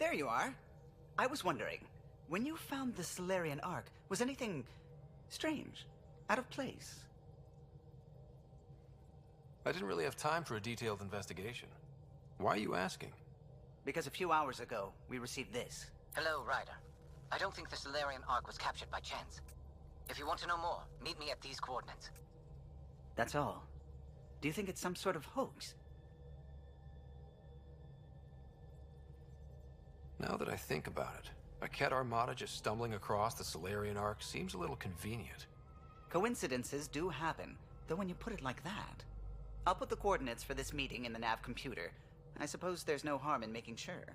There you are. I was wondering, when you found the Solarian Ark, was anything strange? Out of place? I didn't really have time for a detailed investigation. Why are you asking? Because a few hours ago, we received this. Hello, Ryder. I don't think the Solarian Ark was captured by chance. If you want to know more, meet me at these coordinates. That's all. Do you think it's some sort of hoax? Now that I think about it, a Ket Armada just stumbling across the Solarian Ark seems a little convenient. Coincidences do happen, though when you put it like that. I'll put the coordinates for this meeting in the nav computer. I suppose there's no harm in making sure.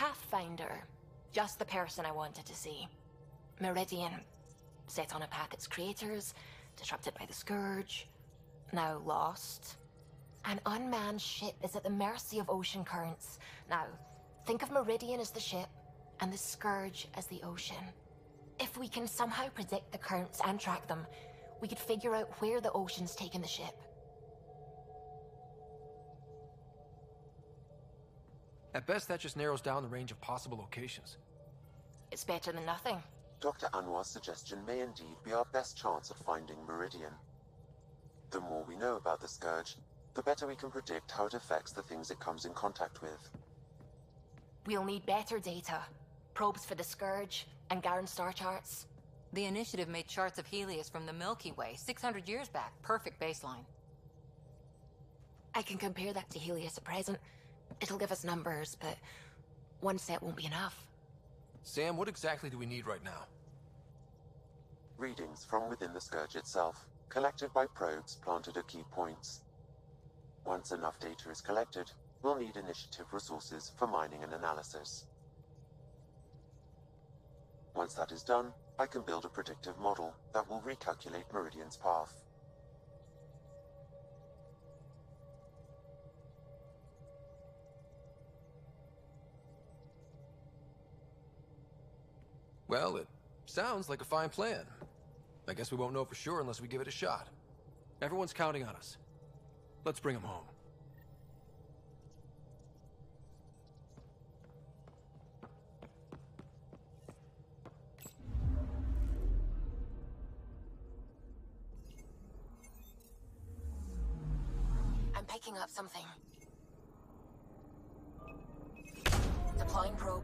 Pathfinder. Just the person I wanted to see. Meridian. Set on a path its creators, disrupted by the Scourge, now lost. An unmanned ship is at the mercy of ocean currents. Now, think of Meridian as the ship, and the Scourge as the ocean. If we can somehow predict the currents and track them, we could figure out where the ocean's taken the ship. At best, that just narrows down the range of possible locations. It's better than nothing. Dr. Anwar's suggestion may indeed be our best chance at finding Meridian. The more we know about the Scourge, the better we can predict how it affects the things it comes in contact with. We'll need better data. Probes for the Scourge, and Garen star charts. The Initiative made charts of Helios from the Milky Way 600 years back. Perfect baseline. I can compare that to Helios at present. It'll give us numbers, but one set won't be enough. Sam, what exactly do we need right now? Readings from within the Scourge itself, collected by probes planted at key points. Once enough data is collected, we'll need Initiative resources for mining and analysis. Once that is done, I can build a predictive model that will recalculate Meridian's path. Well, it sounds like a fine plan. I guess we won't know for sure unless we give it a shot. Everyone's counting on us. Let's bring them home. I'm picking up something. Deploying probe.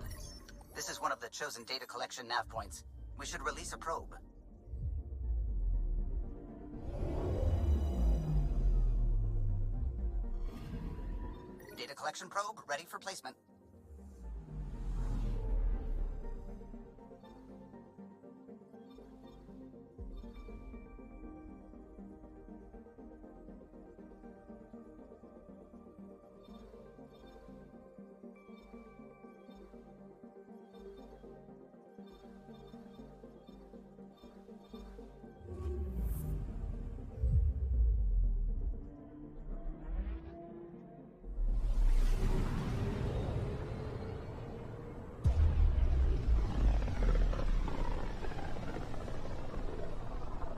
This is one of the chosen data collection nav points. We should release a probe. Data collection probe ready for placement.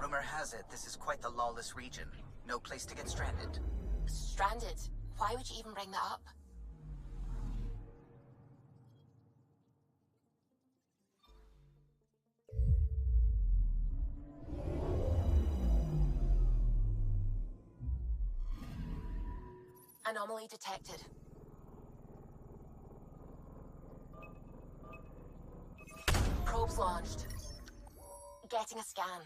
Rumor has it this is quite the lawless region. No place to get stranded. Stranded? Why would you even bring that up? Anomaly detected. Probes launched. Getting a scan.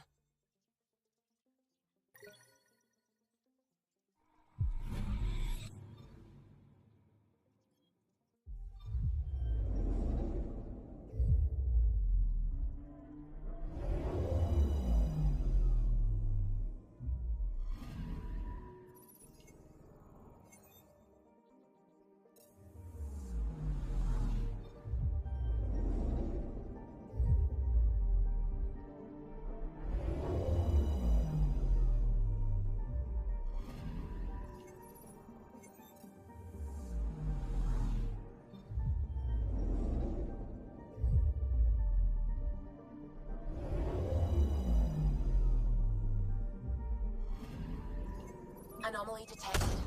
Anomaly detected.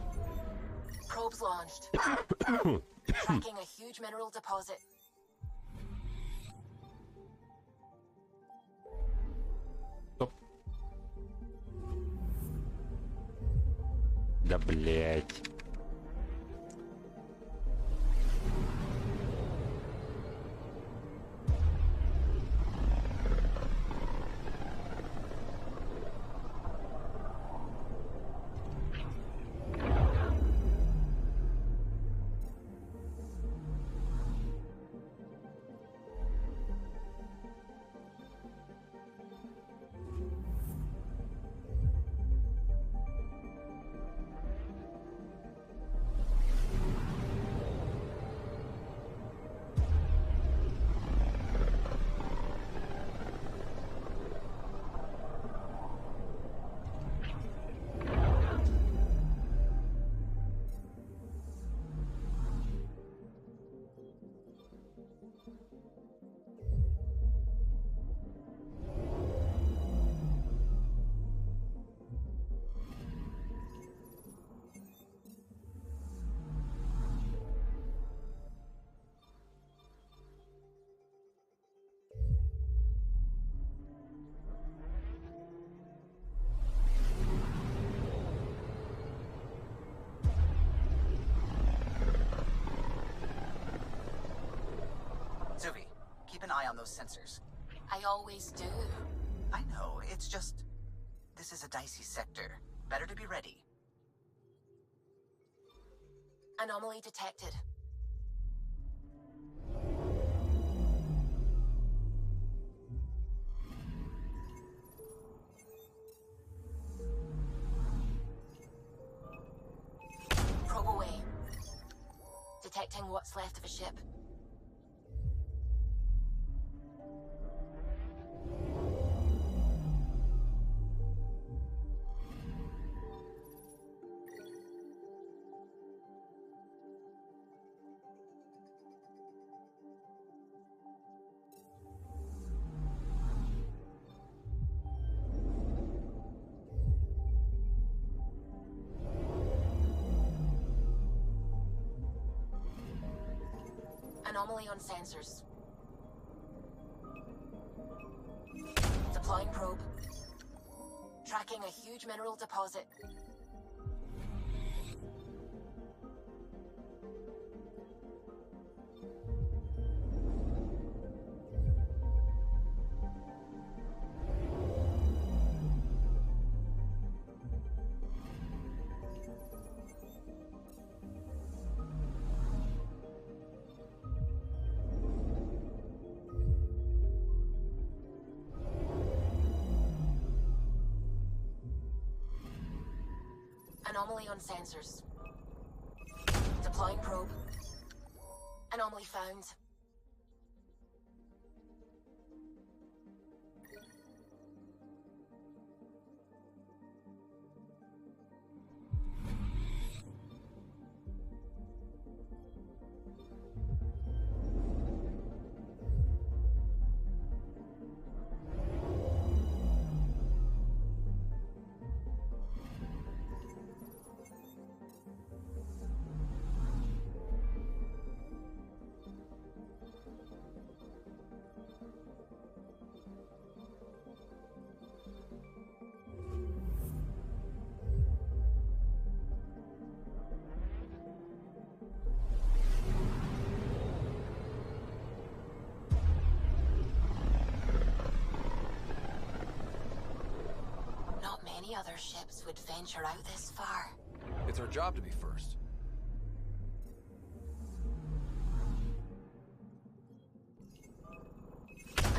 Probes launched. Tracking a huge mineral deposit. Стоп. Да блять. Zuvi, keep an eye on those sensors. I always do. I know, it's just... This is a dicey sector. Better to be ready. Anomaly detected. Probe away. Detecting what's left of a ship. Anomaly on sensors. Deploying probe. Tracking a huge mineral deposit. Anomaly on sensors. Deploying probe. Anomaly found. Not many other ships would venture out this far. It's our job to be first.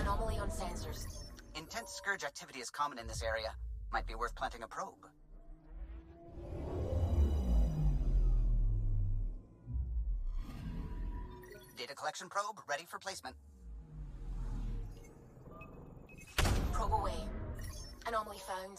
Anomaly on sensors. Intense scourge activity is common in this area. Might be worth planting a probe. Data collection probe ready for placement. Probe away. Anomaly found.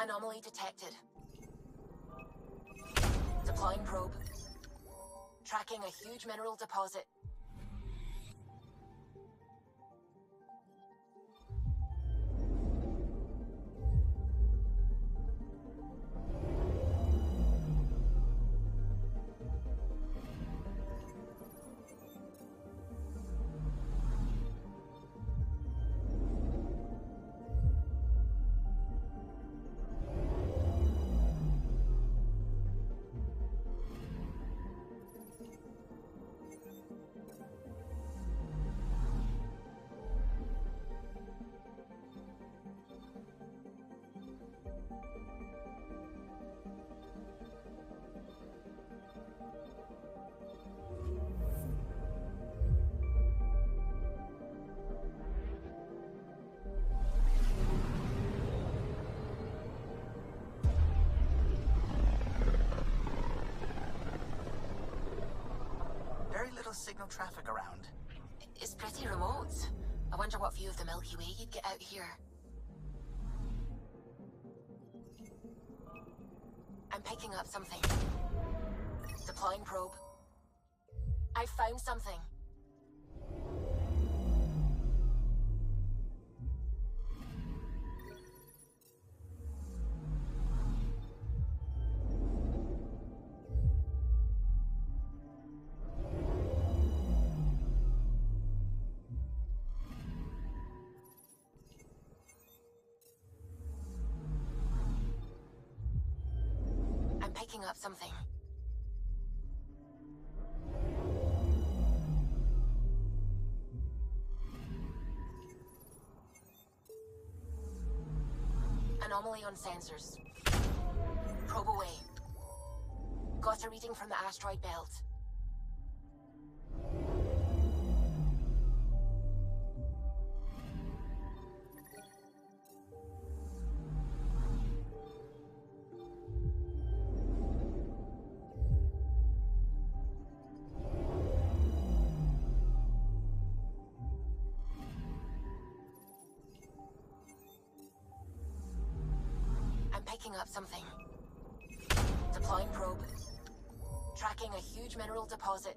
Anomaly detected. Deploying probe. Tracking a huge mineral deposit. Very little signal traffic around. It's pretty remote. I wonder what view of the Milky Way you'd get out here. I'm picking up something. Deploying probe. I found something. I'm picking up something. Anomaly sensors. Probe away. Got a reading from the asteroid belt. Picking up something. Deploying probe. Tracking a huge mineral deposit.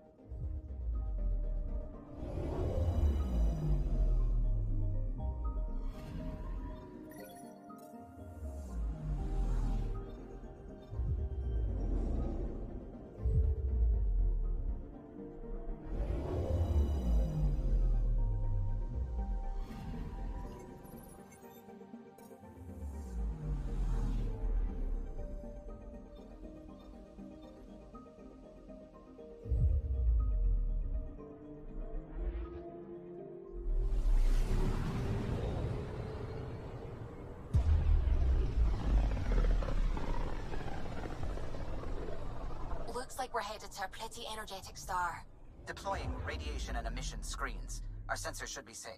Looks like we're headed to a pretty energetic star. Deploying radiation and emission screens. Our sensors should be safe.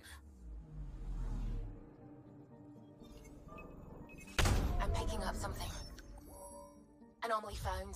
I'm picking up something. Anomaly found.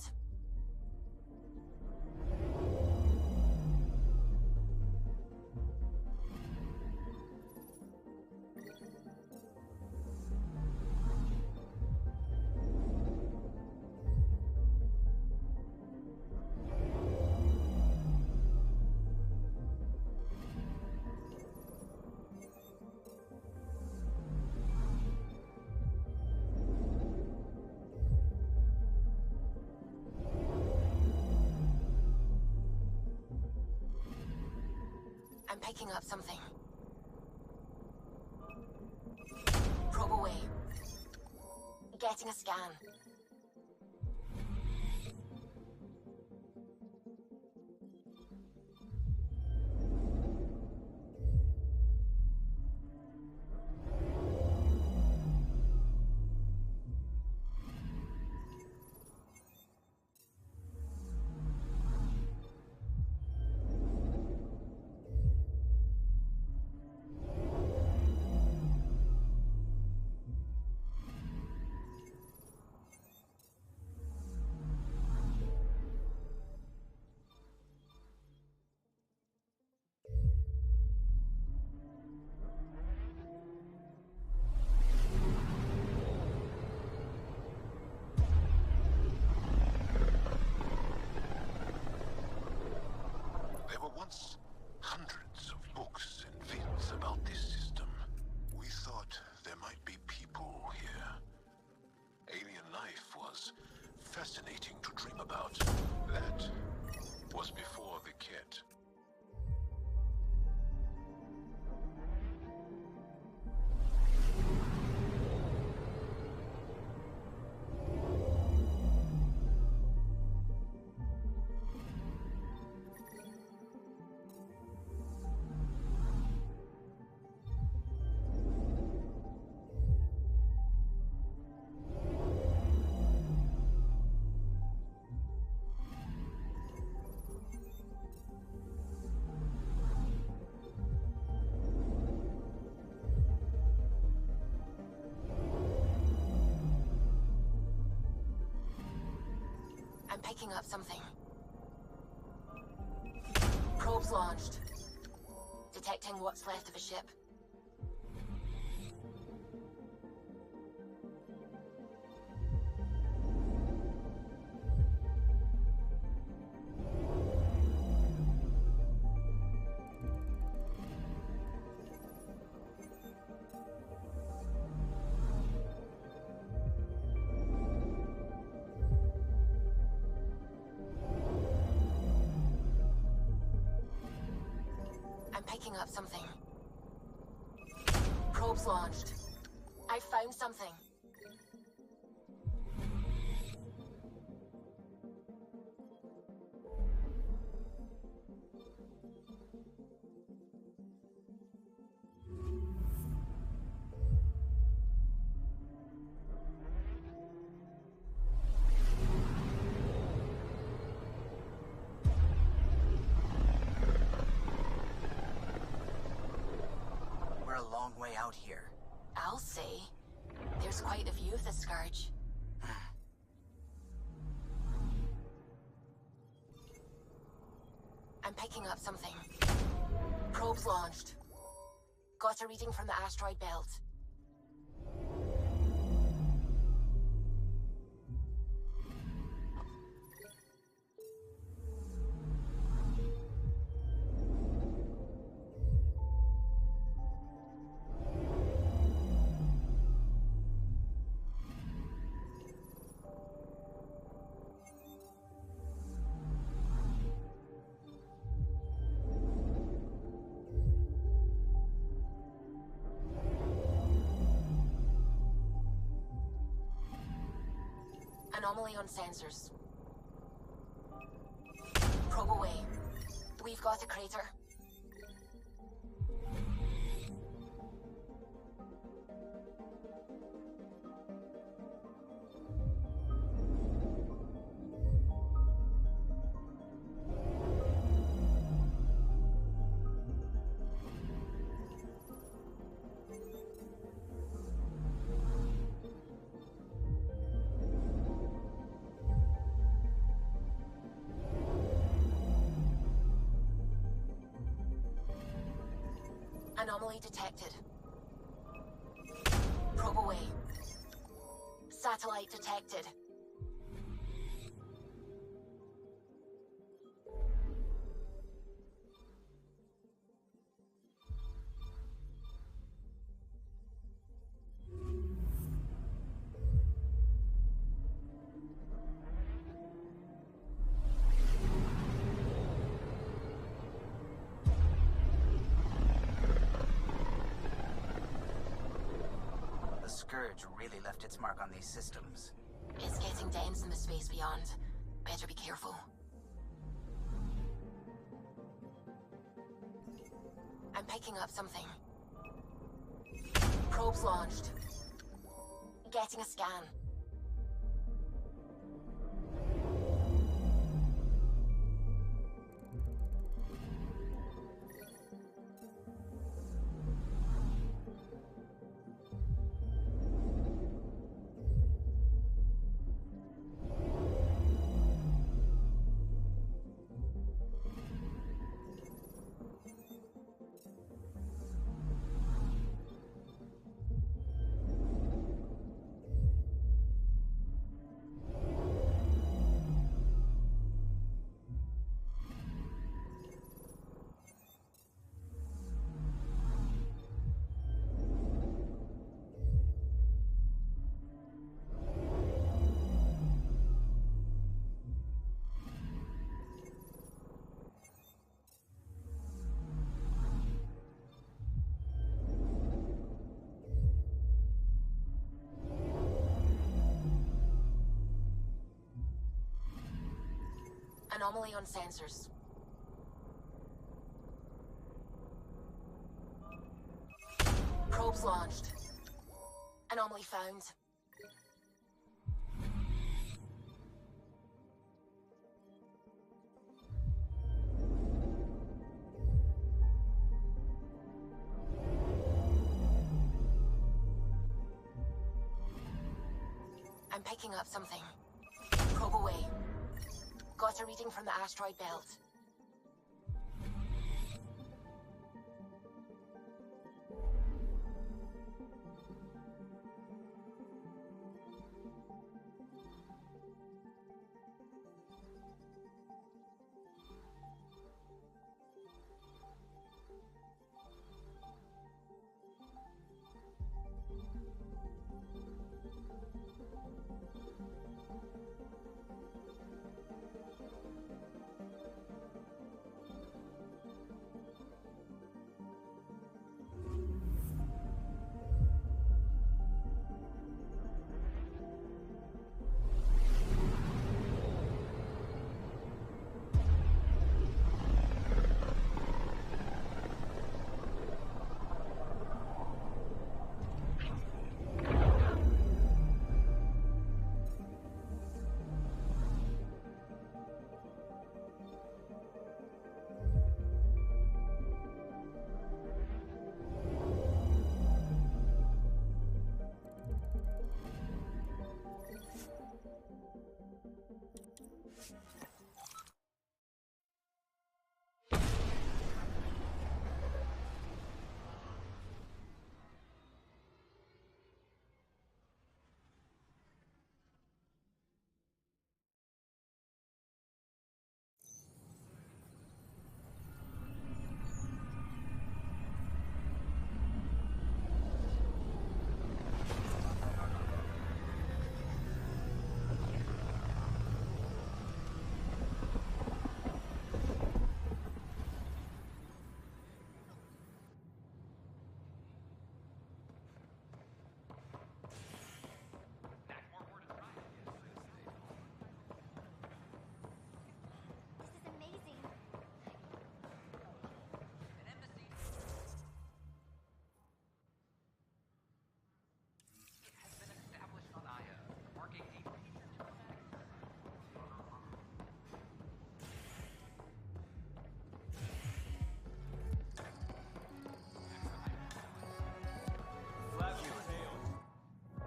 I'm picking up something. Probe away. Getting a scan. There were once hundreds of books and films about this system. We thought there might be people here. Alien life was fascinating to dream about. That was before the kit. I'm picking up something. Probes launched. Detecting what's left of a ship. I'm picking up something. Probes launched. I found something. long way out here. I'll say. There's quite a view of the Scourge. I'm picking up something. Probes launched. Got a reading from the asteroid belt. Anomaly on sensors. Probe away. We've got a crater. Anomaly detected. Probe away. Satellite detected. The Scourge really left its mark on these systems. It's getting dense in the space beyond. Better be careful. I'm picking up something. Probes launched. Getting a scan. Anomaly on sensors. Probes launched. Anomaly found. I'm picking up something. Probe away. Got a reading from the asteroid belt.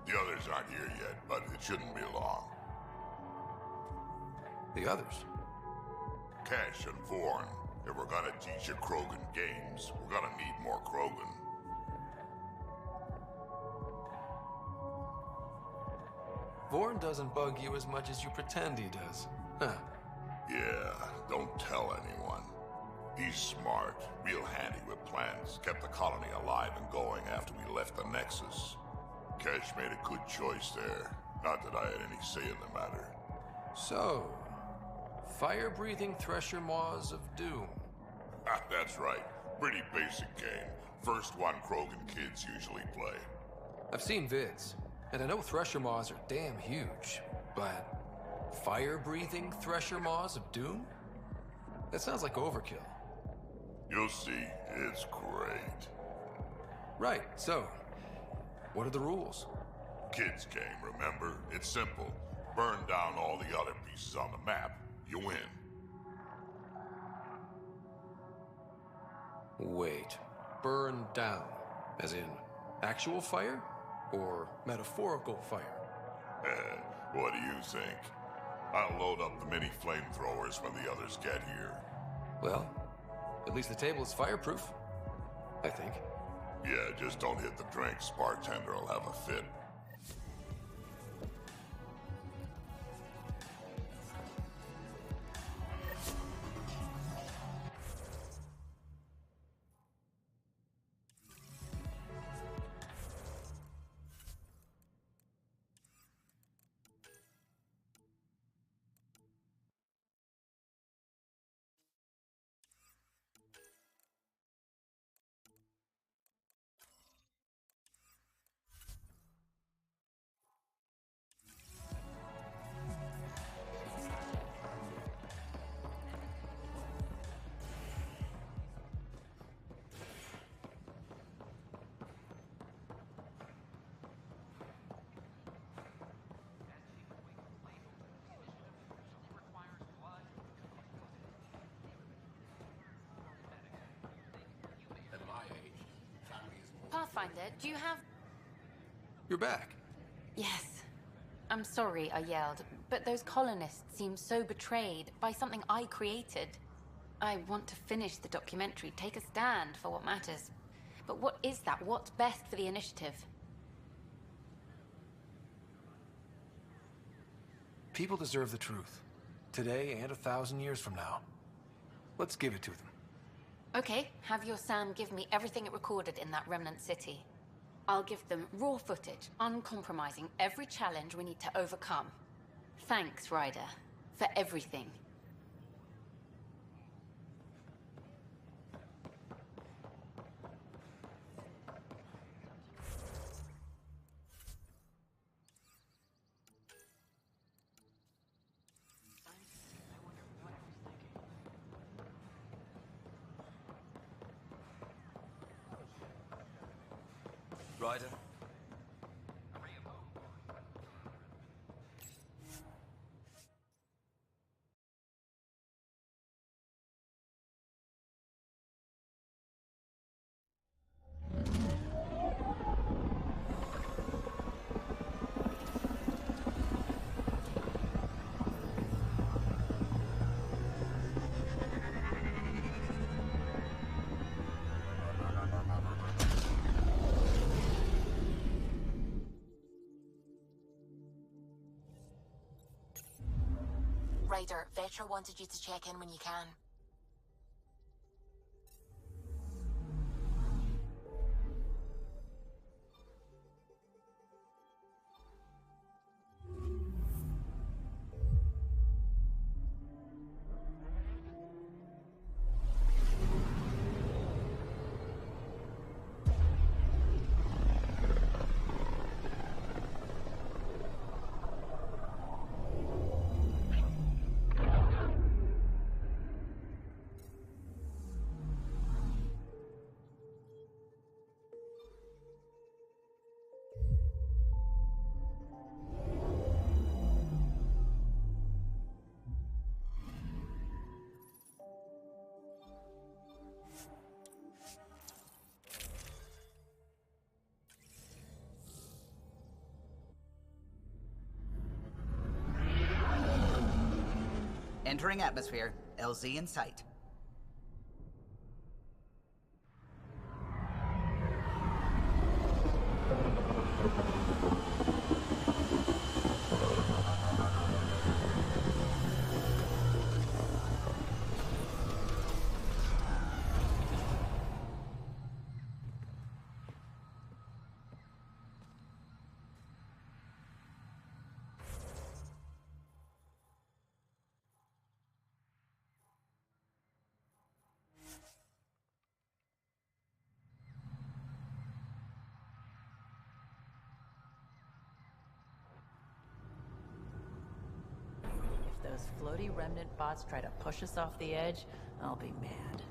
The others aren't here yet, but it shouldn't be long. The others? Cash and Vorn. If we're gonna teach a Krogan games, we're gonna need more Krogan. Vorn doesn't bug you as much as you pretend he does. Huh. Yeah, don't tell anyone. He's smart, real handy with plans, kept the colony alive and going after we left the Nexus. Cash made a good choice there. Not that I had any say in the matter. So, fire-breathing Thresher Maws of Doom. That's right. Pretty basic game. First one Krogan kids usually play. I've seen vids, and I know Thresher Maws are damn huge, but fire-breathing Thresher Maws of Doom? That sounds like overkill. You'll see. It's great. Right, so, what are the rules? Kids game, remember? It's simple. Burn down all the other pieces on the map. You win. Wait. Burn down. As in, actual fire? Or metaphorical fire? What do you think? I'll load up the mini flamethrowers when the others get here. Well, at least the table is fireproof. I think. Yeah, just don't hit the drinks. Bartender will have a fit. Pathfinder, do you have... You're back. Yes. I'm sorry I yelled, but those colonists seem so betrayed by something I created. I want to finish the documentary, take a stand for what matters. But what is that? What's best for the initiative? People deserve the truth. Today and 1,000 years from now. Let's give it to them. Okay, have your Sam give me everything it recorded in that remnant city. I'll give them raw footage, uncompromising every challenge we need to overcome. Thanks, Ryder, for everything. Ryder? Ryder, Vetra wanted you to check in when you can. Entering atmosphere. LZ in sight. Those floaty remnant bots try to push us off the edge, I'll be mad.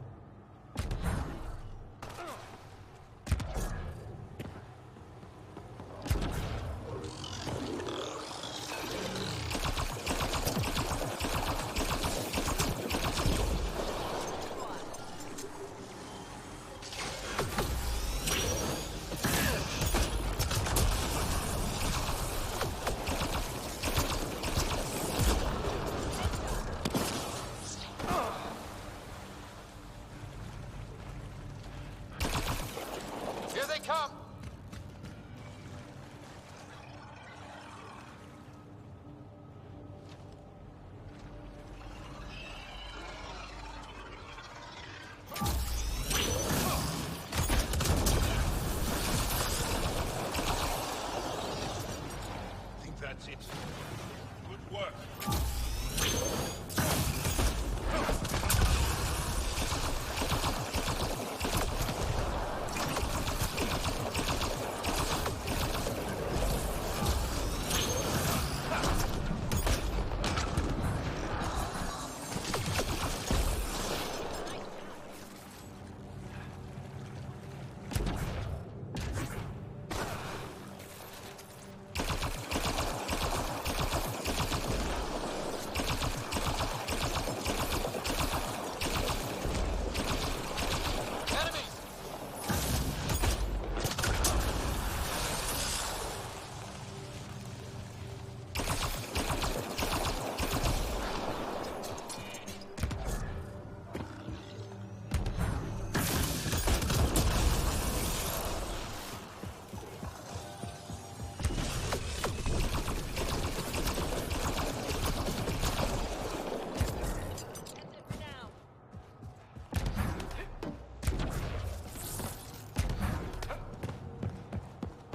That's it. Good work.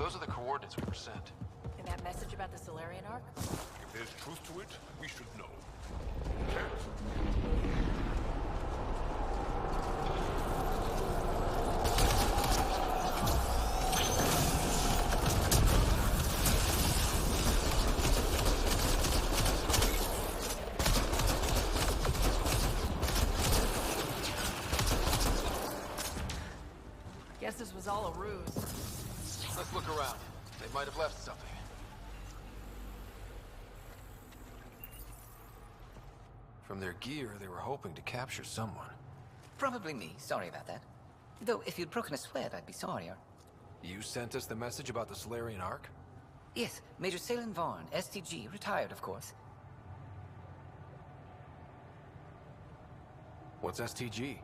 Those are the coordinates we were sent. And that message about the Solarian Ark? If there's truth to it, we should know. Guess this was all a ruse. Let's look around. They might have left something. From their gear, they were hoping to capture someone. Probably me. Sorry about that. Though, if you'd broken a sweat, I'd be sorrier. You sent us the message about the Solarian Ark? Yes, Major Salin Vaughn, STG, retired, of course. What's STG?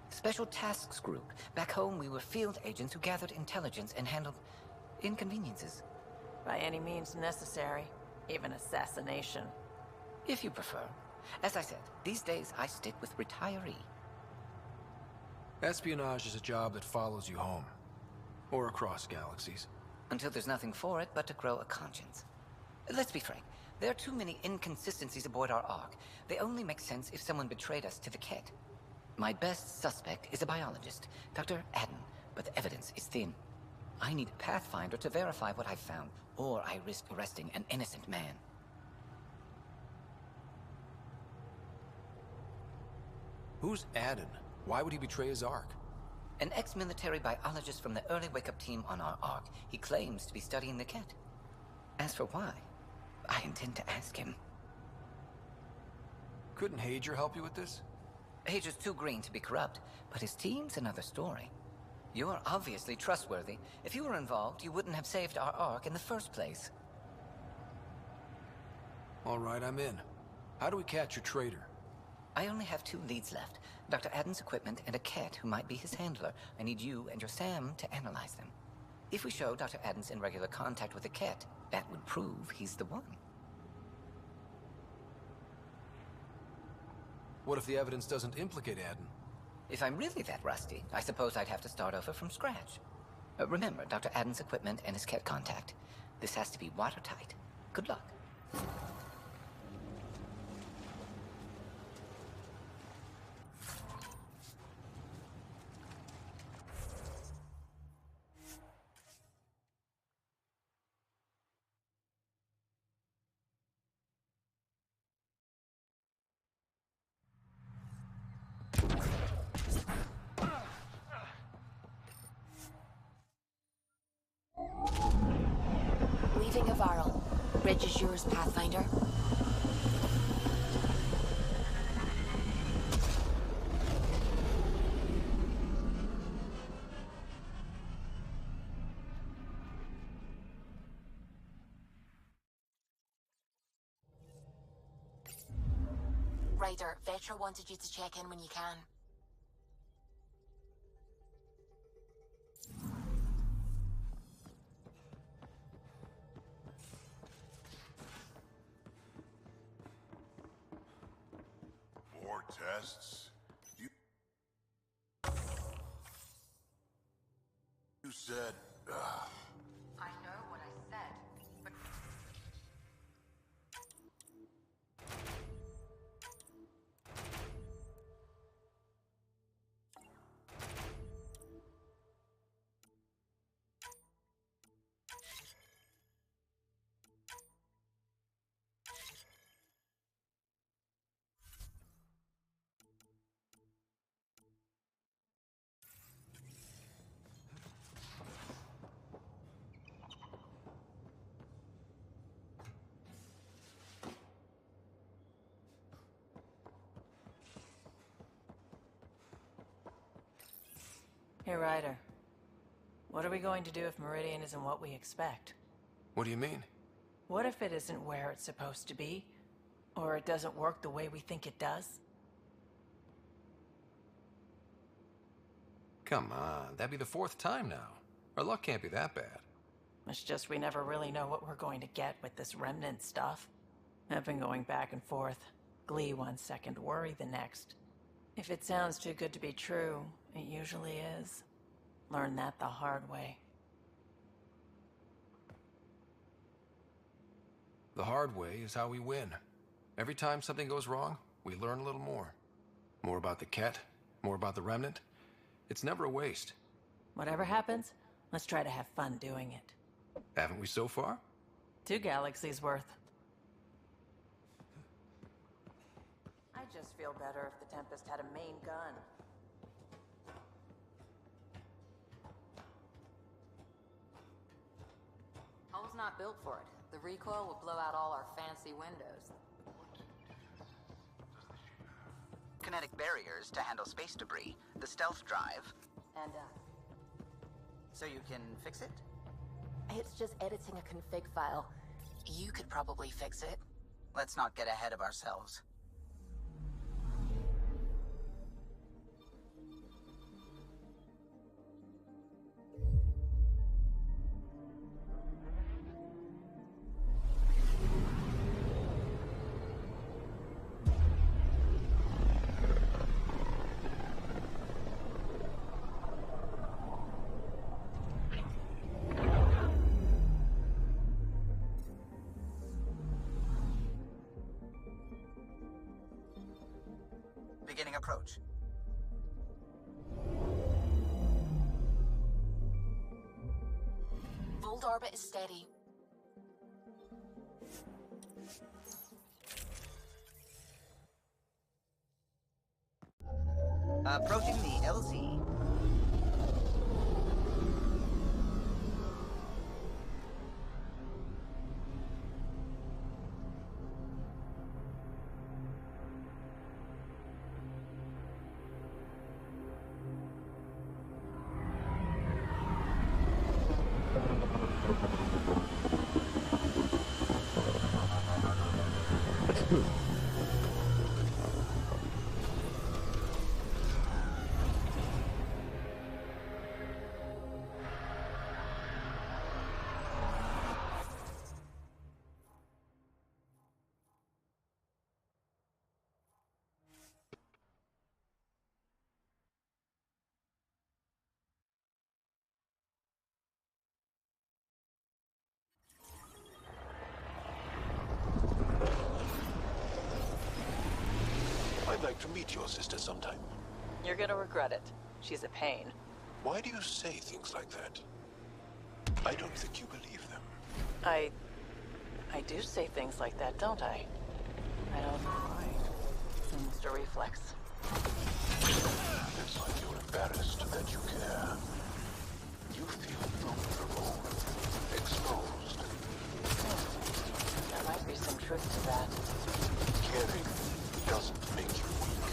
Special Tasks Group. Back home, we were field agents who gathered intelligence and handled inconveniences. By any means necessary. Even assassination. If you prefer. As I said, these days I stick with retiree. Espionage is a job that follows you home. Or across galaxies. Until there's nothing for it but to grow a conscience. Let's be frank. There are too many inconsistencies aboard our Ark. They only make sense if someone betrayed us to the Ket. My best suspect is a biologist, Dr. Adden, but the evidence is thin. I need a Pathfinder to verify what I've found, or I risk arresting an innocent man. Who's Adden? Why would he betray his Ark? An ex-military biologist from the early wake-up team on our Ark. He claims to be studying the Ket. As for why, I intend to ask him. Couldn't Hager help you with this? Hager's too green to be corrupt, but his team's another story. You're obviously trustworthy. If you were involved, you wouldn't have saved our Ark in the first place. All right, I'm in. How do we catch your traitor? I only have 2 leads left. Dr. Adden's equipment and a Ket who might be his handler. I need you and your Sam to analyze them. If we show Dr. Adden's in regular contact with the Ket, that would prove he's the one. What if the evidence doesn't implicate Adden? If I'm really that rusty, I suppose I'd have to start over from scratch. Remember, Dr. Adden's equipment and his Ket contact. This has to be watertight. Good luck. Leaving a Varl. Bridge is yours, Pathfinder. Ryder, Vetra wanted you to check in when you can. More tests? You said... I know what I said, but... Hey, Ryder. What are we going to do if Meridian isn't what we expect? What do you mean? What if it isn't where it's supposed to be? Or it doesn't work the way we think it does? Come on, that'd be the 4th time now. Our luck can't be that bad. It's just we never really know what we're going to get with this remnant stuff. I've been going back and forth. Glee 1 second, worry the next. If it sounds too good to be true, it usually is. Learn that the hard way. The hard way is how we win. Every time something goes wrong, we learn a little more. More about the Ket, more about the Remnant. It's never a waste. Whatever happens, let's try to have fun doing it. Haven't we so far? 2 galaxies worth. I just feel better if the Tempest had a main gun. Home's not built for it. The recoil will blow out all our fancy windows. Kinetic barriers to handle space debris, the stealth drive. And, So you can fix it? it's just editing a config file. You could probably fix it. Let's not get ahead of ourselves. Approach. Fold orbit is steady. Approaching the LZ. I'd like to meet your sister sometime. You're gonna regret it. She's a pain. Why do you say things like that? I don't think you believe them. I do say things like that, don't I? I don't know why. It's almost a reflex. It's like you're embarrassed that you care. You feel vulnerable, exposed. There might be some truth to that. Caring doesn't make you weak.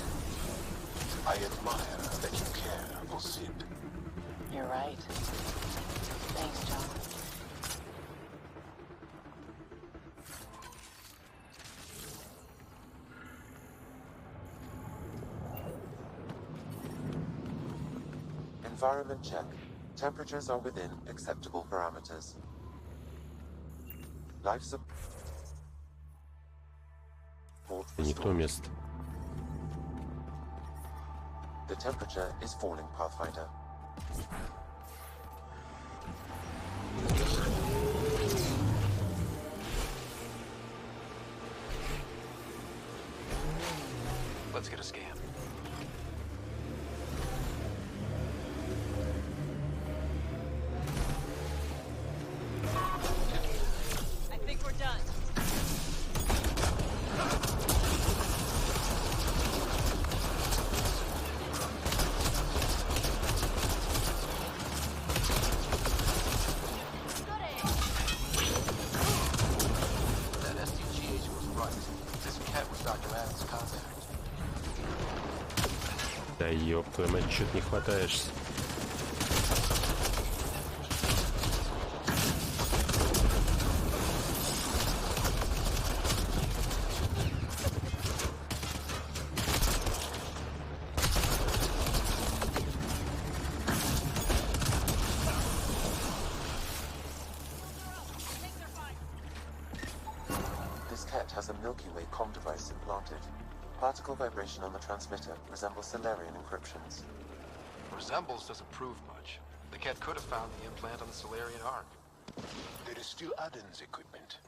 I admire that you care for Sid. You're right. Thanks, John. Environment check. Temperatures are within acceptable parameters. Life support Не то restored. место. The temperature is falling, Pathfinder. Let's get a scan. I think we're done. That SDG agent was right. This cat was Dr. Adams' contact. Да ёб твою мать, чё-то не хватаешься. This cat has a Milky Way comm device implanted. Particle vibration on the transmitter resembles Solarian encryptions. Resembles doesn't prove much. The cat could have found the implant on the Solarian Ark. There is still Aden's equipment.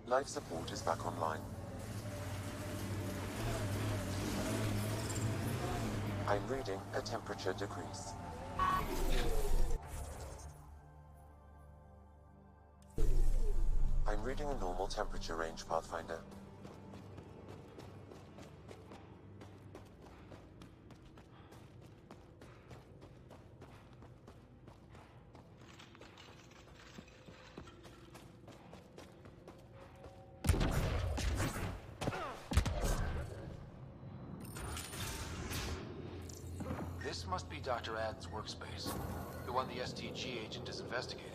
Life support is back online. I'm reading a temperature decrease. I'm reading a normal temperature range, Pathfinder. This must be Dr. Adams' workspace, the one the STG agent is investigating.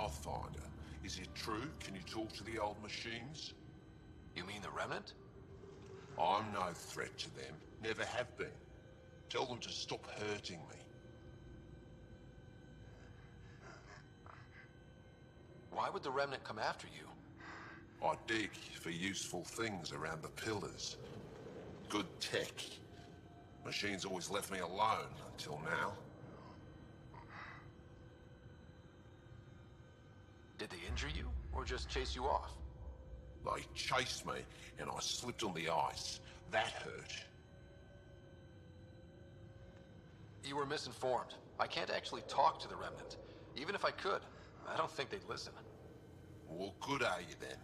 Pathfinder. Is it true? Can you talk to the old machines? You mean the Remnant? I'm no threat to them. Never have been. Tell them to stop hurting me. Why would the Remnant come after you? I dig for useful things around the pillars. Good tech. Machines always left me alone until now. Did they injure you, or just chase you off? They chased me, and I slipped on the ice. That hurt. You were misinformed. I can't actually talk to the Remnant. Even if I could, I don't think they'd listen. Well, good are you then?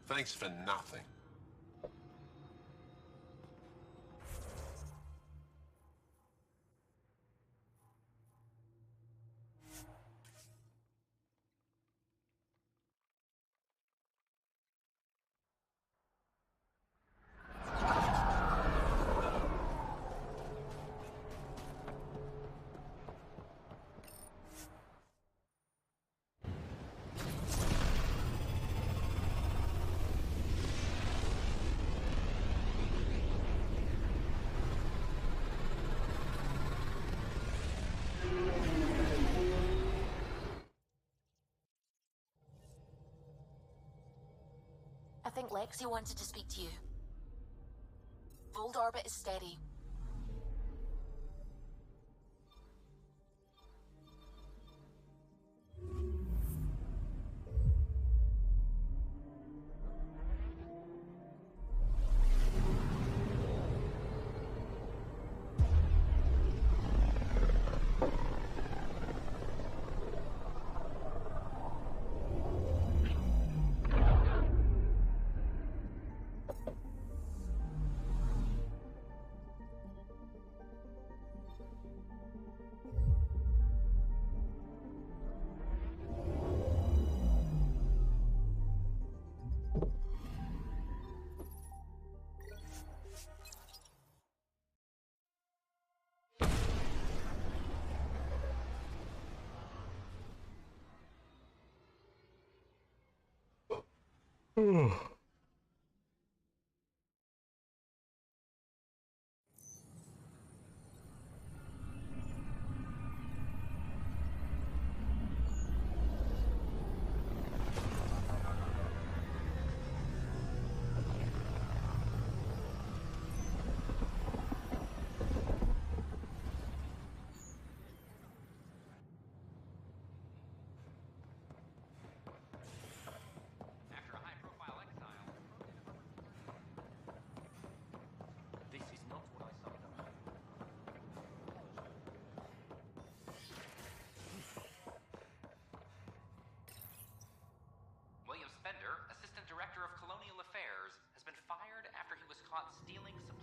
Thanks for nothing. I think Lexi wanted to speak to you. Old orbit is steady.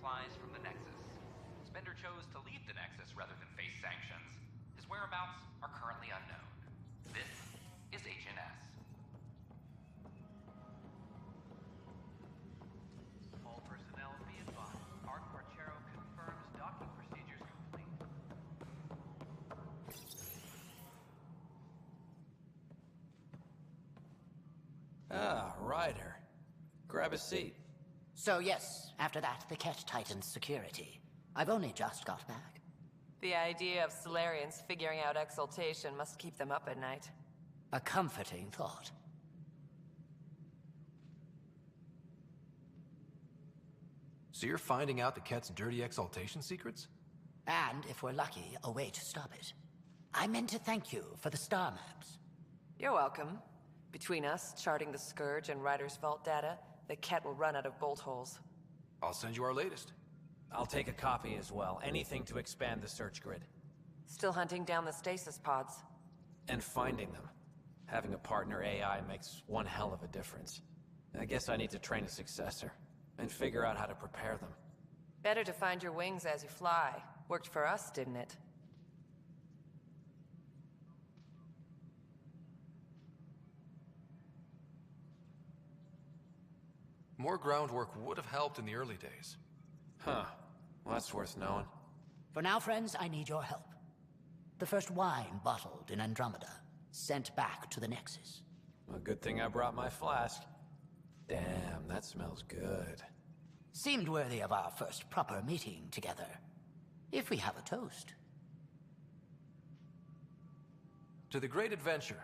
Supplies from the Nexus. Spender chose to leave the Nexus rather than face sanctions. His whereabouts are currently unknown. This is HNS. All personnel be advised. Art Marchero confirms docking procedures complete. Ah, Ryder. Grab a seat. So yes, after that, the Ket tightened security. I've only just got back. The idea of Solarians figuring out exaltation must keep them up at night. A comforting thought. So you're finding out the Ket's dirty exaltation secrets? And, if we're lucky, a way to stop it. I meant to thank you for the star maps. You're welcome. Between us, charting the Scourge and Ryder's vault data, the Ket will run out of bolt holes. I'll send you our latest. I'll take a copy as well. Anything to expand the search grid. Still hunting down the stasis pods. And finding them. Having a partner AI makes one hell of a difference. I guess I need to train a successor. And figure out how to prepare them. Better to find your wings as you fly. Worked for us, didn't it? More groundwork would have helped in the early days. Huh. Well, that's worth knowing. For now, friends, I need your help. The first wine bottled in Andromeda. sent back to the Nexus. A good thing I brought my flask. Damn, that smells good. Seemed worthy of our first proper meeting together. If we have a toast. To the great adventure,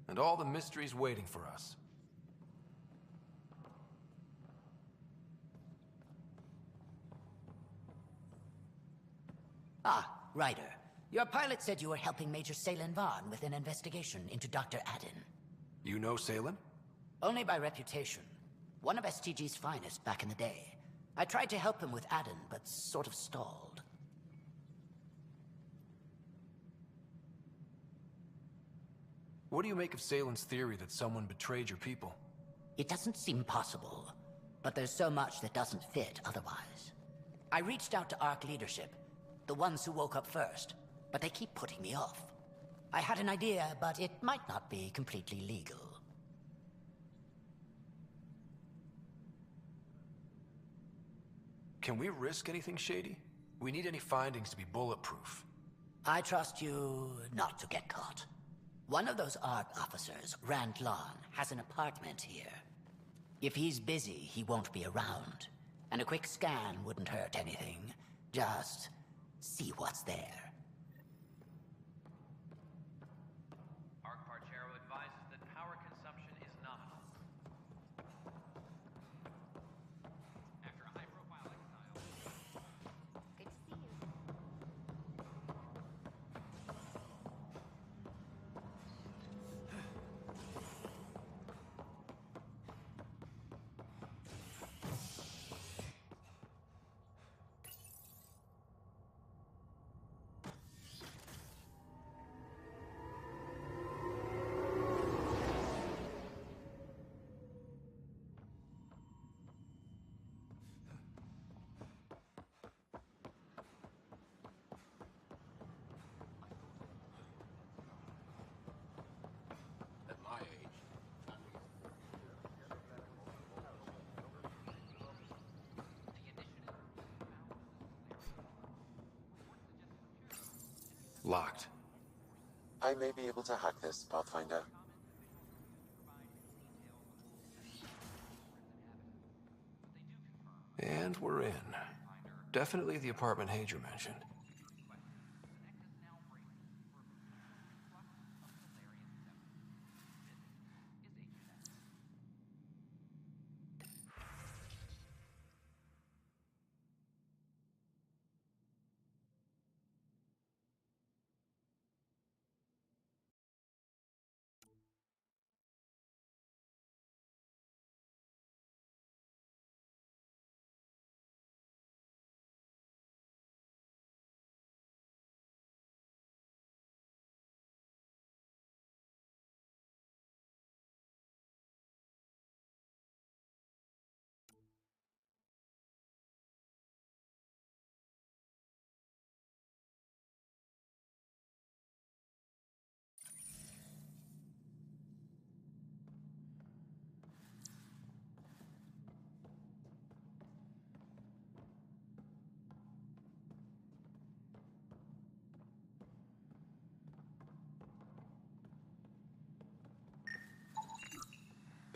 and all the mysteries waiting for us. Ah, Ryder. Your pilot said you were helping Major Salen Vaughn with an investigation into Dr. Aden. You know Salem? Only by reputation. One of STG's finest back in the day. I tried to help him with Aden, but sort of stalled. What do you make of Salen's theory that someone betrayed your people? It doesn't seem possible, but there's so much that doesn't fit otherwise. I reached out to ARC leadership, the ones who woke up first, but they keep putting me off. I had an idea, but it might not be completely legal. Can we risk anything shady? We need any findings to be bulletproof. I trust you not to get caught. One of those ARC officers, Rand Lon, has an apartment here. If he's busy, he won't be around. And a quick scan wouldn't hurt anything. Just see what's there. Arc Parchero advises that power consumption is nominal. After a high-profile exile... Good to see you. At my age, Locked. I may be able to hack this, Pathfinder. And we're in. Definitely the apartment Hadra mentioned.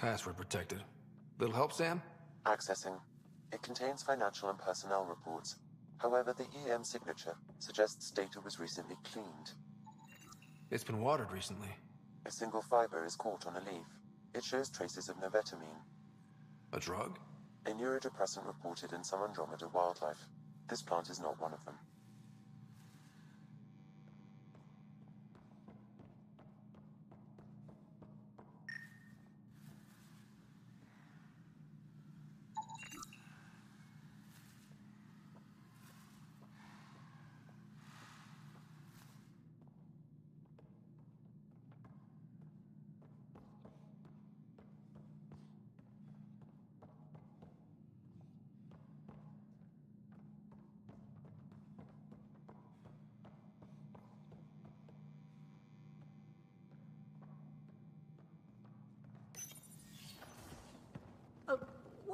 Password protected. Little help, Sam? Accessing. It contains financial and personnel reports. However, the EM signature suggests data was recently cleaned. It's been watered recently. A single fiber is caught on a leaf. It shows traces of novetamine. A drug? A neurodepressant reported in some Andromeda wildlife. This plant is not one of them.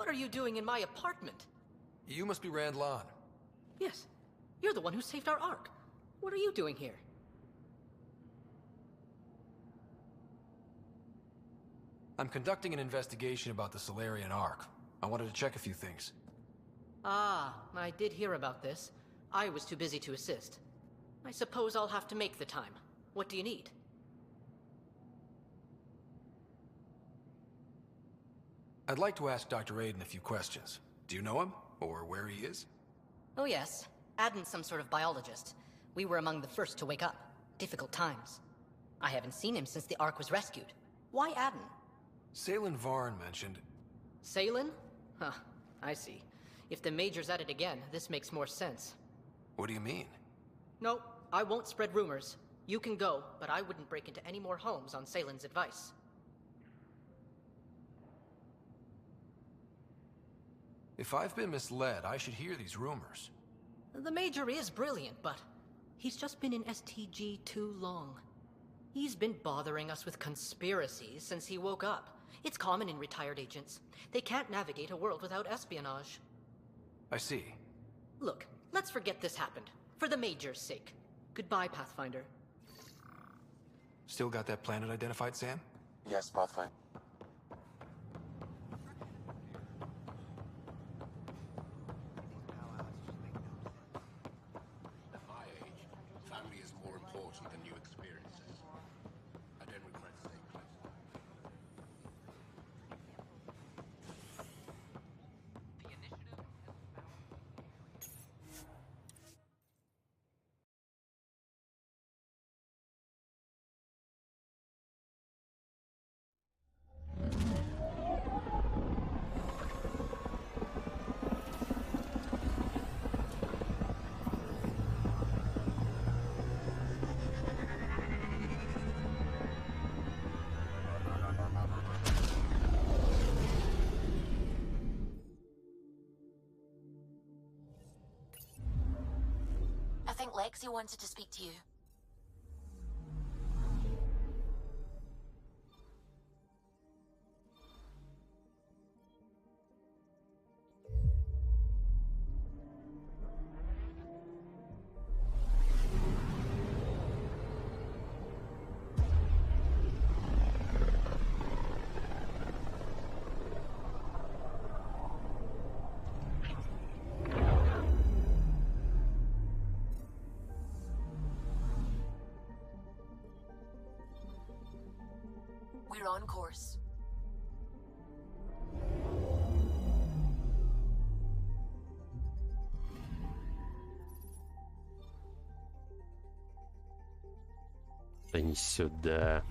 What are you doing in my apartment? You must be Rand Lon. Yes. You're the one who saved our Ark. What are you doing here? I'm conducting an investigation about the Solarian Ark. I wanted to check a few things. Ah, I did hear about this. I was too busy to assist. I suppose I'll have to make the time. What do you need? I'd like to ask Dr. Aiden a few questions. Do you know him? Or where he is? Oh yes. Aden's some sort of biologist. We were among the first to wake up. Difficult times. I haven't seen him since the Ark was rescued. Why Aden? Salen Varn mentioned... Salen? Huh, I see. If the Major's at it again, this makes more sense. What do you mean? No, I won't spread rumors. You can go, but I wouldn't break into any more homes on Salen's advice. If I've been misled, I should hear these rumors. The Major is brilliant, but he's just been in STG too long. He's been bothering us with conspiracies since he woke up. It's common in retired agents. They can't navigate a world without espionage. I see. Look, let's forget this happened. For the Major's sake. Goodbye, Pathfinder. Still got that planet identified, Sam? Yes, Pathfinder. At my age, family is more important than new experiences. I don't regret staying close. I think Lexi wanted to speak to you. We're on course. Да не сюда.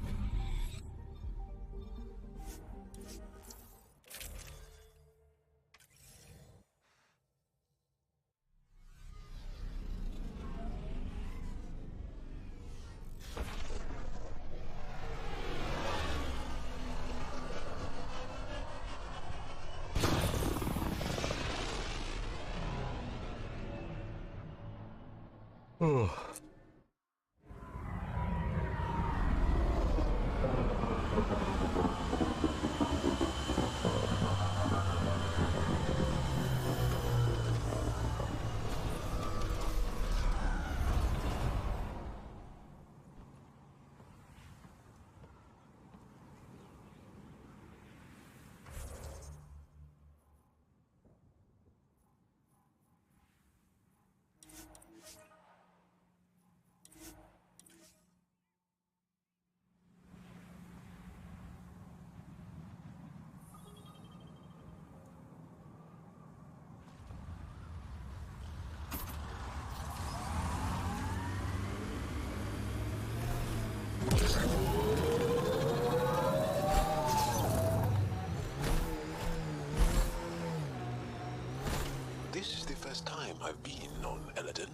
This is the first time I've been on Eladon.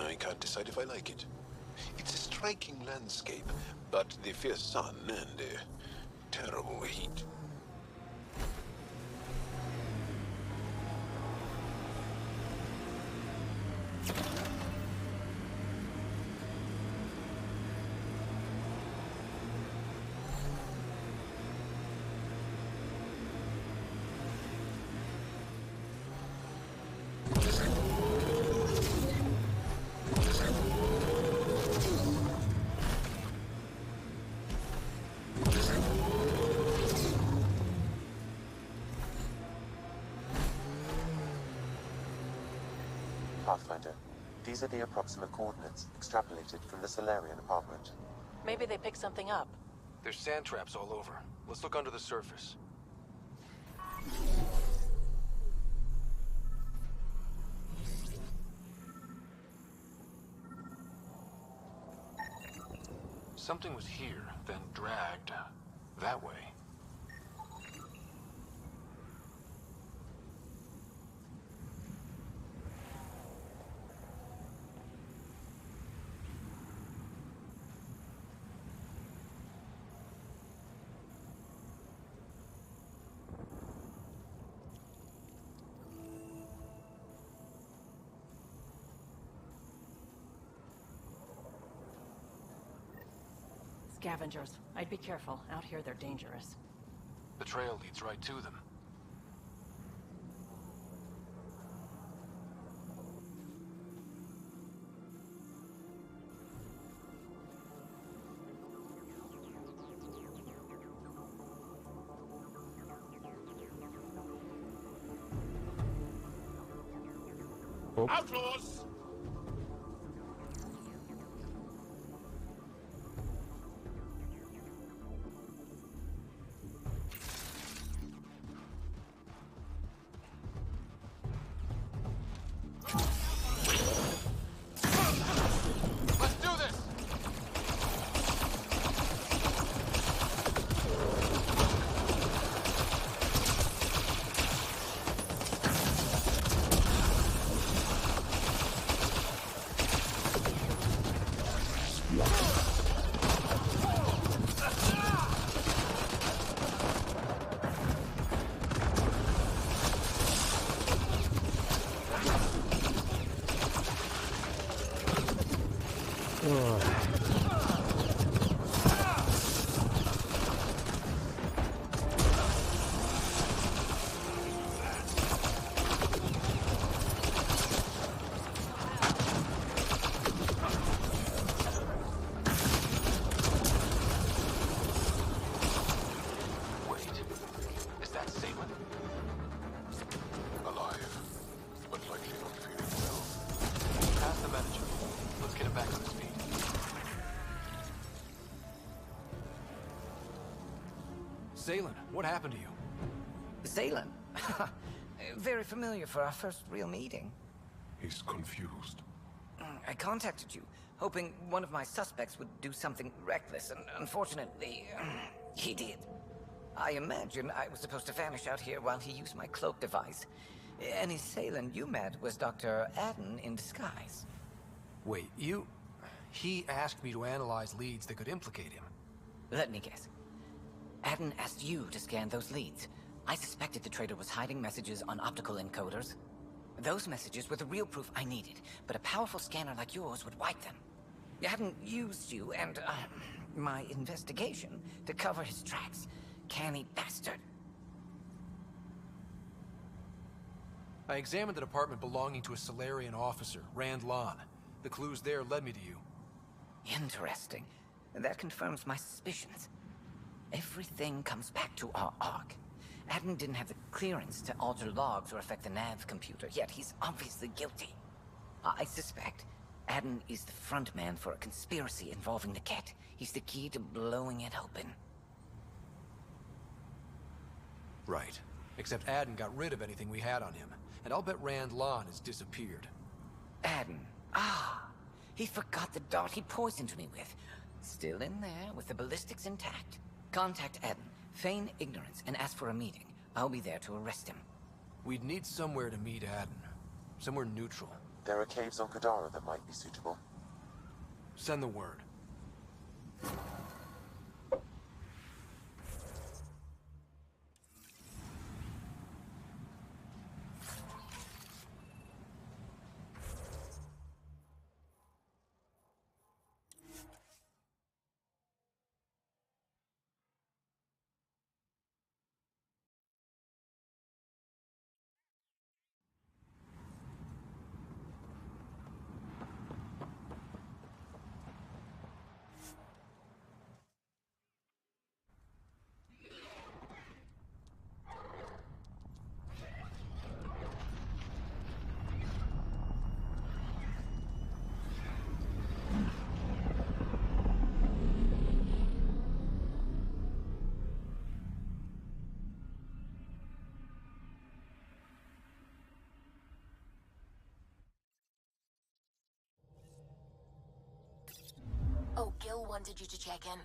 I can't decide if I like it. It's a striking landscape, but the fierce sun and terrible heat. Pathfinder. These are the approximate coordinates, extrapolated from the Solarian apartment. Maybe they picked something up. There's sand traps all over. Let's look under the surface. Something was here, then dragged that way. Scavengers. I'd be careful. Out here, they're dangerous. The trail leads right to them. Outlaws! Let's do this! Zaylen, what happened to you? Zaylen? Very familiar for our first real meeting. He's confused. I contacted you, hoping one of my suspects would do something reckless, and unfortunately, he did. I imagine I was supposed to vanish out here while he used my cloak device. Any Zaylen you met was Dr. Adden in disguise. Wait, He asked me to analyze leads that could implicate him. Let me guess. Adden asked you to scan those leads. I suspected the traitor was hiding messages on optical encoders. Those messages were the real proof I needed, but a powerful scanner like yours would wipe them. Adden used you and, my investigation to cover his tracks. Canny bastard. I examined an apartment belonging to a Solarian officer, Rand Lon. The clues there led me to you. Interesting. That confirms my suspicions. Everything comes back to our Ark. Adden didn't have the clearance to alter logs or affect the nav computer, yet he's obviously guilty. I suspect Adden is the front man for a conspiracy involving the Ket. He's the key to blowing it open. Right. Except Adden got rid of anything we had on him, and I'll bet Rand Lon has disappeared. Adden. He forgot the dart he poisoned me with. Still in there, with the ballistics intact. Contact Adden, feign ignorance, and ask for a meeting. I'll be there to arrest him. We'd need somewhere to meet Adden. Somewhere neutral. There are caves on Kadara that might be suitable. Send the word. wanted you to check in.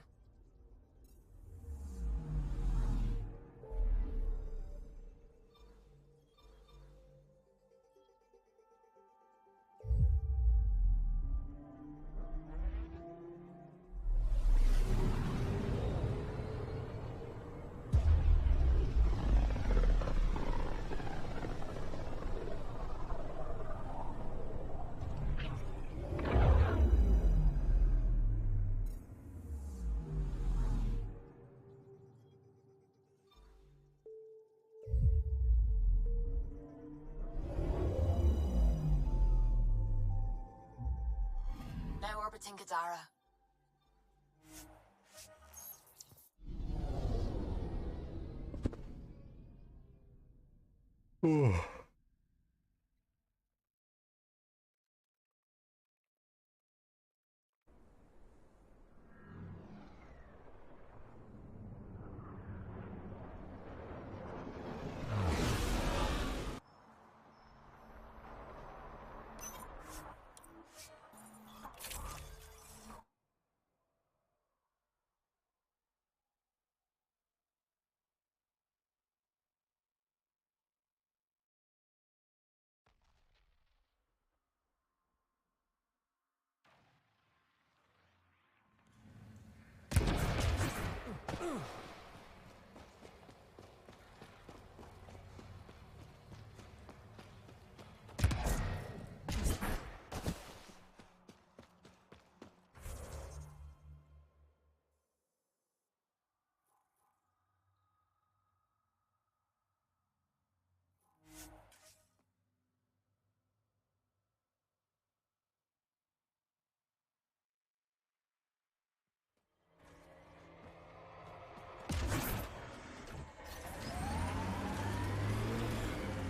Now orbiting Gadara.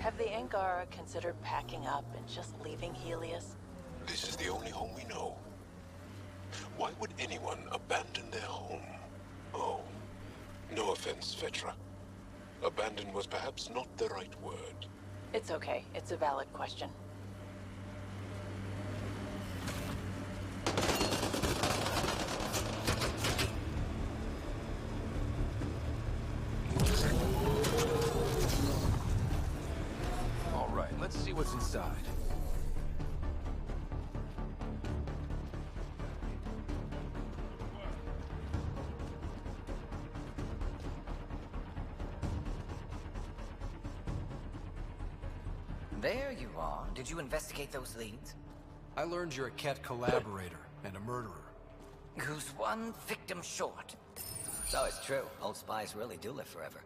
Have the Angara considered packing up and just leaving Helios? This is the only home we know. Why would anyone abandon their home? Oh, no offense, Vetra. Abandon was perhaps not the right word. It's okay. It's a valid question. All right, let's see what's inside. There you are. Did you investigate those leads? I learned you're a Ket collaborator and a murderer. Who's one victim short? So it's true. Old spies really do live forever.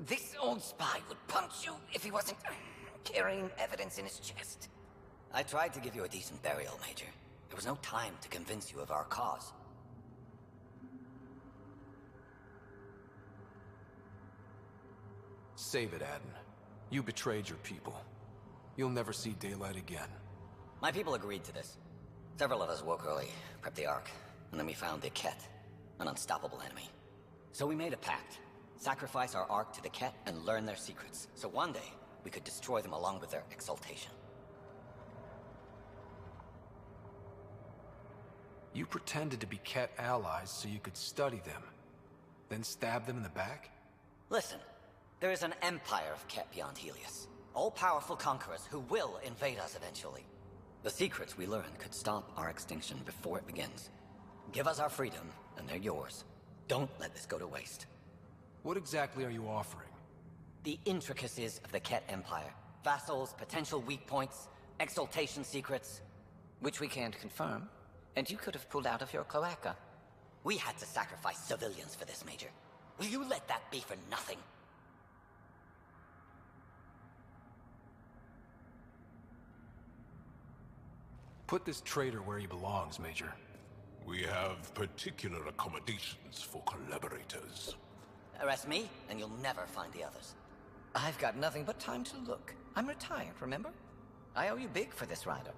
This old spy would punch you if he wasn't carrying evidence in his chest. I tried to give you a decent burial, Major. There was no time to convince you of our cause. Save it, Aden. You betrayed your people. You'll never see daylight again. My people agreed to this. Several of us woke early, prepped the Ark, and then we found the Ket, an unstoppable enemy. So we made a pact. Sacrifice our Ark to the Ket and learn their secrets, so one day we could destroy them along with their exaltation. You pretended to be Ket allies so you could study them, then stab them in the back? Listen, there is an empire of Ket beyond Helios. All-powerful conquerors who will invade us eventually. The secrets we learn could stop our extinction before it begins. Give us our freedom, and they're yours. Don't let this go to waste. What exactly are you offering? The intricacies of the Ket Empire. Vassals, potential weak points, exaltation secrets. Which we can't confirm. And you could have pulled out of your cloaca. We had to sacrifice civilians for this, Major. Will you let that be for nothing? Put this traitor where he belongs, Major. We have particular accommodations for collaborators. Arrest me, and you'll never find the others. I've got nothing but time to look. I'm retired, remember? I owe you big for this rider.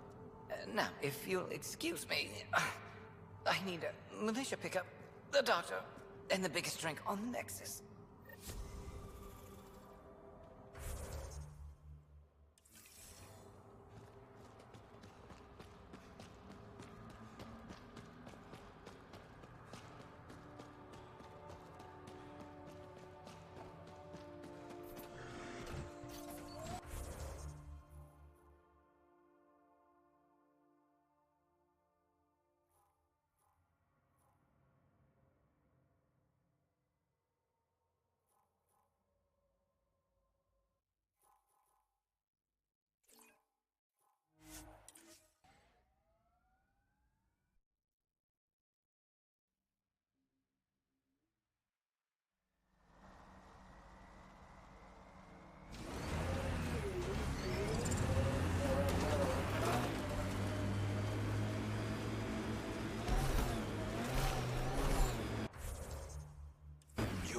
Now, if you'll excuse me, I need a militia pickup, the doctor, and the biggest drink on the Nexus.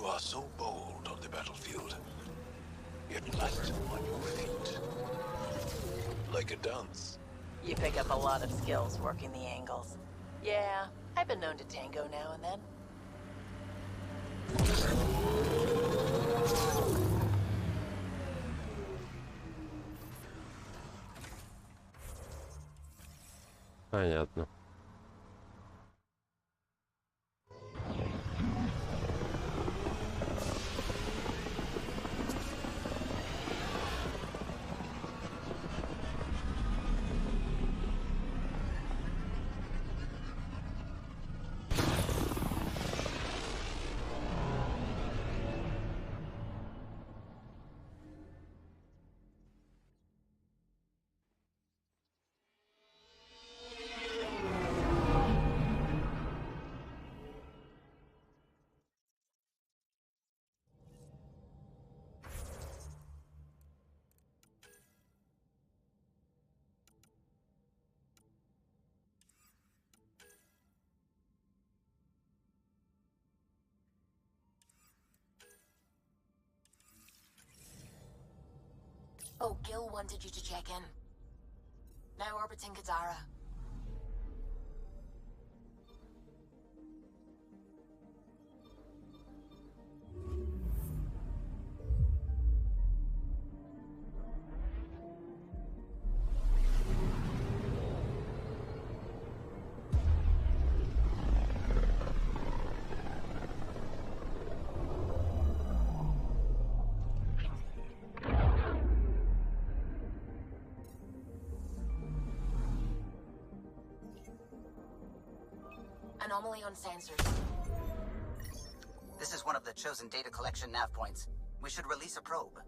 You are so bold on the battlefield, yet light on your feet. Like a dance. You pick up a lot of skills working the angles. Yeah, I've been known to tango now and then. Понятно. Oh, Gil wanted you to check in. Now orbiting Kadara. Anomaly on sensors. This is one of the chosen data collection nav points. We should release a probe.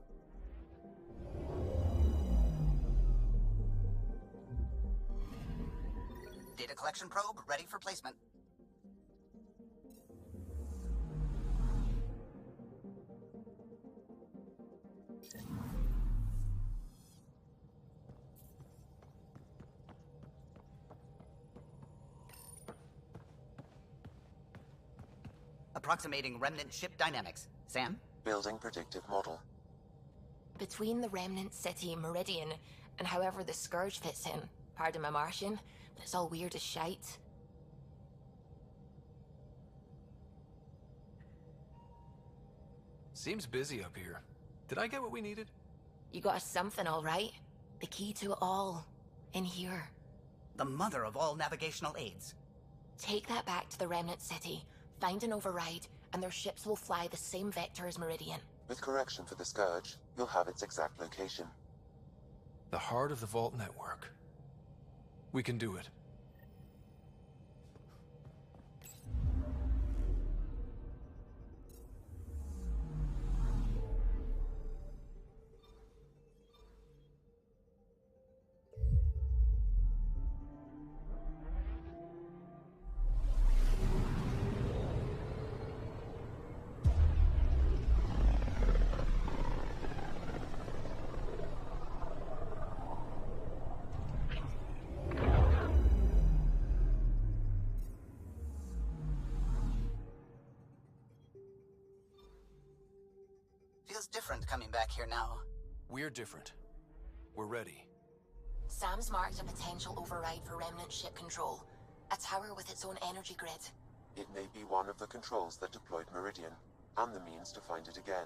Data collection probe ready for placement. Approximating remnant ship dynamics. Sam? Building predictive model. Between the remnant city Meridian and however the Scourge fits in, pardon my Martian, but it's all weird as shite. Seems busy up here. Did I get what we needed? You got us something, all right. The key to it all. In here. The mother of all navigational aids. Take that back to the remnant city. Find an override, and their ships will fly the same vector as Meridian. With correction for the Scourge, you'll have its exact location. The heart of the Vault network. We can do it. Feels different coming back here now. We're different. We're ready. Sam's marked a potential override for remnant ship control. A tower with its own energy grid. It may be one of the controls that deployed Meridian, and the means to find it again.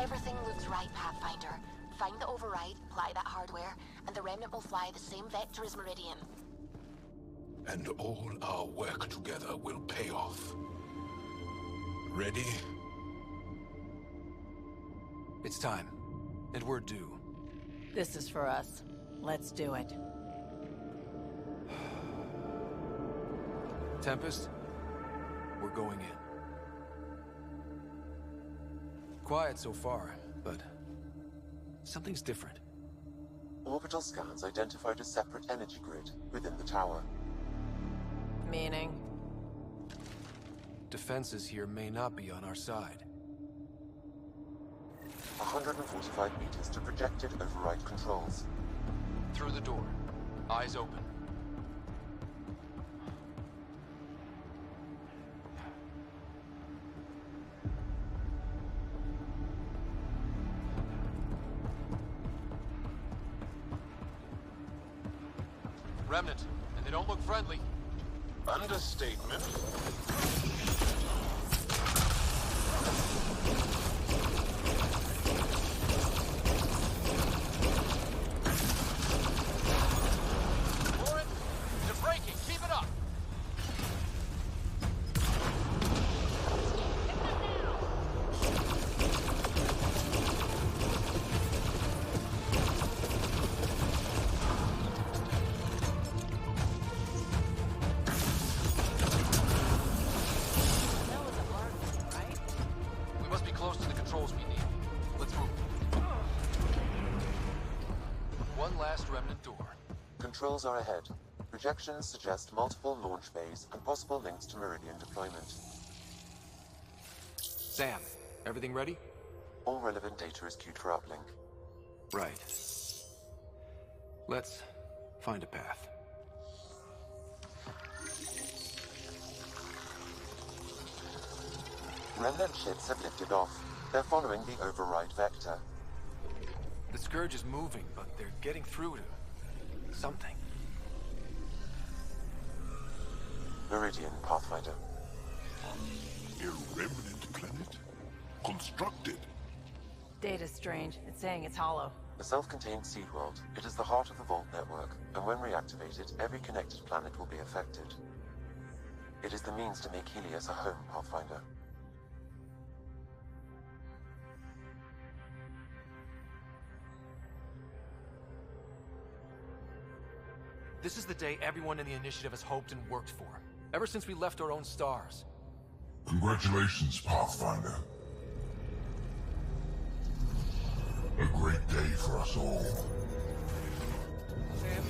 Everything looks right, Pathfinder. Find the override, apply that hardware, and the remnant will fly the same vector as Meridian. And all our work together will pay off. Ready? It's time. And we're due. This is for us. Let's do it. Tempest, we're going in. Quiet so far, but something's different. Orbital scans identified a separate energy grid within the tower. Meaning? Defenses here may not be on our side. 145 meters to projected override controls. Through the door. Eyes open. Remnant, and they don't look friendly. Understatement. Warren, they're breaking. Keep it up. Controls are ahead. Projections suggest multiple launch bays and possible links to Meridian deployment. Sam, everything ready? All relevant data is queued for uplink. Right. Let's find a path. Remnant ships have lifted off. They're following the override vector. The Scourge is moving, but they're getting through to something. Meridian, Pathfinder. A remnant planet? Constructed? Data's strange. It's saying it's hollow. A self-contained seed world. It is the heart of the Vault network, and when reactivated, every connected planet will be affected. It is the means to make Helios a home, Pathfinder. This is the day everyone in the Initiative has hoped and worked for. Ever since we left our own stars. Congratulations, Pathfinder. A great day for us all. Sam,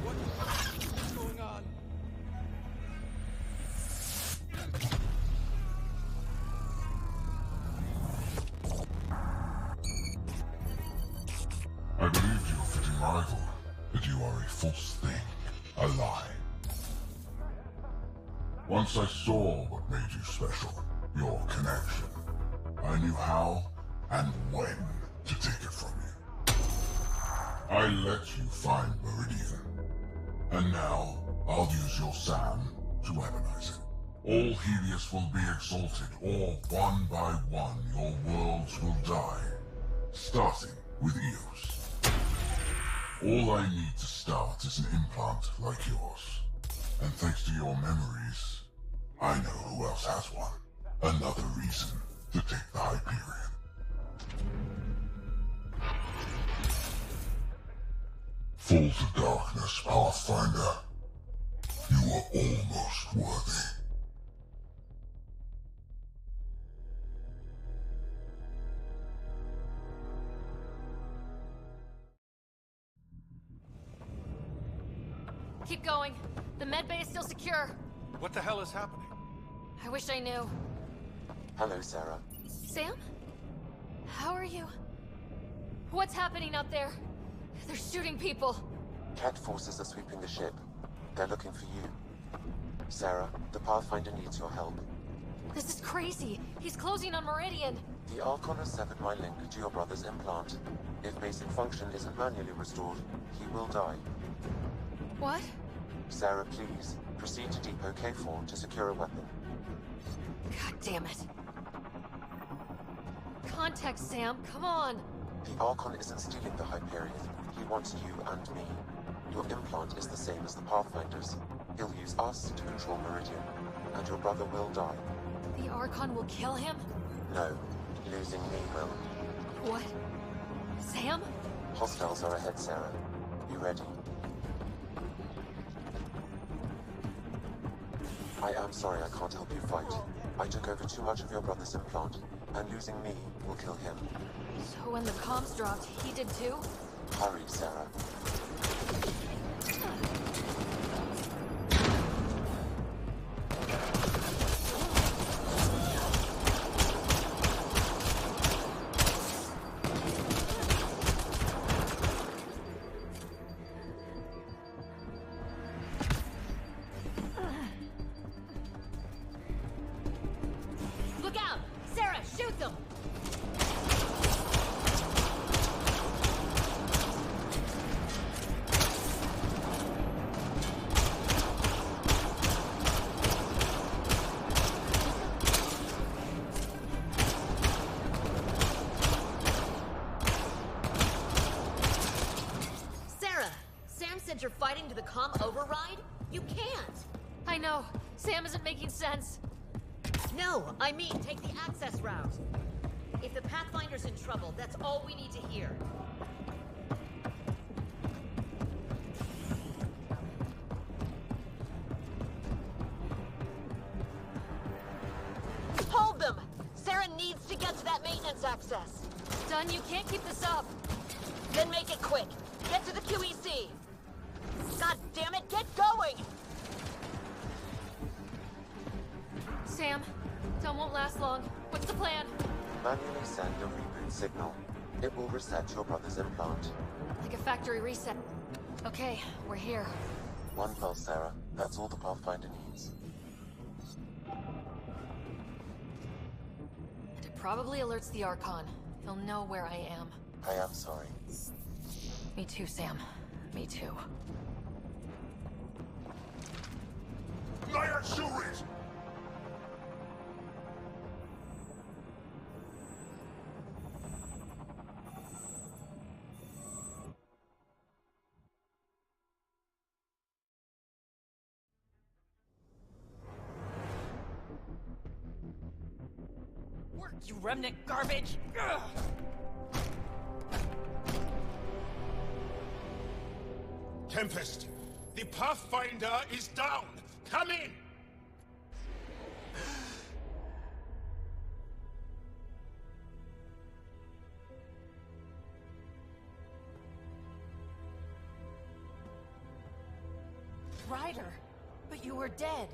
what's going on? I believed you, fitting rival, but you are a false thing, a lie. Once I saw what made you special, your connection. I knew how and when to take it from you. I let you find Meridian. And now, I'll use your Sam to weaponize it. All Helios will be exalted, or one by one your worlds will die. Starting with Eos. All I need to start is an implant like yours. And thanks to your memories, I know who else has one. Another reason to take the Hyperion. Fall to darkness, Pathfinder. You are almost worthy. Keep going. The medbay is still secure. What the hell is happening? I wish I knew. Hello, Sarah. Sam? How are you? What's happening out there? They're shooting people. Cat forces are sweeping the ship. They're looking for you. Sarah, the Pathfinder needs your help. This is crazy. He's closing on Meridian. The Archon has severed my link to your brother's implant. If basic function isn't manually restored, he will die. What? Sarah, please, proceed to Depot K4 to secure a weapon. God damn it. Contact, Sam. Come on. The Archon isn't stealing the Hyperion. He wants you and me. Your implant is the same as the Pathfinder's. He'll use us to control Meridian, and your brother will die. The Archon will kill him? No, losing me will. What? Sam? Hostiles are ahead, Sarah. Be ready. I am sorry I can't help you fight. I took over too much of your brother's implant, and losing me will kill him. So when the comms dropped, he did too? Hurry, Sarah. Look out! Sarah, shoot them! Sarah, Sam said you're fighting to the comm override? You can't! I know. Sam isn't making sense. No, I mean take the access route. If the Pathfinder's in trouble, that's all we need to hear. Hold them! Sarah needs to get to that maintenance access. Dunn, you can't keep this up. Then make it quick. Get to the QEC. God damn it, get going! Sam, Dunn won't last long. What's the plan? Manually send a reboot signal. It will reset your brother's implant. Like a factory reset. Okay, we're here. One pulse, Sarah. That's all the Pathfinder needs. And it probably alerts the Archon. He'll know where I am. I am sorry. Me too, Sam. Me too. Work, you remnant garbage! Ugh. Tempest, the Pathfinder is down! Come in! Ryder, but you were dead.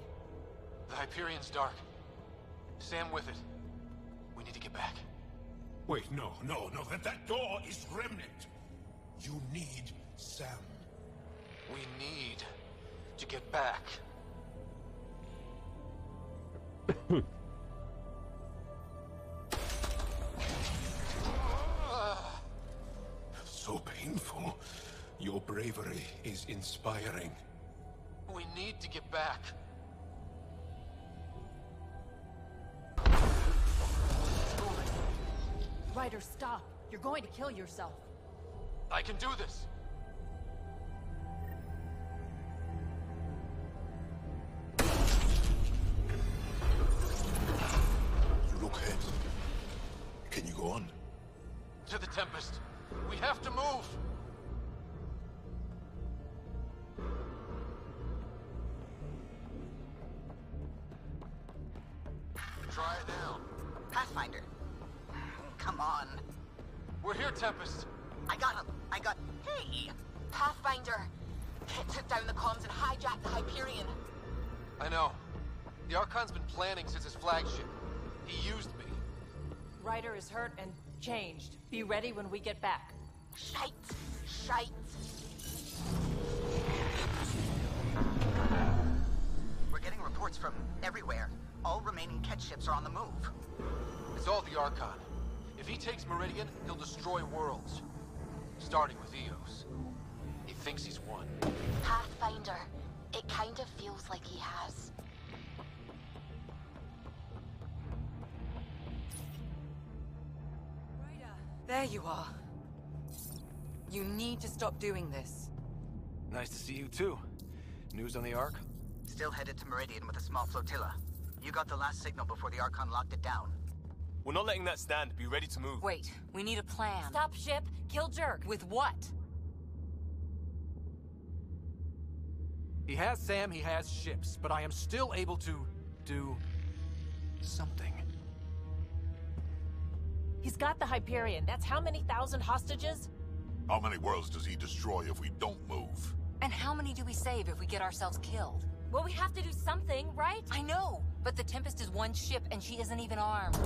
The Hyperion's dark. Sam with it. We need to get back. Wait, no. That door is remnant. You need Sam. We need to get back. So painful. Your bravery is inspiring. We need to get back. Ryder, stop. You're going to kill yourself. I can do this. Look ahead. Can you go on? To the Tempest. We have to move. Try it now. Pathfinder. Come on. We're here, Tempest. I got him. Hey! Pathfinder! It took down the comms and hijacked the Hyperion. I know. The Archon's been planning since his flagship. He used me. Ryder is hurt and changed. Be ready when we get back. Shite! We're getting reports from everywhere. All remaining Ket ships are on the move. It's all the Archon. If he takes Meridian, he'll destroy worlds. Starting with Eos. He thinks he's won. Pathfinder. It kind of feels like he has. There you are. You need to stop doing this. Nice to see you too. News on the Ark? Still headed to Meridian with a small flotilla. You got the last signal before the Archon locked it down. We're not letting that stand. Be ready to move. Wait, we need a plan. Stop ship, kill Jerk. With what? He has Sam, he has ships, but I am still able to do something. He's got the Hyperion. That's how many thousand hostages? How many worlds does he destroy if we don't move? And how many do we save if we get ourselves killed? Well, we have to do something, right? I know, but the Tempest is one ship and she isn't even armed.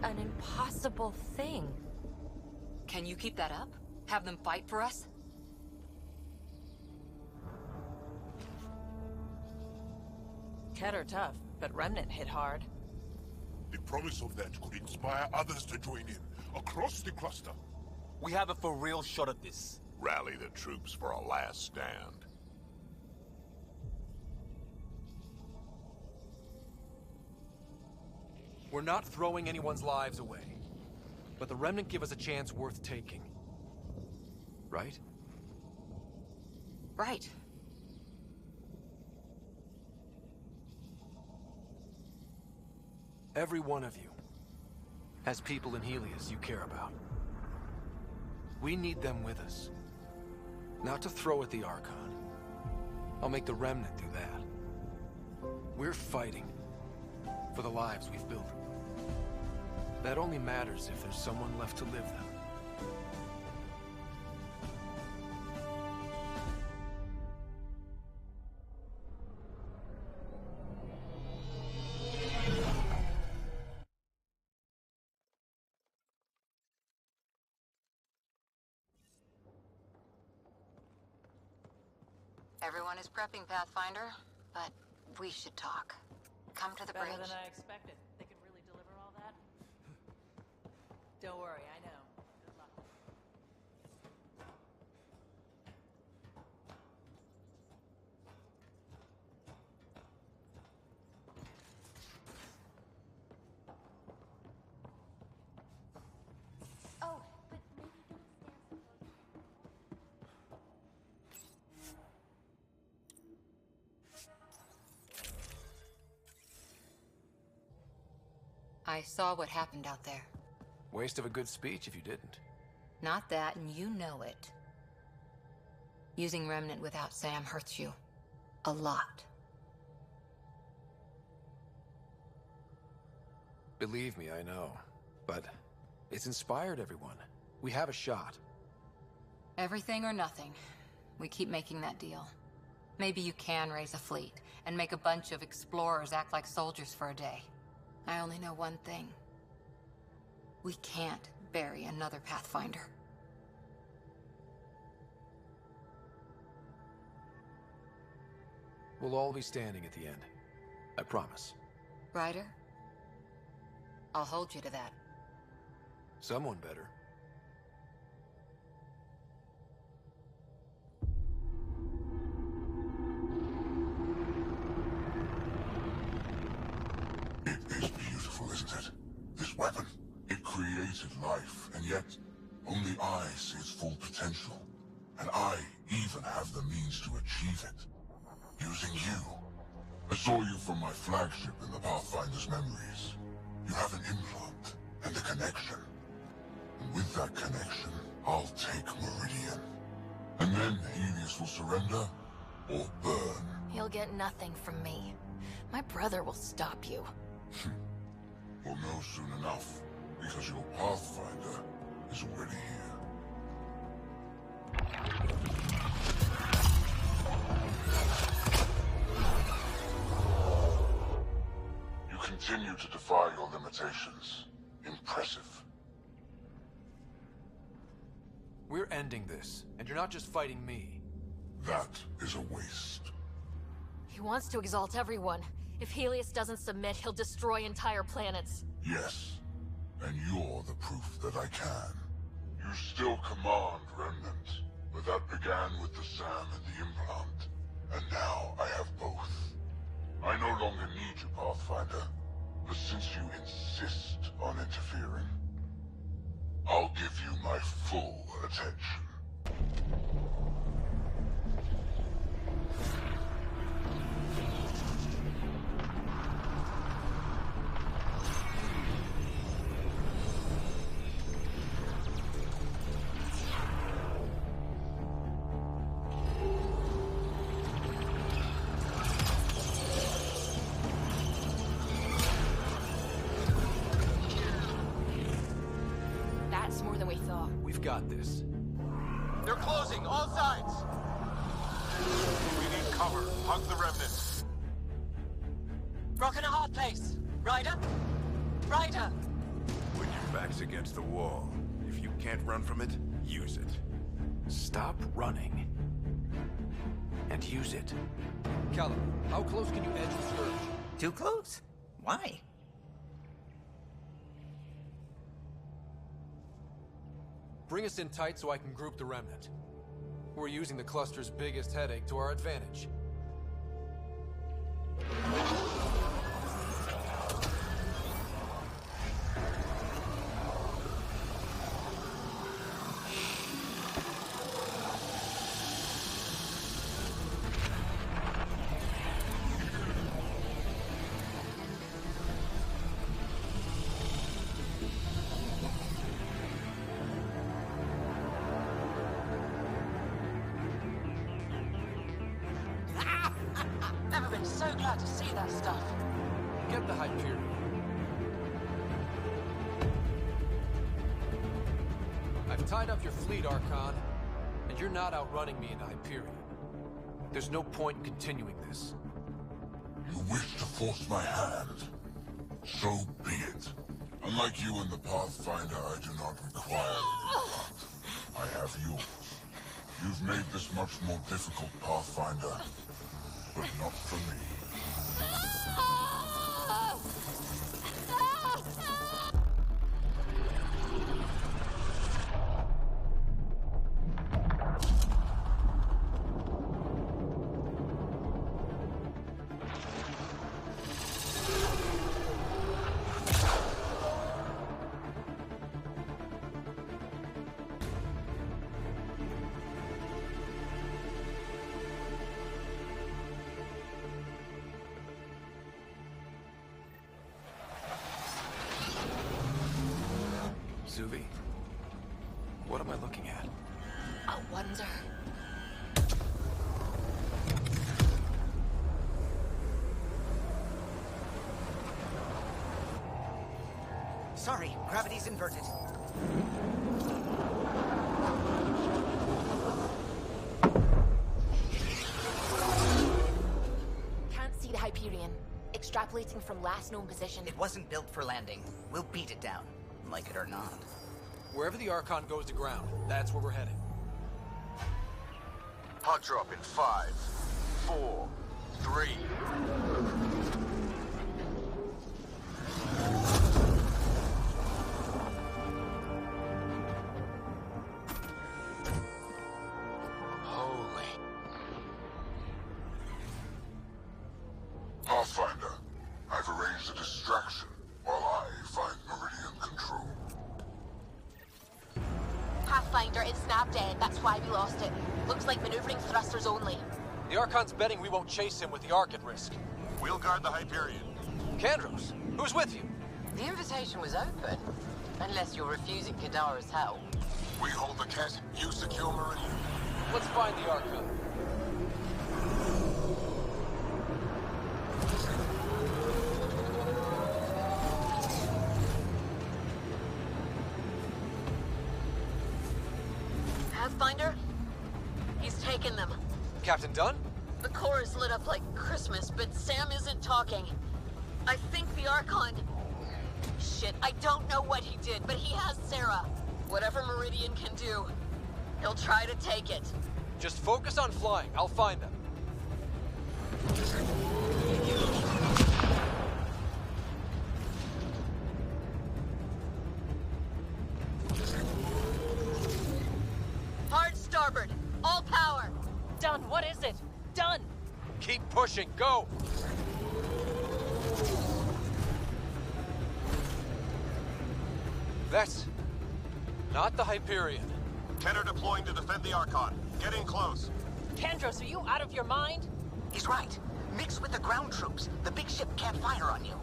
An impossible thing. Can you keep that up? Have them fight for us? Ket are tough, but Remnant hit hard. The promise of that could inspire others to join in, across the cluster. We have a for real shot at this. Rally the troops for a last stand. We're not throwing anyone's lives away, but the Remnant give us a chance worth taking. Right? Right. Every one of you has people in Helios you care about. We need them with us. Not to throw at the Archon. I'll make the Remnant do that. We're fighting for the lives we've built. That only matters if there's someone left to live them. Everyone is prepping, Pathfinder, but we should talk. Come to the Better bridge. than I expected. They can really deliver all that? Don't worry, I know. Good luck. Oh, but maybe don't stand so I saw what happened out there. Waste of a good speech if you didn't. Not that, and you know it. Using Remnant without Sam hurts you. A lot. Believe me, I know. But it's inspired everyone. We have a shot. Everything or nothing. We keep making that deal. Maybe you can raise a fleet, and make a bunch of explorers act like soldiers for a day. I only know one thing. We can't bury another Pathfinder. We'll all be standing at the end. I promise. Ryder? I'll hold you to that. Someone better. It is beautiful, isn't it? This weapon. It created life, and yet only I see its full potential. And I even have the means to achieve it. Using you. I saw you from my flagship in the Pathfinder's memories. You have an implant and a connection. And with that connection, I'll take Meridian. And then Helios will surrender or burn. You'll get nothing from me. My brother will stop you. We'll know soon enough, because your Pathfinder is already here. You continue to defy your limitations. Impressive. We're ending this, and you're not just fighting me. That is a waste. He wants to exalt everyone. If Helios doesn't submit, he'll destroy entire planets. Yes, and you're the proof that I can. You still command Remnant, but that began with the SAM and the implant. And now I have both. I no longer need you, Pathfinder. But since you insist on interfering, I'll give you my full attention. Got this. They're closing, all sides! We need cover. Hug the remnants. Rock in a hard place. Ryder? Ryder! When your back's against the wall, if you can't run from it, use it. Stop running. And use it. Callum, how close can you edge the scourge? Too close? Why? Bring us in tight so I can group the remnant. We're using the cluster's biggest headache to our advantage. Never been so glad to see that stuff. Get the Hyperion. I've tied up your fleet, Archon, and you're not outrunning me in Hyperion. There's no point in continuing this. You wish to force my hand? So be it. Unlike you and the Pathfinder, I do not require it. I have yours. You've made this much more difficult, Pathfinder. But not for me. Suvi, what am I looking at? I wonder. Sorry, gravity's inverted. Can't see the Hyperion. Extrapolating from last known position. It wasn't built for landing. We'll beat it down, like it or not. Wherever the Archon goes to ground, that's where we're heading. Hot drop in 5, 4, 3. Holy. Pathfinder, I've arranged a distraction while I find Meridian control. Pathfinder, it snapped dead. That's why we lost it. Looks like maneuvering thrusters only. The Archon's betting we won't chase him with the Ark at risk. We'll guard the Hyperion. Kandros, who's with you? The invitation was open. Unless you're refusing Kadara's help. We hold the Ket, you secure Meridian. Let's find the Archon. Pathfinder? He's taken them. Captain Dunn? The core is lit up like Christmas, but Sam isn't talking. I think the Archon... Shit, I don't know what he did, but he has Sarah. Whatever Meridian can do, he'll try to take it. Just focus on flying. I'll find them. Hard starboard. All power. Done. What is it? Done. Keep pushing. Go. That's not the Hyperion. Kenner deploying to defend the Archon. Get in close. Kendros, are you out of your mind? He's right. Mix with the ground troops. The big ship can't fire on you.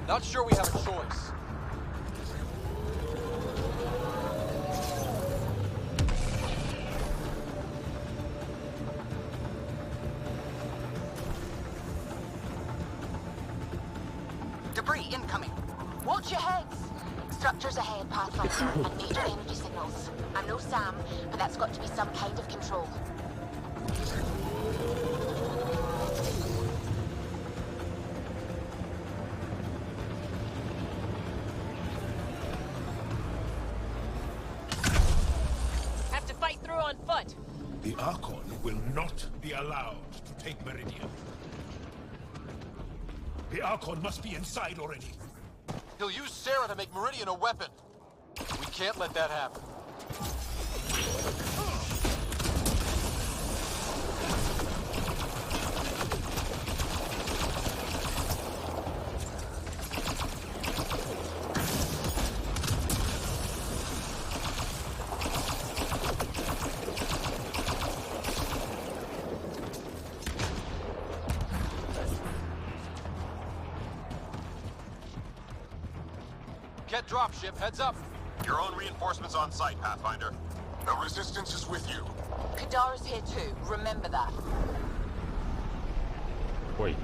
Not sure we have a choice. Debris incoming. Watch your heads! Structures ahead, Pathfinder, and major energy signals. I'm no Sam, but that's got to be some kind of control. Have to fight through on foot. The Archon will not be allowed to take Meridian. The Archon must be inside already. He'll use Sarah to make Meridian a weapon. We can't let that happen. Ket dropship, heads up. Your own reinforcements on site, Pathfinder. The Resistance is with you. Kadara's here too, remember that. Ой.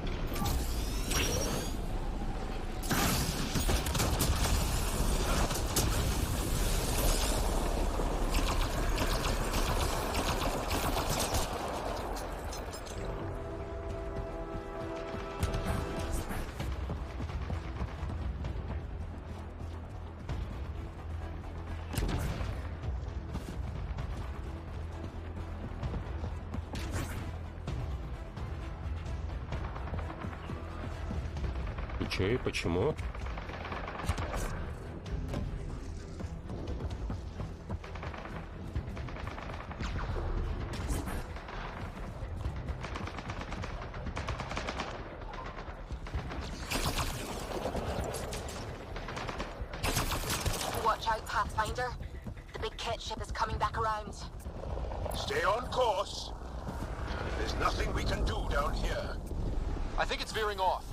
И чё, и почему? Watch out, Pathfinder. The big Ket ship is coming back around. Stay on course. There's nothing we can do down here. I think it's veering off.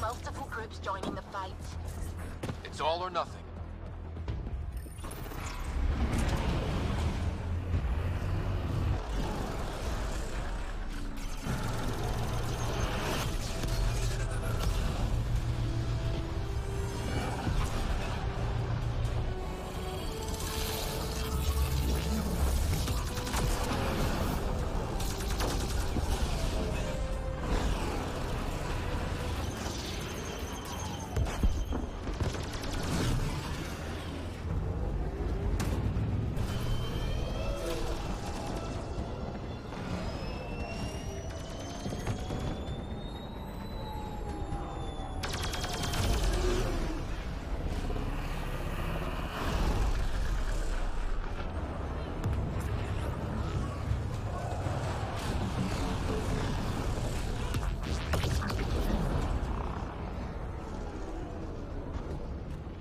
Multiple groups joining the fight. It's all or nothing.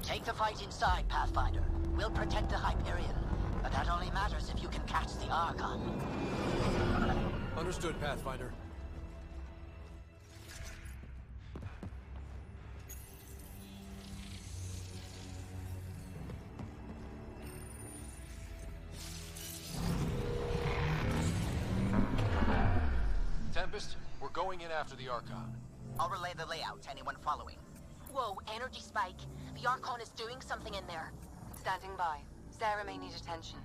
Take the fight inside, Pathfinder. We'll protect the Hyperion. But that only matters if you can catch the Archon. Understood, Pathfinder. Tempest, we're going in after the Archon. I'll relay the layout to anyone following. Whoa, energy spike. The Archon is doing something in there. Standing by. Sarah may need attention.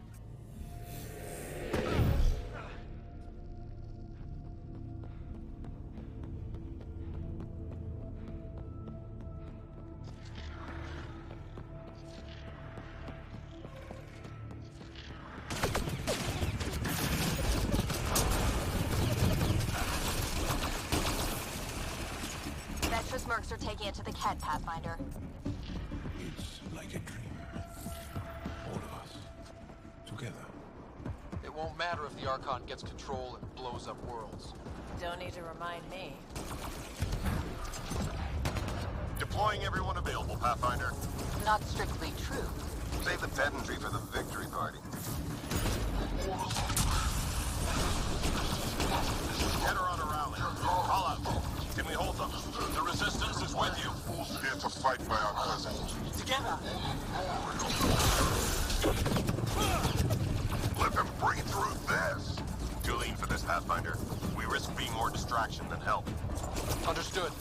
Metrus Mercs are taking it to the Ket, Pathfinder. It's like a dream. All of us. Together. It won't matter if the Archon gets control and blows up worlds. Don't need to remind me. Deploying everyone available, Pathfinder. Not strictly true. Save the pedantry for the victory party. Get her on a rally. Call out. Can we hold them? The resistance is with you. Here to fight by our cousin. Together! Let them breathe through this. Too lean for this, Pathfinder. We risk being more distraction than help. Understood.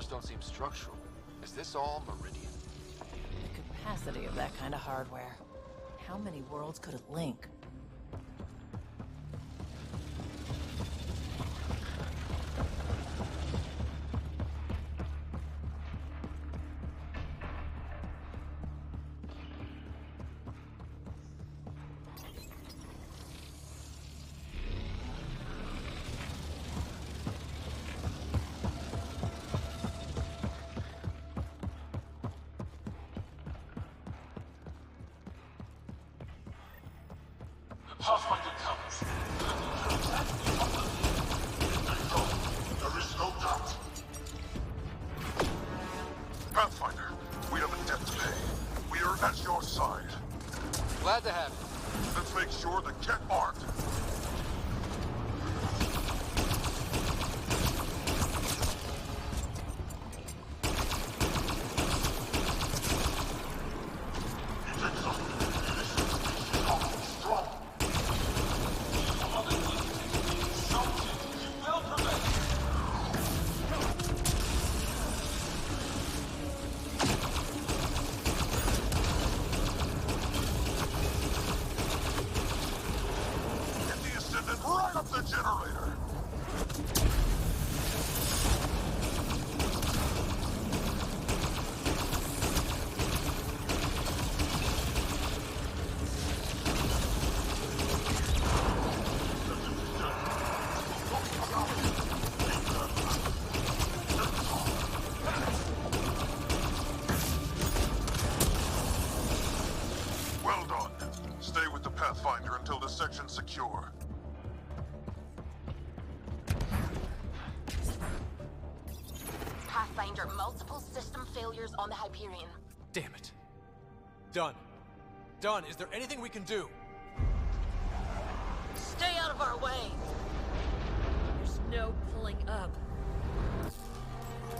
Don't seem structural. Is this all Meridian? The capacity of that kind of hardware. How many worlds could it link? Pathfinder comes. There is no doubt. Pathfinder, we have a debt to pay. We are at your side. Glad to have you. Let's make sure the Ket aren't. Section secure. Pathfinder, multiple system failures on the Hyperion. Damn it. Done. Done. Is there anything we can do? Stay out of our way! There's no pulling up.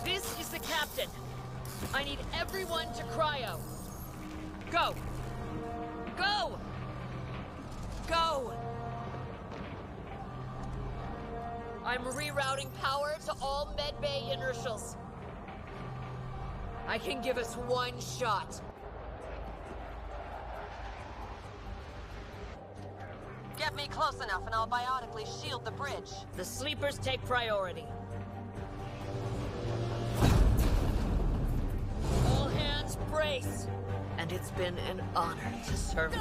This is the captain. I need everyone to cryo. Go! Go! Go! I'm rerouting power to all medbay inertials. I can give us one shot. Get me close enough and I'll biotically shield the bridge. The sleepers take priority. All hands brace. And it's been an honor to serve.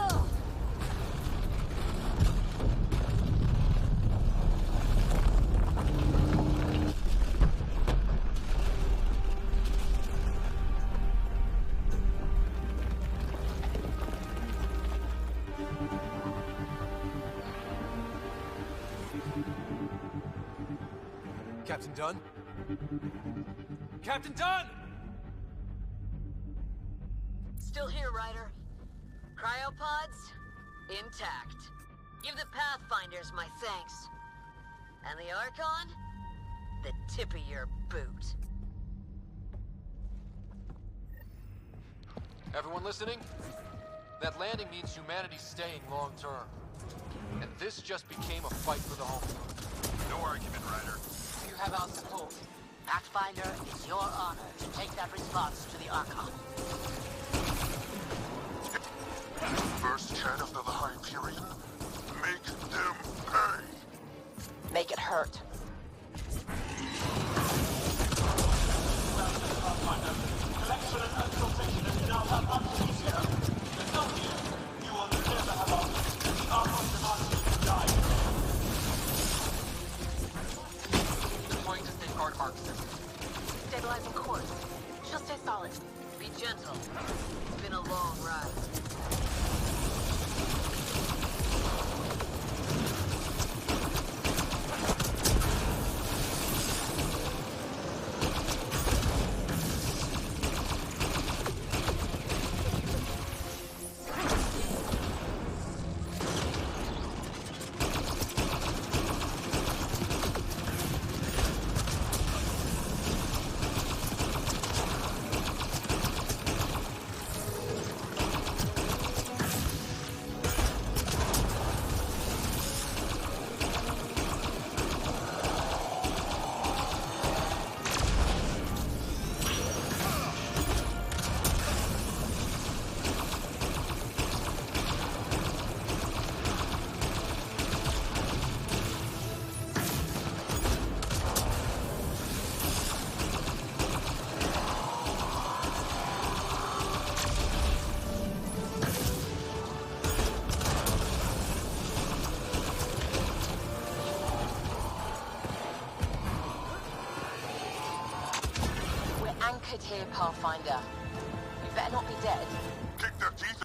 Captain Dunn? Captain Dunn! Still here, Ryder. Cryopods? Intact. Give the Pathfinders my thanks. And the Archon? The tip of your boot. Everyone listening? That landing means humanity's staying long term. And this just became a fight for the home. No argument, Ryder. You have our support. Pathfinder, it's your honor to take that response to the Archon. First chat after the Hyperion. Make them pay. Make it hurt. Deploying to safeguard arc system. Stabilizing course. She'll stay solid. Be gentle. It's been a long ride. Anchored here, Pathfinder. You better not be dead. Kick their teeth.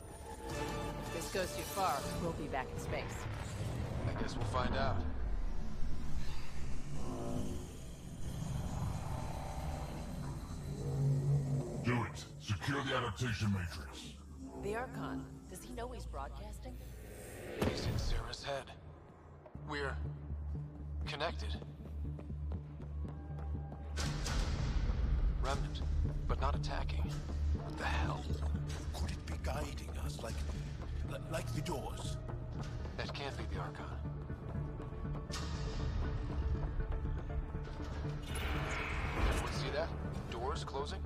If this goes too far, we'll be back in space. I guess we'll find out. Do it. Secure the adaptation matrix. The Archon, does he know he's broadcasting? He's in Sarah's head. We're connected. Remnant, but not attacking. What the hell? Could it be guiding us like the doors? That can't be the Archon. Anyone see that? Doors closing?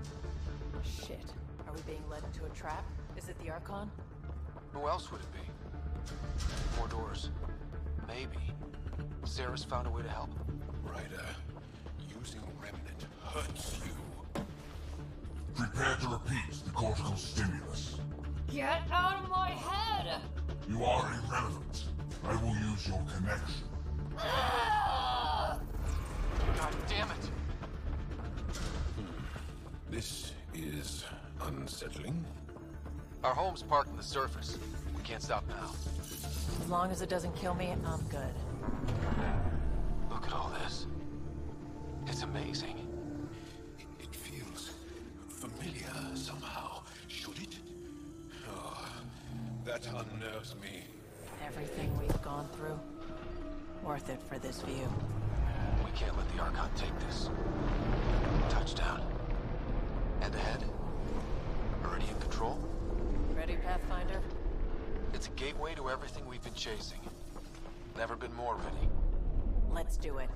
Shit. Are we being led into a trap? Is it the Archon? Who else would it be? More doors. Maybe. Sarah's found a way to help. Ryder, using Remnant hurts you. Prepare to repeat the cortical stimulus. Get out of my head! You are irrelevant. I will use your connection. God damn it! This is unsettling. Our home's parked on the surface. We can't stop now. As long as it doesn't kill me, I'm good. Look at all this. It's amazing. It feels familiar somehow. Should it? Oh, that unnerves me. Everything we've gone through, worth it for this view. We can't let the Archon take this. Touchdown. And ahead? Already in control? Ready, Pathfinder? It's a gateway to everything we've been chasing. Never been more ready. Let's do it.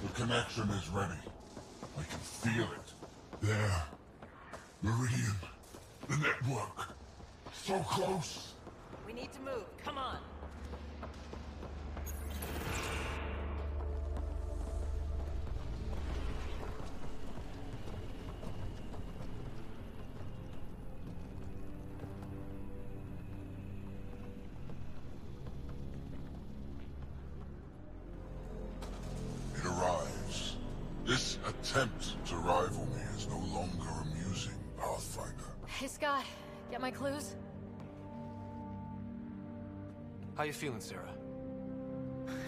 The connection is ready. I can feel it. There. Meridian. The network. So close. We need to move. Come on. It arrives. This attempt to rival me is no longer amusing, Pathfinder. Hey, Scott. Get my clues? How you feeling, Sarah?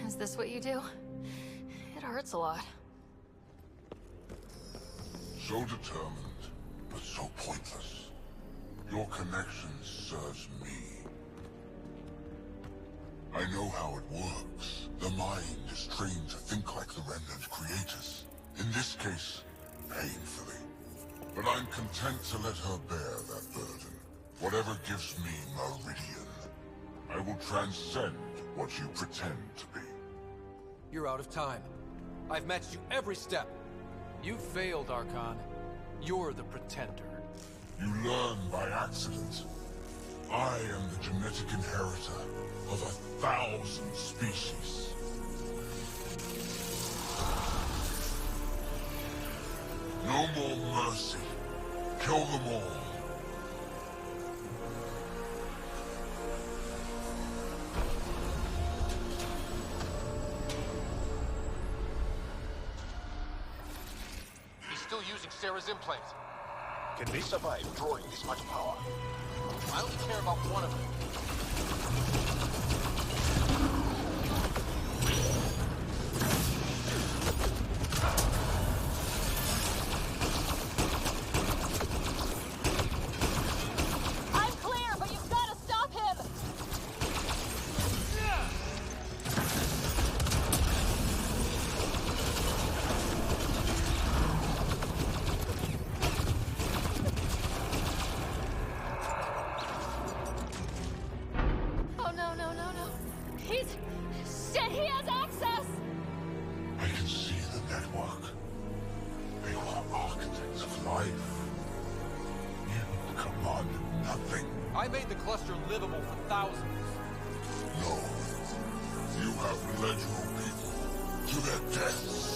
Is this what you do? It hurts a lot. So determined, but so pointless. Your connection serves me. I know how it works. The mind is trained to think like the Remnant creators. In this case, painfully. But I'm content to let her bear that burden. Whatever gives me Meridian, I will transcend what you pretend to be. You're out of time. I've matched you every step. You failed, Archon. You're the pretender. You learn by accident. I am the genetic inheritor of 1,000 species. No more mercy. Kill them all. He's still using Sarah's implant. Can they survive drawing this much power? I only care about one of them. I made the cluster livable for thousands. No. You have led your people to their deaths.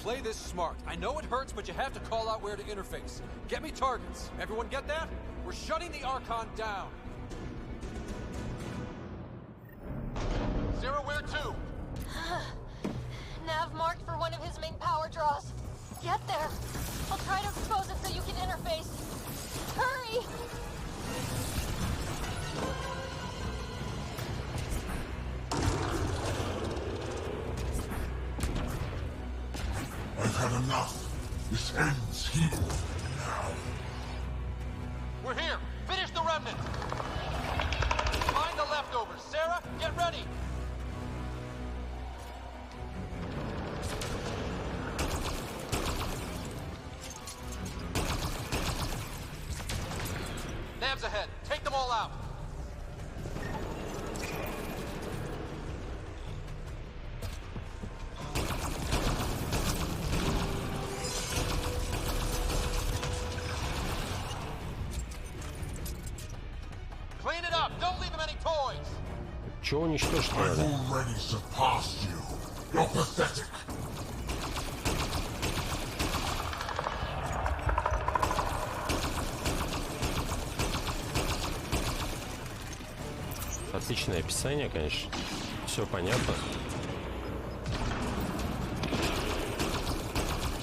Play this smart. I know it hurts, but you have to call out where to interface. Get me targets. Everyone get that? We're shutting the Archon down. Sarah, where to? Nav marked for one of his main power draws. Get there. I'll try to expose it so you can interface. Hurry! I've had enough. This ends here. Now. We're here. Finish the remnant. Find the leftovers. Sarah, get ready. Nav's ahead. Take them all out. Clean it up. Don't leave them any toys. Чего уничтожить I've надо? already surpassed you. You're pathetic. Отличное описание, конечно. Все понятно.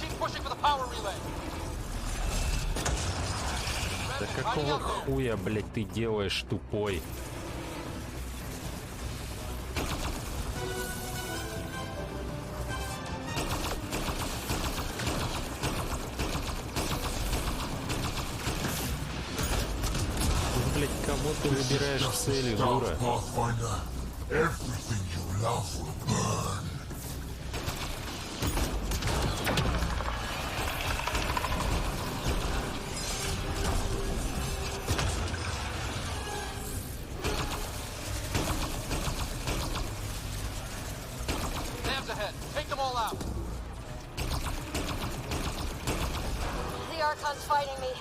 Keep pushing for the power relay. Да какого хуя, блядь, ты делаешь, тупой? Блядь, кого ты выбираешь целью, дура? Everything you love will burn. Nav's ahead. Take them all out. The Archon's fighting me.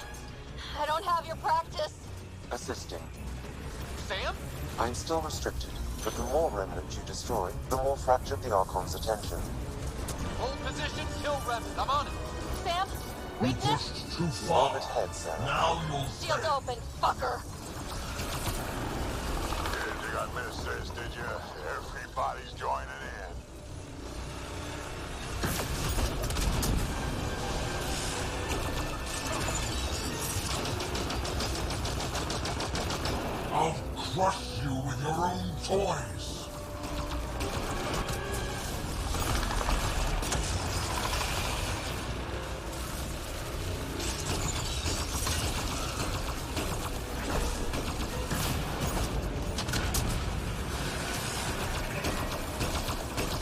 I don't have your practice. Assisting. Sam? I'm still restricted, but the more remnant you destroy, the more fractured the Archon's attention. Hold position, kill remnant. I'm on it. Sam? We Weakness? pushed too far. Leave it head, Sarah. Now you'll Shield open, fucker! Didn't think I missed this, did you? Everybody's joining in. I'll crush you with your own toys.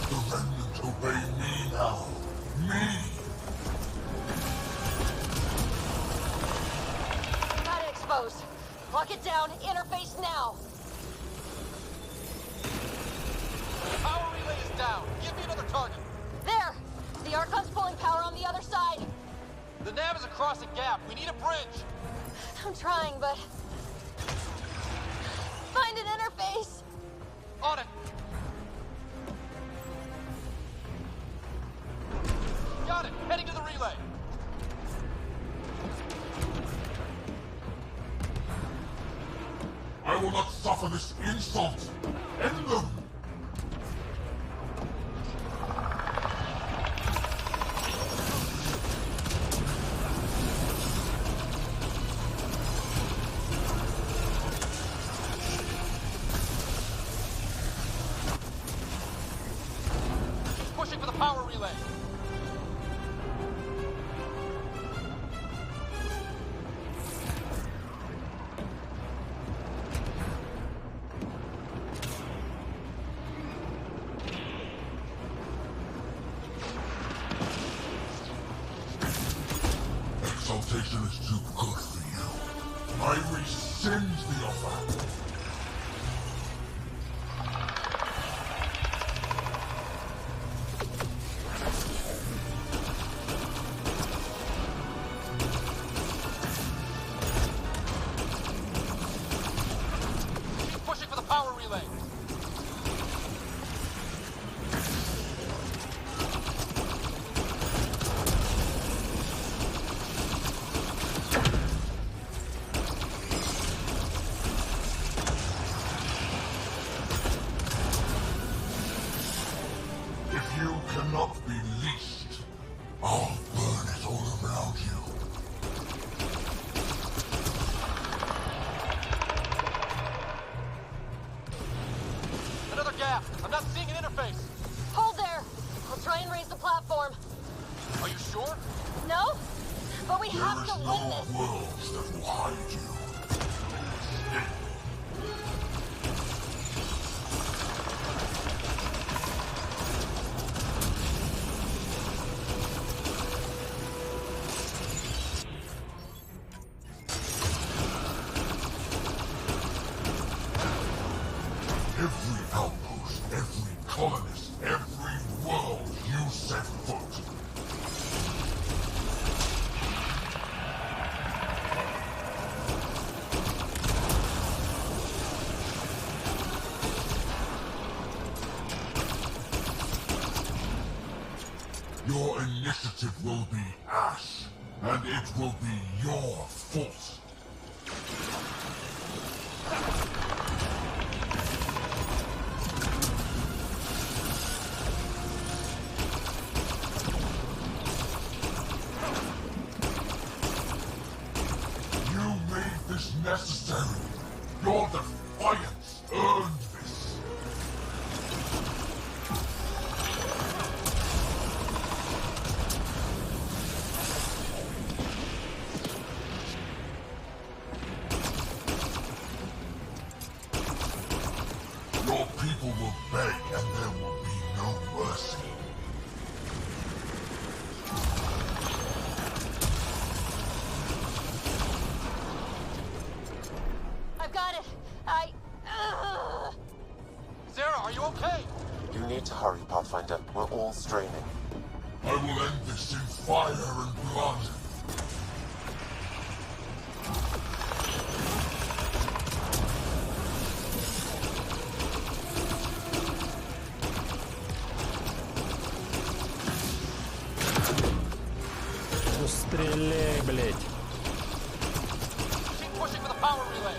The remnant obey me now. Me! Got it exposed. Lock it down. Interface now. Power relay is down. Give me another target. There! The Archon's pulling power on the other side. The nav is across a gap. We need a bridge. I'm trying, but... Find an interface! On it. Got it. Heading to the relay. I will not suffer this insult! End them! Pushing for the power relay. Exaltation is too good for you. I rescind the offer. Keep pushing for the power relay. If you cannot be leashed, I'll burn it all around you. Another gap. I'm not seeing an interface. Hold there! I'll try and raise the platform. Are you sure? No? But we There have is to win no this! worlds that will hide you. Every outpost, every colonist, every world you set foot. Your initiative will be ash, and it will be your fault. You made this necessary. Your defiance earned this. Your people will beg, and there will be no mercy. I've got it! Sarah, are you okay? You need to hurry, Pathfinder. We're all straining. I will end this in fire and blood. Стреляй, блядь. Keep pushing for the power relay.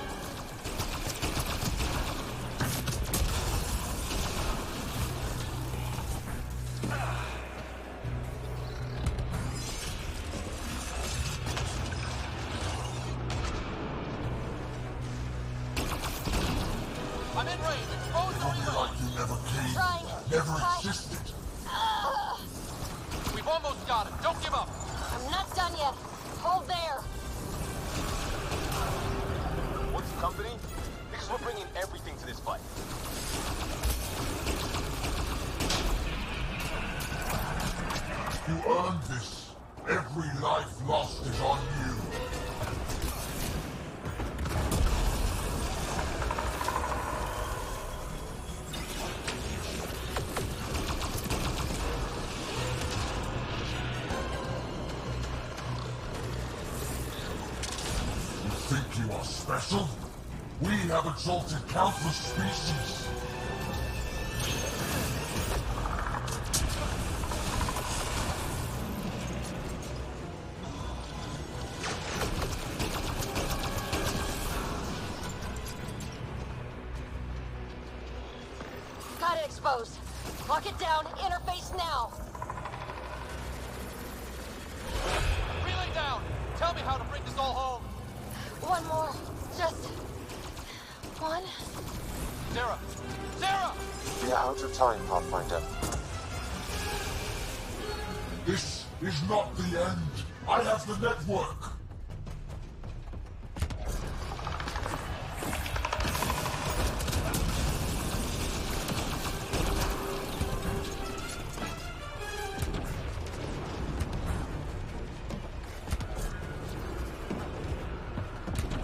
I'm in range. Expose the relay. Like you never came, Trying. never Try. existed. We've almost got it. Don't give up. I'm not done yet. Hold there. What's the company? Because we're bringing everything to this fight. You earned this. Every life lost is on you. You think you are special? We have exalted countless species. Got it exposed. Lock it down. Interface now. Relay down. Tell me how to bring this all home. One more. Just one. Sarah! Sarah! We are out of time, Pathfinder. This is not the end. I have the network.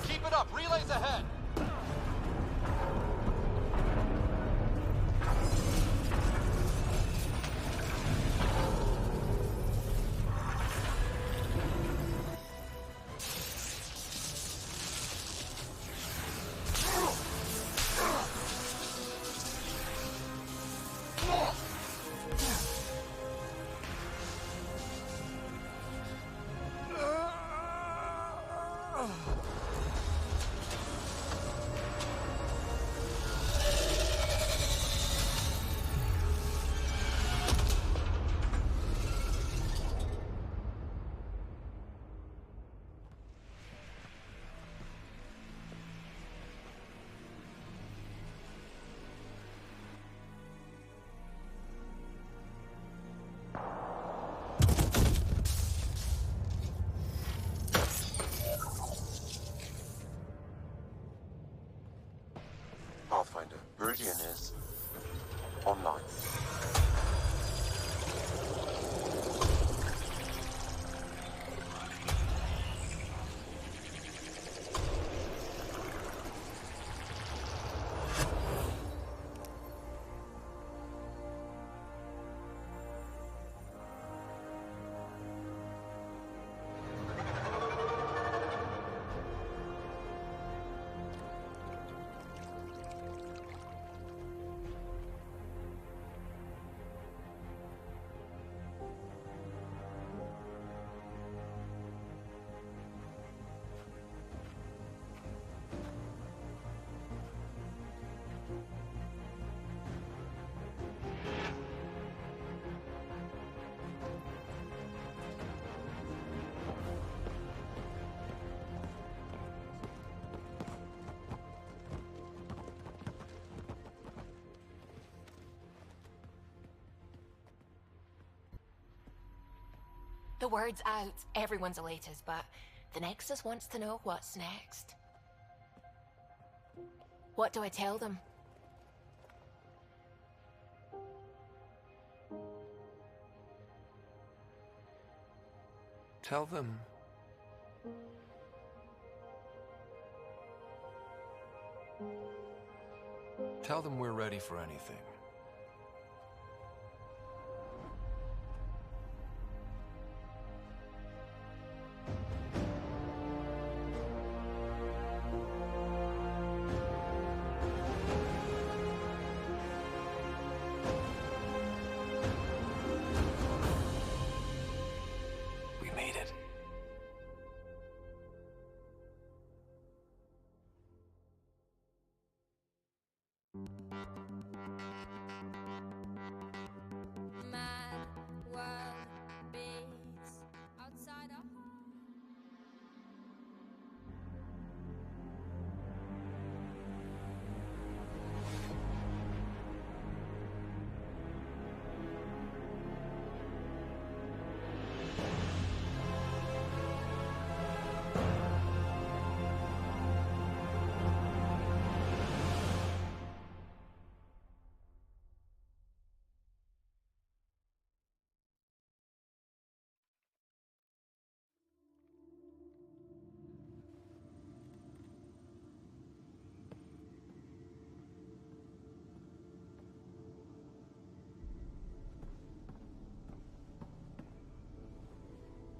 Keep it up. Relays ahead. Pathfinder, Meridian is online. The word's out, everyone's elated, but the Nexus wants to know what's next. What do I tell them? Tell them. Tell them we're ready for anything. We made it.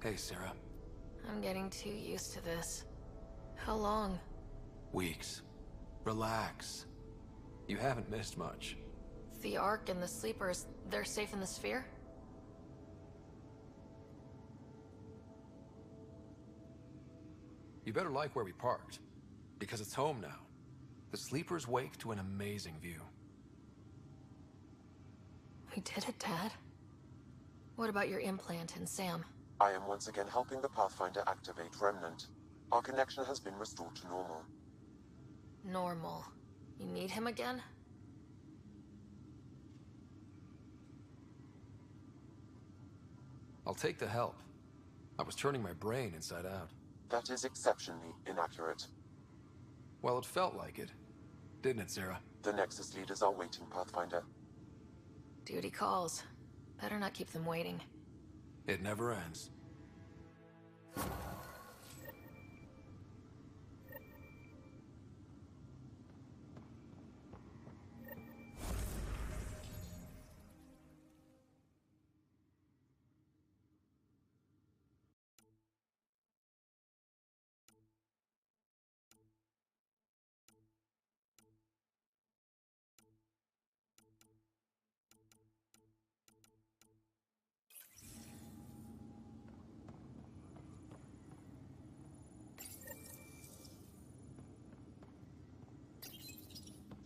Hey, Sarah. I'm getting too used to this. How long? Weeks. Relax. You haven't missed much. The Ark and the Sleepers, they're safe in the sphere? You better like where we parked, because it's home now. The Sleepers wake to an amazing view. We did it, Dad. What about your implant and Sam? I am once again helping the Pathfinder activate Remnant. Our connection has been restored to normal. Normal. You need him again? I'll take the help. I was turning my brain inside out. That is exceptionally inaccurate. Well, it felt like it. Didn't it, Sarah? The Nexus leaders are waiting, Pathfinder. Duty calls. Better not keep them waiting. It never ends.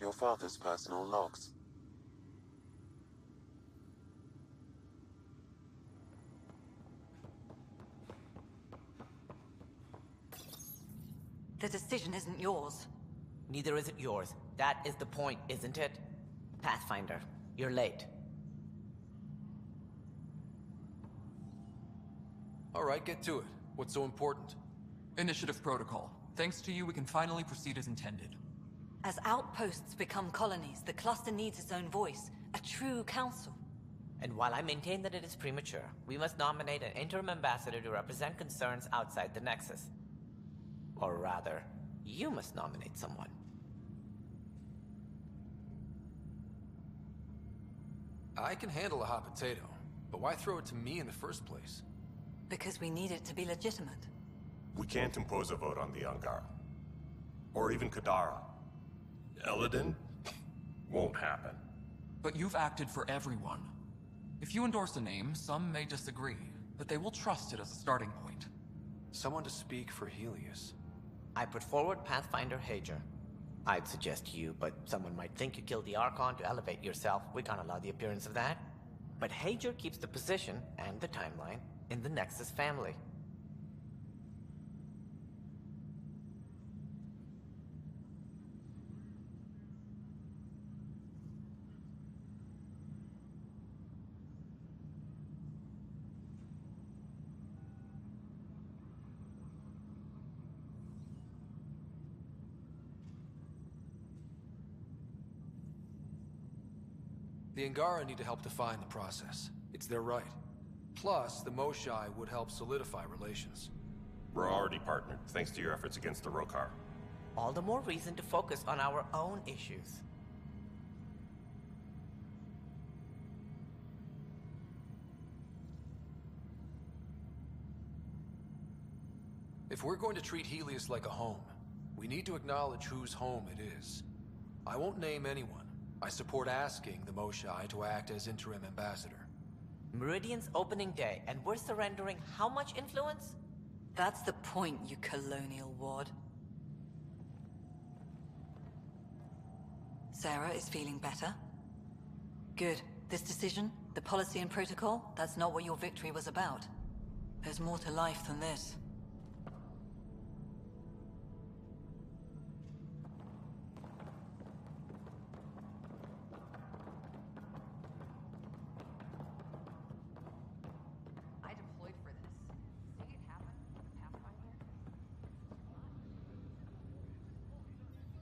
Your father's personal logs. The decision isn't yours. Neither is it yours. That is the point, isn't it? Pathfinder, you're late. All right, get to it. What's so important? Initiative protocol. Thanks to you, we can finally proceed as intended. As outposts become colonies, the cluster needs its own voice, a true council. And while I maintain that it is premature, we must nominate an interim ambassador to represent concerns outside the Nexus. Or rather, you must nominate someone. I can handle a hot potato, but why throw it to me in the first place? Because we need it to be legitimate. We can't impose a vote on the Angara. Or even Kadara. Eladin? Won't happen. But you've acted for everyone. If you endorse a name, some may disagree, but they will trust it as a starting point. Someone to speak for Helios. I put forward Pathfinder Hager. I'd suggest you, but someone might think you killed the Archon to elevate yourself. We can't allow the appearance of that. But Hager keeps the position and the timeline in the Nexus family. The Angara need to help define the process. It's their right. Plus, the Moshai would help solidify relations. We're already partnered, thanks to your efforts against the Rokar. All the more reason to focus on our own issues. If we're going to treat Helios like a home, we need to acknowledge whose home it is. I won't name anyone. I support asking the Moshai to act as interim ambassador. Meridian's opening day, and we're surrendering how much influence? That's the point, you colonial wad. Sarah is feeling better? Good. This decision, the policy and protocol, that's not what your victory was about. There's more to life than this.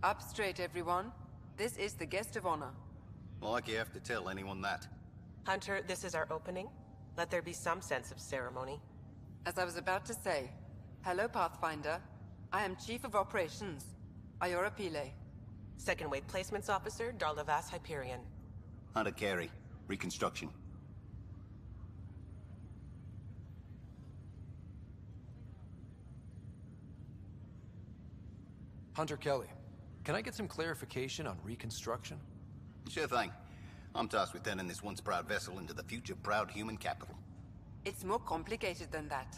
Up straight, everyone. This is the guest of honor. Like you have to tell anyone that. Hunter, this is our opening. Let there be some sense of ceremony. As I was about to say, hello, Pathfinder. I am Chief of Operations, Iora Pile. Second Wave Placements Officer, Darlavas Hyperion. Hunter Carey, Reconstruction. Hunter Kelly, can I get some clarification on reconstruction? Sure thing. I'm tasked with turning this once proud vessel into the future proud human capital. It's more complicated than that.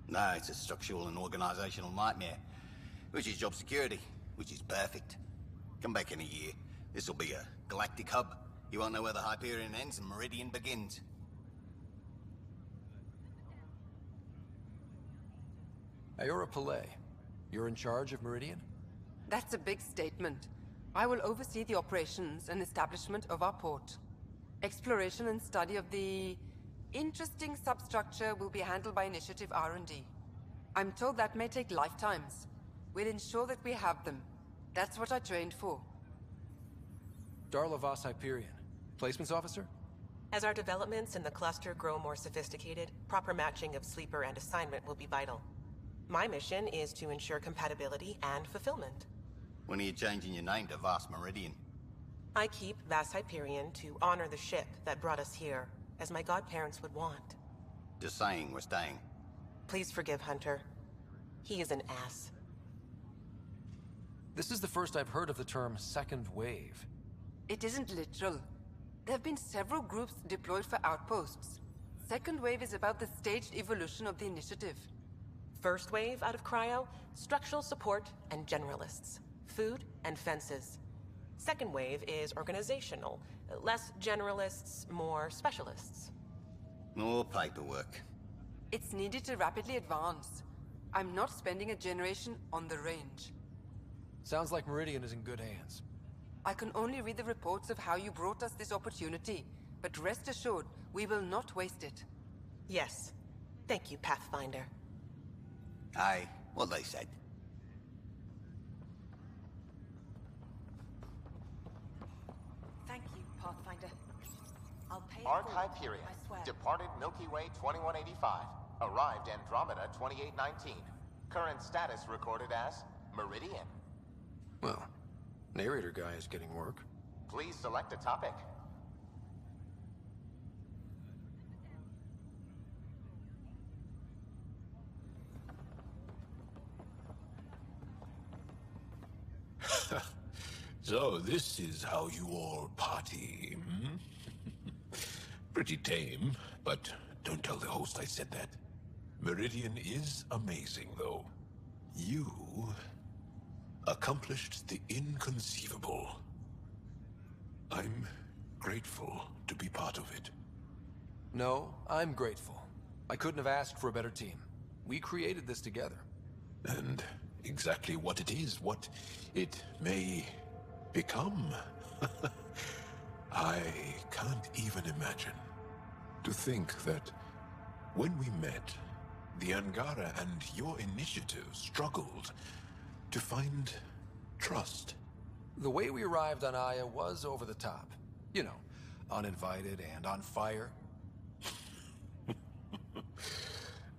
No, it's a structural and organizational nightmare. Which is job security, which is perfect. Come back in a year. This'll be a galactic hub. You won't know where the Hyperion ends and Meridian begins. Ayora Pillay, you're in charge of Meridian? That's a big statement. I will oversee the operations and establishment of our port. Exploration and study of the interesting substructure will be handled by Initiative R&D. I'm told that may take lifetimes. We'll ensure that we have them. That's what I trained for. Darla Voss Hyperion, placements officer? As our developments in the cluster grow more sophisticated, proper matching of sleeper and assignment will be vital. My mission is to ensure compatibility and fulfillment. When are you changing your name to Vast Meridian? I keep Vas Hyperion to honor the ship that brought us here, as my godparents would want. Just saying we're staying. Please forgive Hunter. He is an ass. This is the first I've heard of the term second wave. It isn't literal. There have been several groups deployed for outposts. Second wave is about the staged evolution of the initiative. First wave out of cryo, structural support and generalists. Food and fences. Second wave is organizational. Less generalists, more specialists. More paperwork. It's needed to rapidly advance. I'm not spending a generation on the range. Sounds like Meridian is in good hands. I can only read the reports of how you brought us this opportunity, but rest assured, we will not waste it. Yes. Thank you, Pathfinder. Aye, what they said. Thank you, Pathfinder. I'll pay Arc for Hyperion, it, I swear. departed Milky Way 2185, arrived Andromeda 2819. Current status recorded as Meridian. Well, narrator guy is getting work. Please select a topic. So this is how you all party, hmm? Pretty tame, but don't tell the host I said that. Meridian is amazing, though. You accomplished the inconceivable. I'm grateful to be part of it. No, I'm grateful. I couldn't have asked for a better team. We created this together. And exactly what it is, what it may become. I can't even imagine. To think that when we met, the Angara and your initiative struggled to find trust. The way we arrived on Aya was over the top. You know, uninvited and on fire.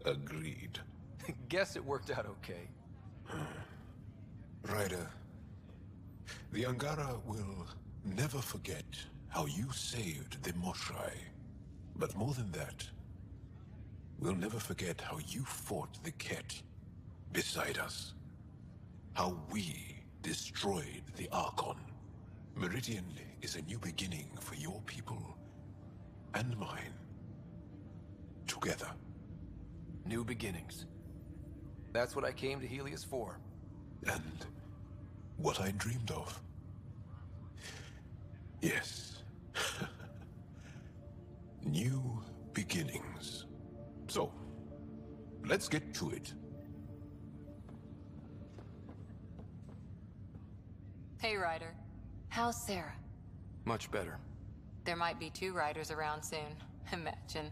Agreed. Guess it worked out okay. Ryder, the Angara will never forget how you saved the Moshai. But more than that, we'll never forget how you fought the Ket beside us. How we destroyed the Archon. Meridian is a new beginning for your people and mine. Together. New beginnings. That's what I came to Helios for. And what I dreamed of. Yes. New beginnings. So, let's get to it. Hey, Ryder. How's Sarah? Much better. There might be 2 Riders around soon. Imagine.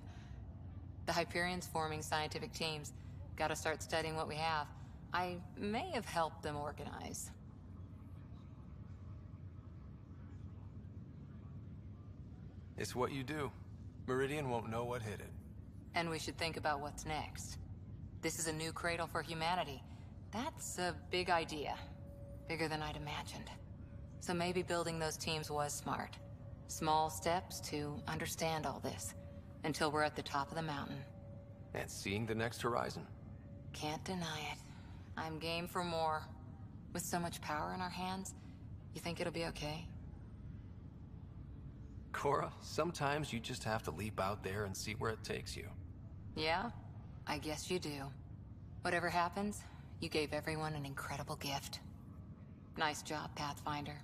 The Hyperion's forming scientific teams. Gotta start studying what we have. I may have helped them organize. It's what you do. Meridian won't know what hit it. And we should think about what's next. This is a new cradle for humanity. That's a big idea. Bigger than I'd imagined. So maybe building those teams was smart. Small steps to understand all this. Until we're at the top of the mountain. And seeing the next horizon. Can't deny it. I'm game for more. With so much power in our hands, you think it'll be okay? Cora, sometimes you just have to leap out there and see where it takes you. Yeah? I guess you do. Whatever happens, you gave everyone an incredible gift. Nice job, Pathfinder.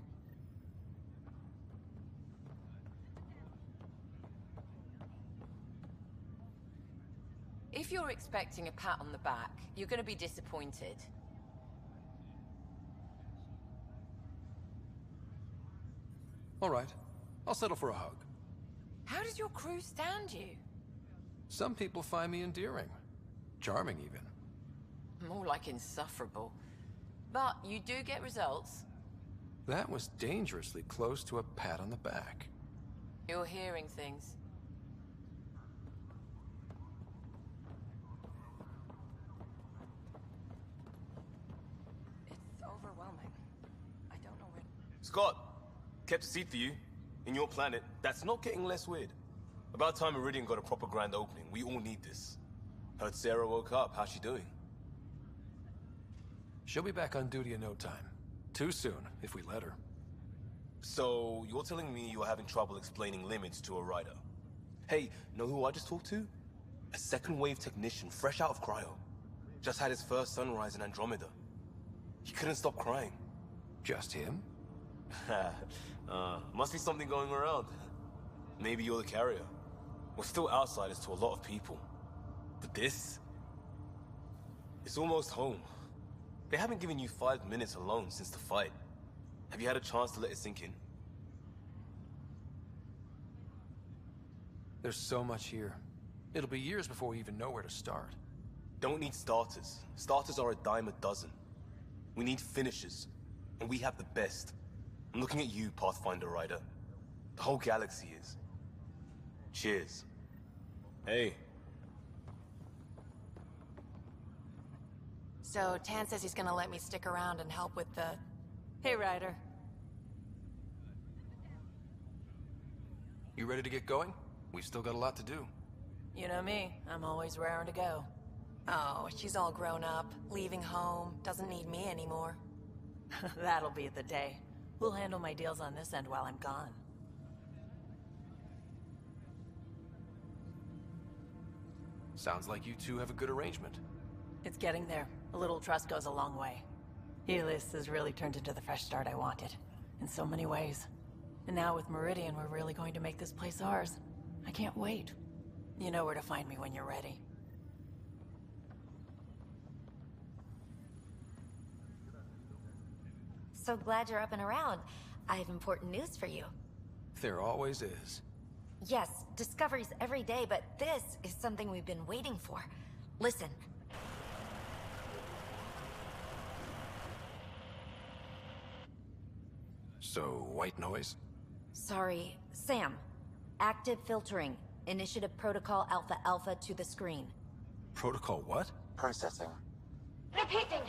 If you're expecting a pat on the back, you're gonna be disappointed. All right, I'll settle for a hug. How does your crew stand you? Some people find me endearing. Charming, even. More like insufferable. But you do get results. That was dangerously close to a pat on the back. You're hearing things. It's overwhelming. I don't know where... Scott, kept a seat for you. In your planet, that's not getting less weird. About time Meridian got a proper grand opening. We all need this. Heard Sarah woke up. How's she doing? She'll be back on duty in no time. Too soon, if we let her. So, you're telling me you're having trouble explaining limits to a rider? Hey, know who I just talked to? A second wave technician, fresh out of cryo. Just had his first sunrise in Andromeda. He couldn't stop crying. Just him? Must be something going around. Maybe you're the carrier. We're still outsiders to a lot of people. But this... it's almost home. They haven't given you 5 minutes alone since the fight. Have you had a chance to let it sink in? There's so much here. It'll be years before we even know where to start. Don't need starters. Starters are a dime a dozen. We need finishers. And we have the best. I'm looking at you, Pathfinder Rider. The whole galaxy is. Cheers. Hey. So, Tan says he's gonna let me stick around and help with the... Hey, Ryder. You ready to get going? We've still got a lot to do. You know me, I'm always raring to go. Oh, she's all grown up, leaving home, doesn't need me anymore. That'll be the day. We'll handle my deals on this end while I'm gone. Sounds like you two have a good arrangement. It's getting there. A little trust goes a long way. Helios has really turned into the fresh start I wanted. In so many ways. And now with Meridian, we're really going to make this place ours. I can't wait. You know where to find me when you're ready. So glad you're up and around. I have important news for you. There always is. Yes, discoveries every day, but this is something we've been waiting for. Listen. So, white noise? Sorry, Sam. Active filtering. Initiative Protocol Alpha Alpha to the screen. Protocol what? Processing. Repeating.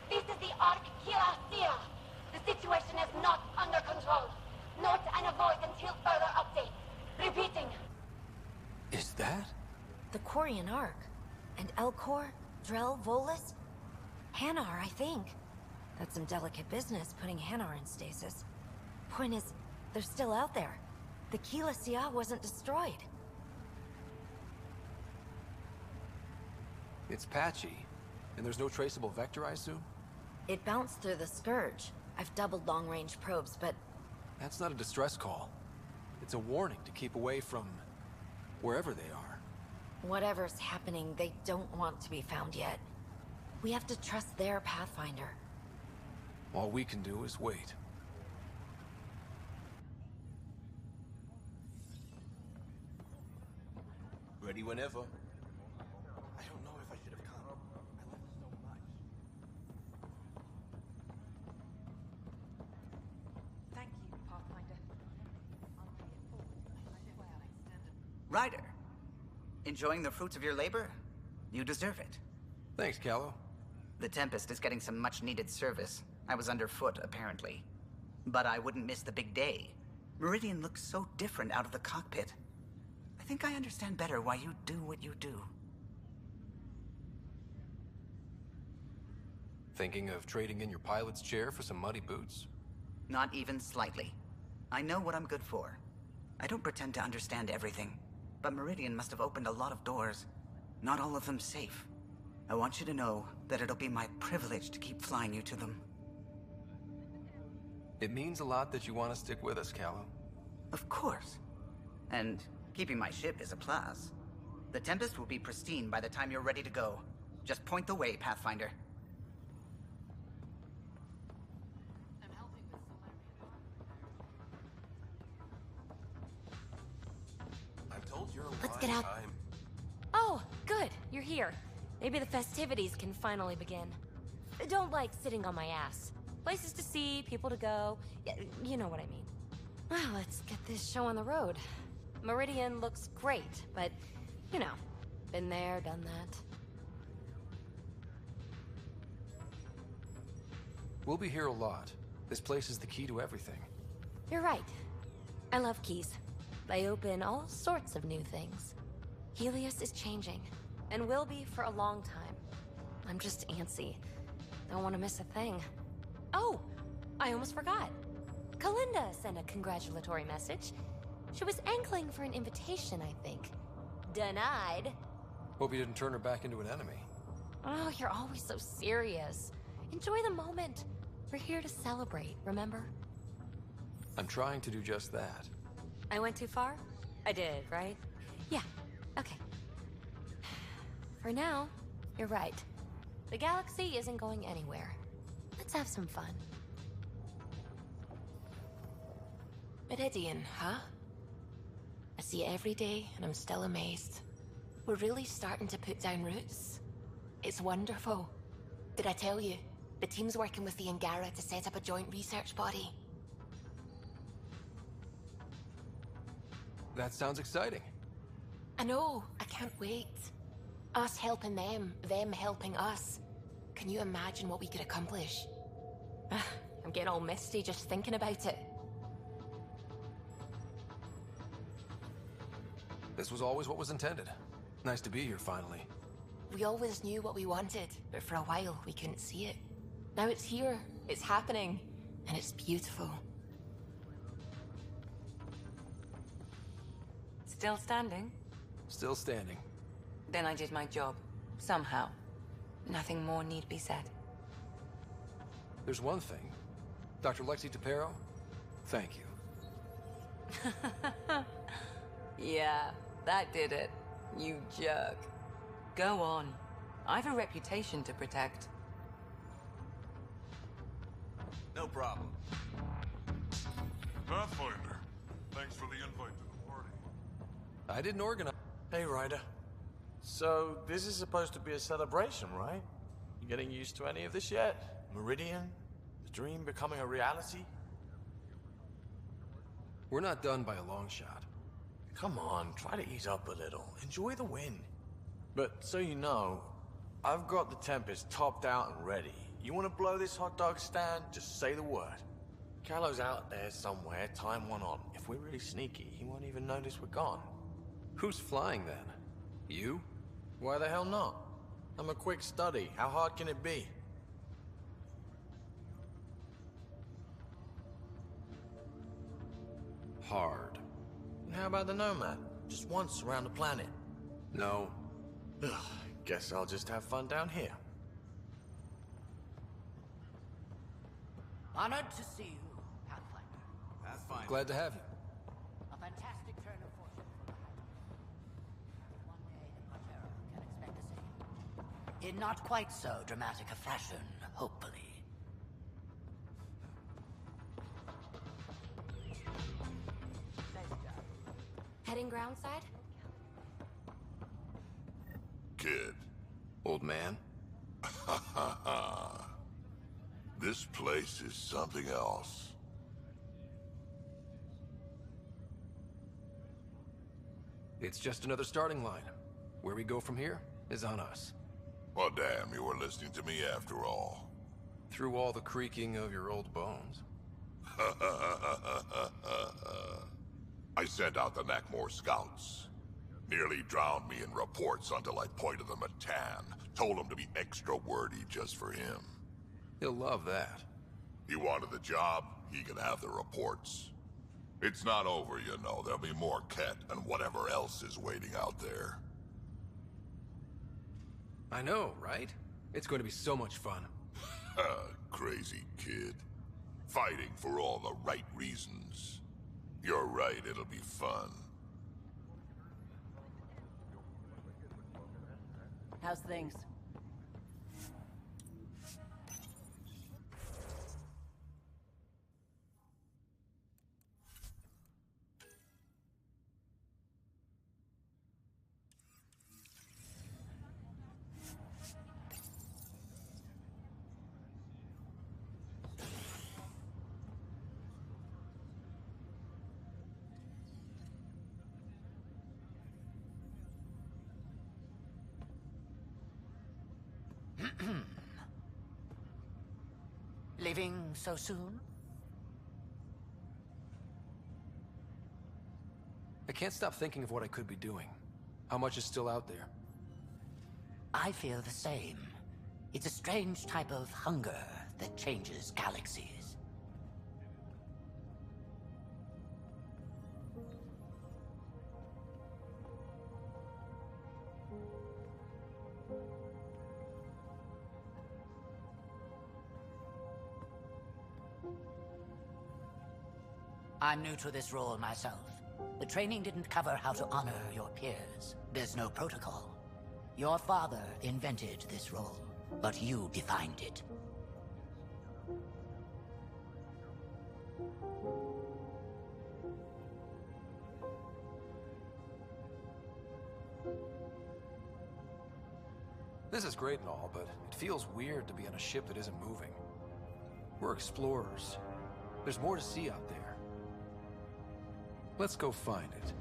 This is the Ark Kira. The situation is not under control. Note and avoid until further update. Repeating. Is that? The Quarian Ark. And Elcor, Drell, Volus? Hanar, I think. That's some delicate business, putting Hanar in stasis. Point is, they're still out there. The Keyless wasn't destroyed. It's patchy. And there's no traceable vector, I assume? It bounced through the Scourge. I've doubled long-range probes, but... That's not a distress call. It's a warning to keep away from... wherever they are. Whatever's happening, they don't want to be found yet. We have to trust their Pathfinder. All we can do is wait. Ready whenever. I don't know if I should have come. I love so much. Thank you, Pathfinder. I'll pay it forward. I swear I extended. Ryder, enjoying the fruits of your labor? You deserve it. Thanks, Callow. The Tempest is getting some much-needed service. I was underfoot, apparently. But I wouldn't miss the big day. Meridian looks so different out of the cockpit. I think I understand better why you do what you do. Thinking of trading in your pilot's chair for some muddy boots? Not even slightly. I know what I'm good for. I don't pretend to understand everything, but Meridian must have opened a lot of doors. Not all of them safe. I want you to know that it'll be my privilege to keep flying you to them. It means a lot that you want to stick with us, Callow. Of course. And keeping my ship is a plus. The Tempest will be pristine by the time you're ready to go. Just point the way, Pathfinder. Let's get out. Oh, good. You're here. Maybe the festivities can finally begin. Don't like sitting on my ass. Places to see, people to go. You know what I mean. Well, let's get this show on the road. Meridian looks great, but, you know, been there, done that. We'll be here a lot. This place is the key to everything. You're right. I love keys. They open all sorts of new things. Helios is changing, and will be for a long time. I'm just antsy. Don't want to miss a thing. Oh, I almost forgot. Kalinda sent a congratulatory message. She was angling for an invitation, I think. Denied. Hope you didn't turn her back into an enemy. Oh, you're always so serious. Enjoy the moment. We're here to celebrate, remember? I'm trying to do just that. I went too far? I did, right? Yeah, okay. For now, you're right. The galaxy isn't going anywhere. Let's have some fun. Meridian, huh? I see it every day, and I'm still amazed. We're really starting to put down roots. It's wonderful. Did I tell you? The team's working with the Angara to set up a joint research body. That sounds exciting. I know. I can't wait. Us helping them helping us. Can you imagine what we could accomplish? I'm getting all misty just thinking about it. This was always what was intended. Nice to be here finally. We always knew what we wanted, but for a while we couldn't see it. Now it's here, it's happening, and it's beautiful. Still standing? Still standing. Then I did my job. Somehow. Nothing more need be said. There's one thing. Dr. Lexi Tapero, thank you. Yeah, that did it. You jerk. Go on. I've a reputation to protect. No problem. Pathfinder, thanks for the invite to the party. I didn't organize. Hey, Ryder. So, this is supposed to be a celebration, right? You getting used to any of this yet? Meridian? The dream becoming a reality? We're not done by a long shot. Come on, try to ease up a little. Enjoy the win. But, so you know, I've got the Tempest topped out and ready. You want to blow this hot dog stand? Just say the word. Callow's out there somewhere, time one on. If we're really sneaky, he won't even notice we're gone. Who's flying then? You? Why the hell not? I'm a quick study. How hard can it be? Hard. And how about the Nomad? Just once around the planet. No. Ugh, guess I'll just have fun down here. Honored to see you, Pathfinder. Pathfinder. Glad to have you. A fantastic turn of fortune for the High. One day the Patera can expect the same. In not quite so dramatic a fashion, hopefully. Heading groundside? Kid. Old man? Ha ha ha. This place is something else. It's just another starting line. Where we go from here is on us. Well, damn, you were listening to me after all. Through all the creaking of your old bones. I sent out the Nakmor scouts. Nearly drowned me in reports until I pointed them at Tan. Told him to be extra wordy just for him. He'll love that. He wanted the job, he can have the reports. It's not over, you know. There'll be more Ket and whatever else is waiting out there. I know, right? It's going to be so much fun. Crazy kid. Fighting for all the right reasons. You're right, it'll be fun. How's things? Leaving so soon? I can't stop thinking of what I could be doing. How much is still out there? I feel the same. It's a strange type of hunger that changes galaxies. I'm new to this role myself. The training didn't cover how to honor your peers. There's no protocol. Your father invented this role, but you defined it. This is great and all, but it feels weird to be on a ship that isn't moving. We're explorers. There's more to see out there. Let's go find it.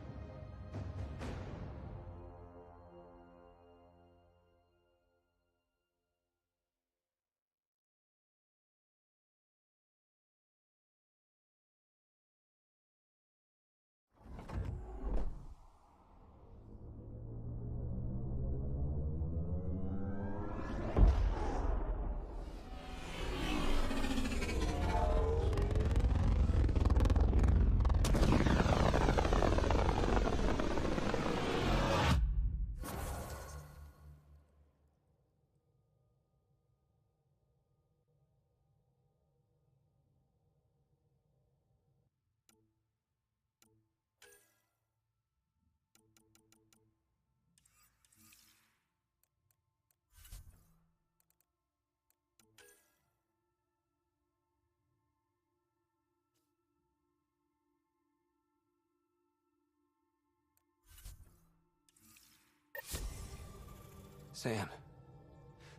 Sam,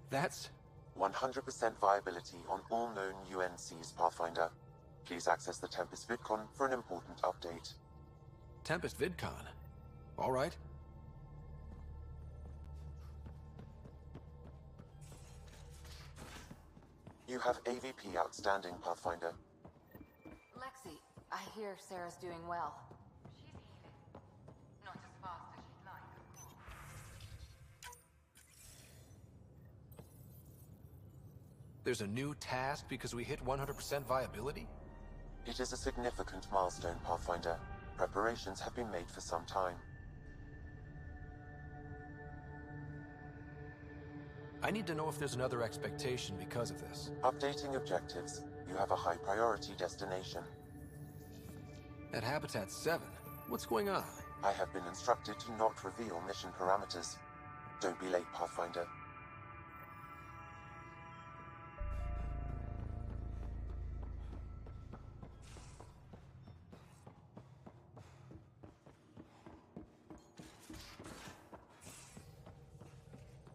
that's... 100% viability on all known UNCs, Pathfinder. Please access the Tempest VidCon for an important update. Tempest VidCon. All right. You have AVP outstanding, Pathfinder. Lexi, I hear Sarah's doing well. Not as fast as you'd like. There's a new task because we hit 100% viability? It is a significant milestone, Pathfinder. Preparations have been made for some time. I need to know if there's another expectation because of this. Updating objectives. You have a high priority destination. At Habitat 7, what's going on? I have been instructed to not reveal mission parameters. Don't be late, Pathfinder.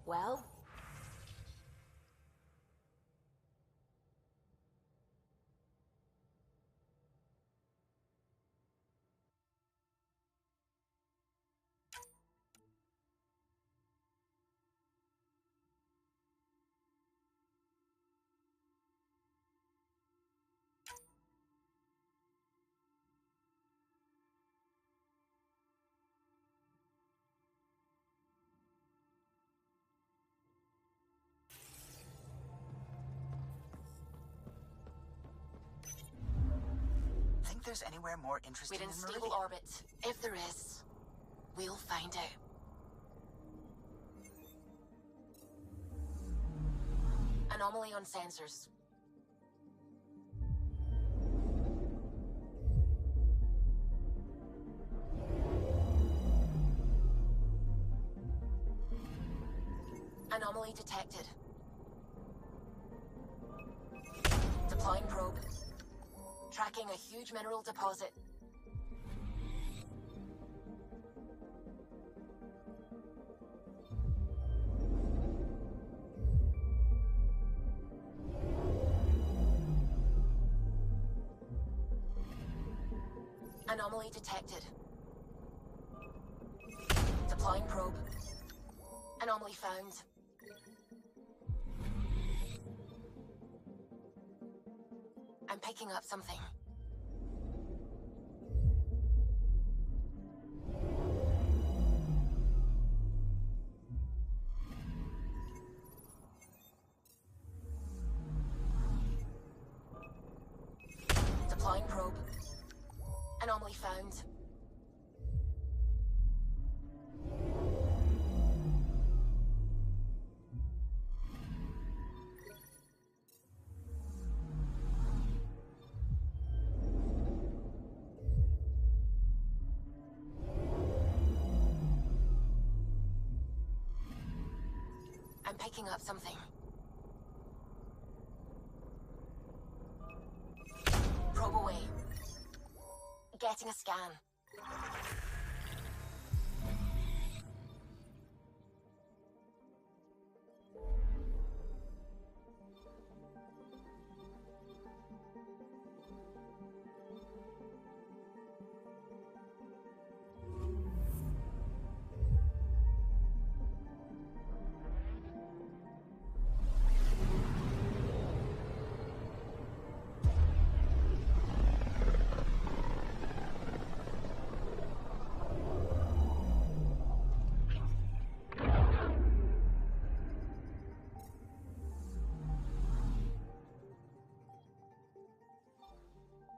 Well? think there's anywhere more interesting We're in than stable Meridian? orbit. If there is, we'll find out. Anomaly on sensors. Anomaly detected. Deploying probe. Tracking a huge mineral deposit. Anomaly detected. Deploying probe. Anomaly found. I'm picking up something. Deploying probe. Anomaly found. I'm picking up something. Probe away. Getting a scan.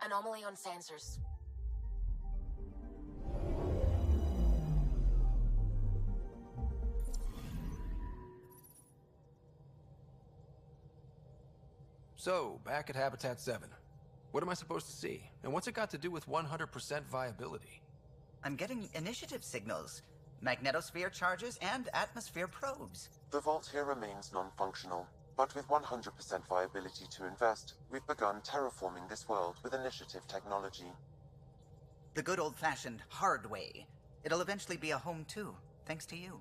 Anomaly on sensors. So, back at Habitat 7. What am I supposed to see? And what's it got to do with 100% viability? I'm getting initiative signals, magnetosphere charges, and atmosphere probes. The vault here remains non-functional, but with 100% viability to invest, we've begun terraforming this world with initiative technology. The good old-fashioned hard way. It'll eventually be a home too, thanks to you.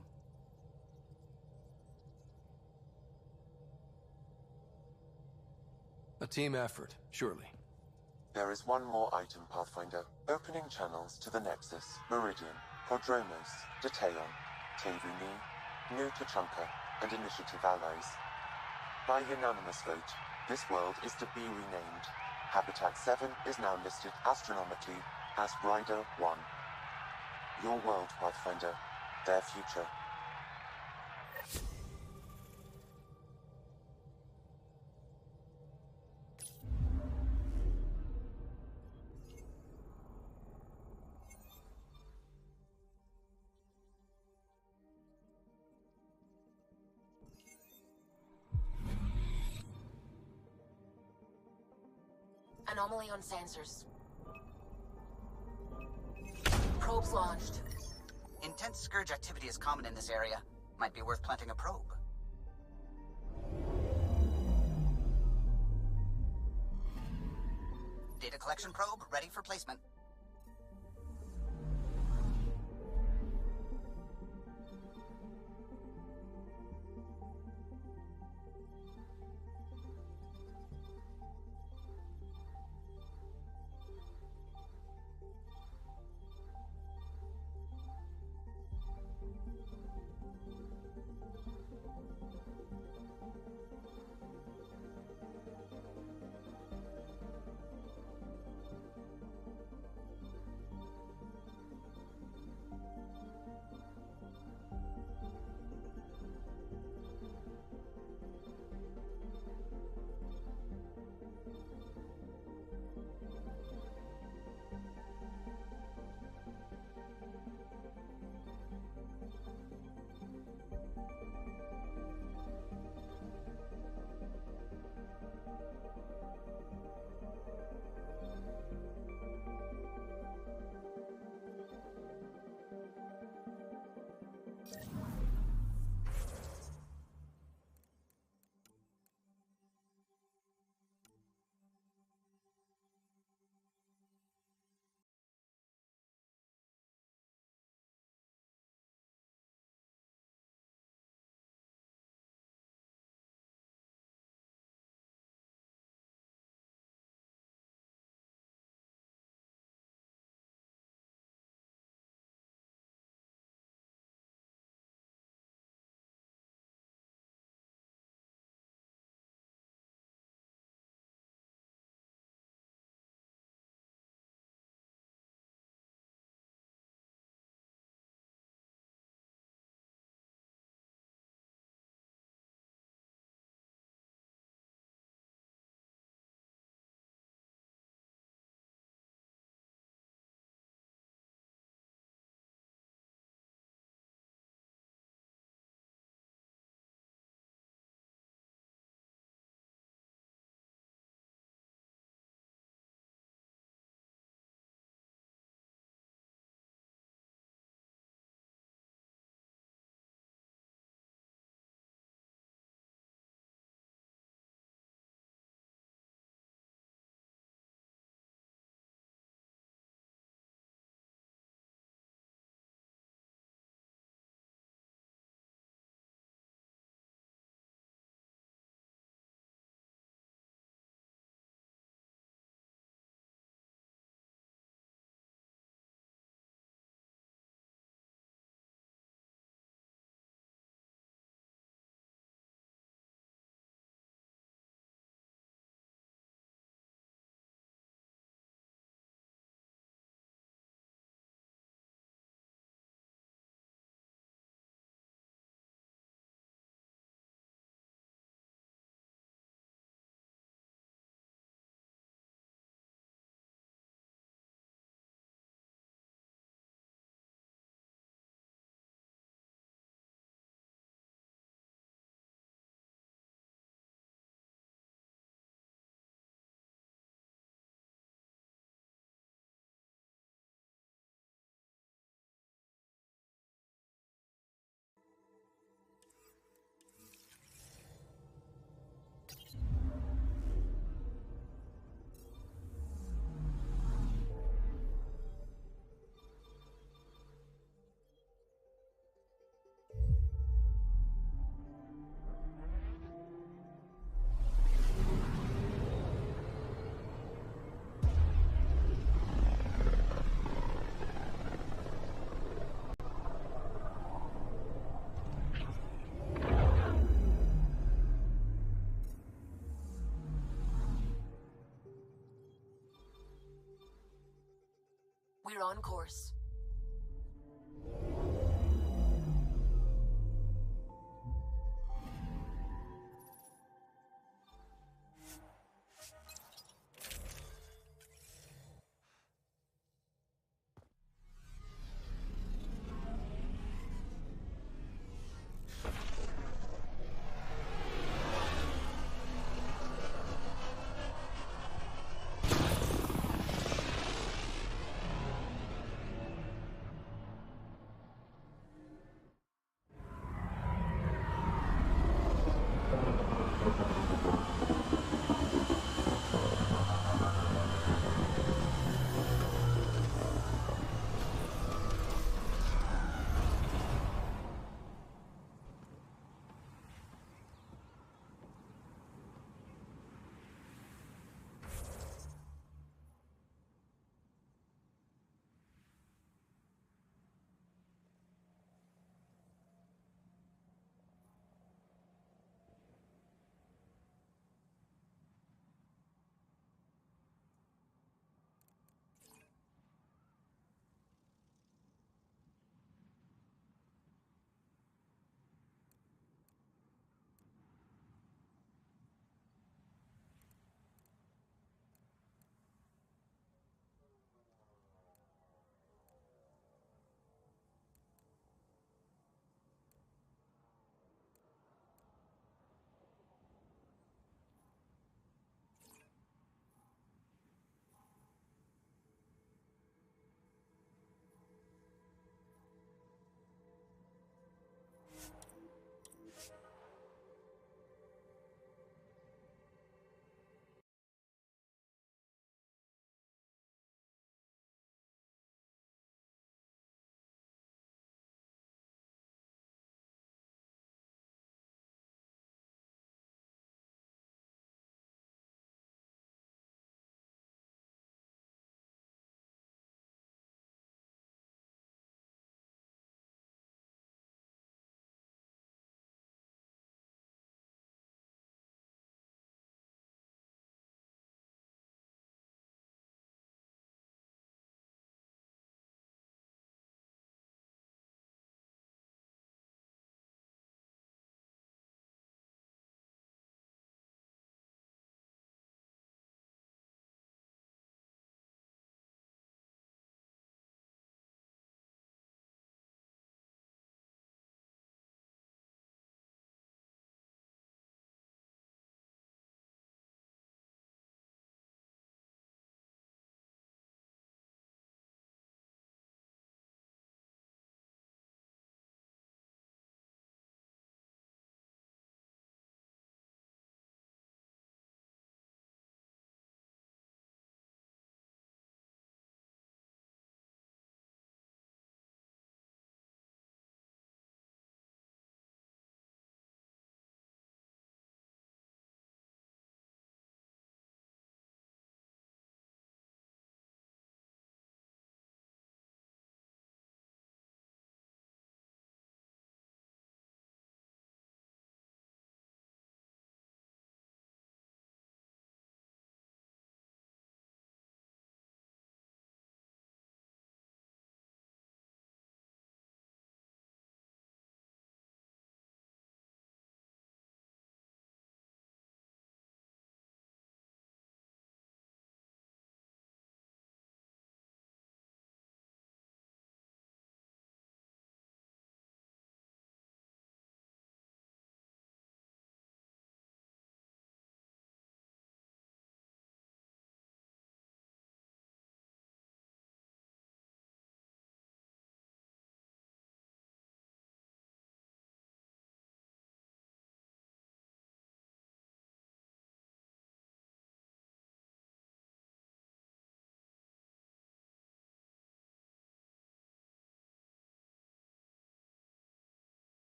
A team effort, surely. There is one more item, Pathfinder. Opening channels to the Nexus, Meridian, Prodromos, Detaeon, Tevuni, New Tachanka, and Initiative allies. By unanimous vote, this world is to be renamed. Habitat 7 is now listed astronomically as Rider 1. Your world, Pathfinder. Their future. Anomaly on sensors. Probes launched. Intense scourge activity is common in this area. Might be worth planting a probe. Data collection probe ready for placement. We're on course.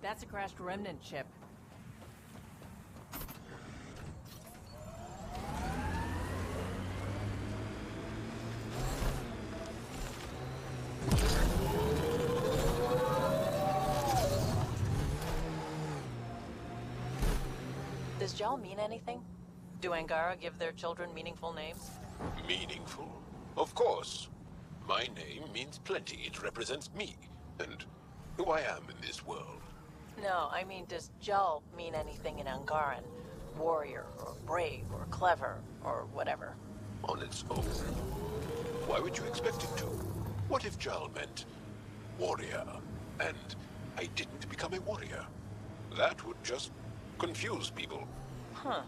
That's a crashed remnant ship. Does gel mean anything? Do Angara give their children meaningful names? Meaningful? Of course. My name means plenty. It represents me, and who I am in this world. No, I mean, does gel mean anything in Angaran? Warrior, or brave, or clever, or whatever. On its own. Why would you expect it to? What if Jal meant warrior, and I didn't become a warrior? That would just confuse people. Huh.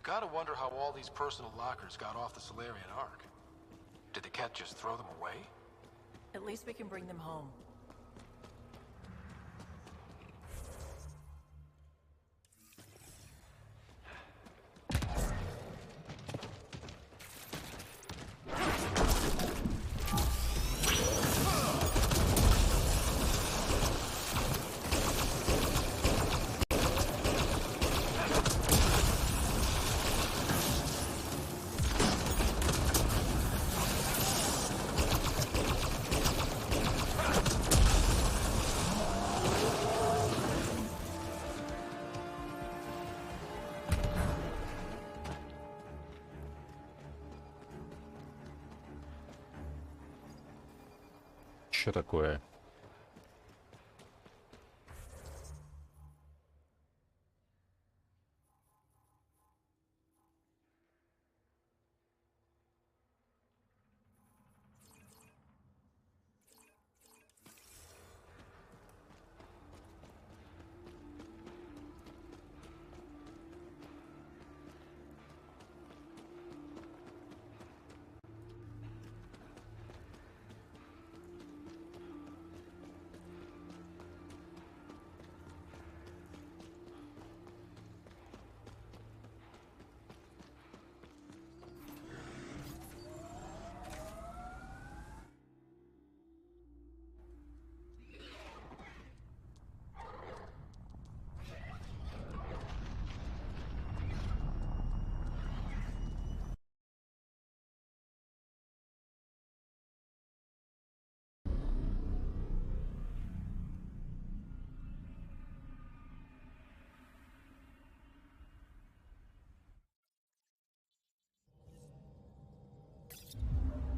Gotta wonder how all these personal lockers got off the Solarian Ark. Did the Ket just throw them away? At least we can bring them home. Что такое?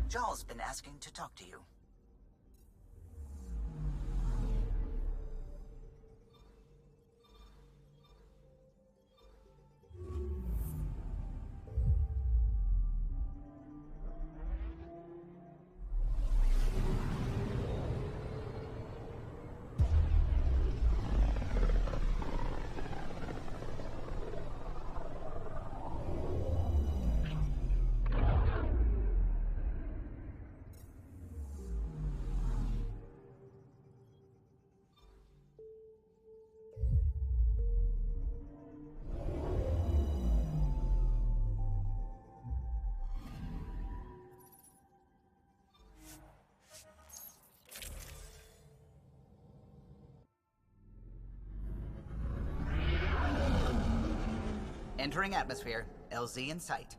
Jal's been asking to talk to you. Entering atmosphere. LZ in sight.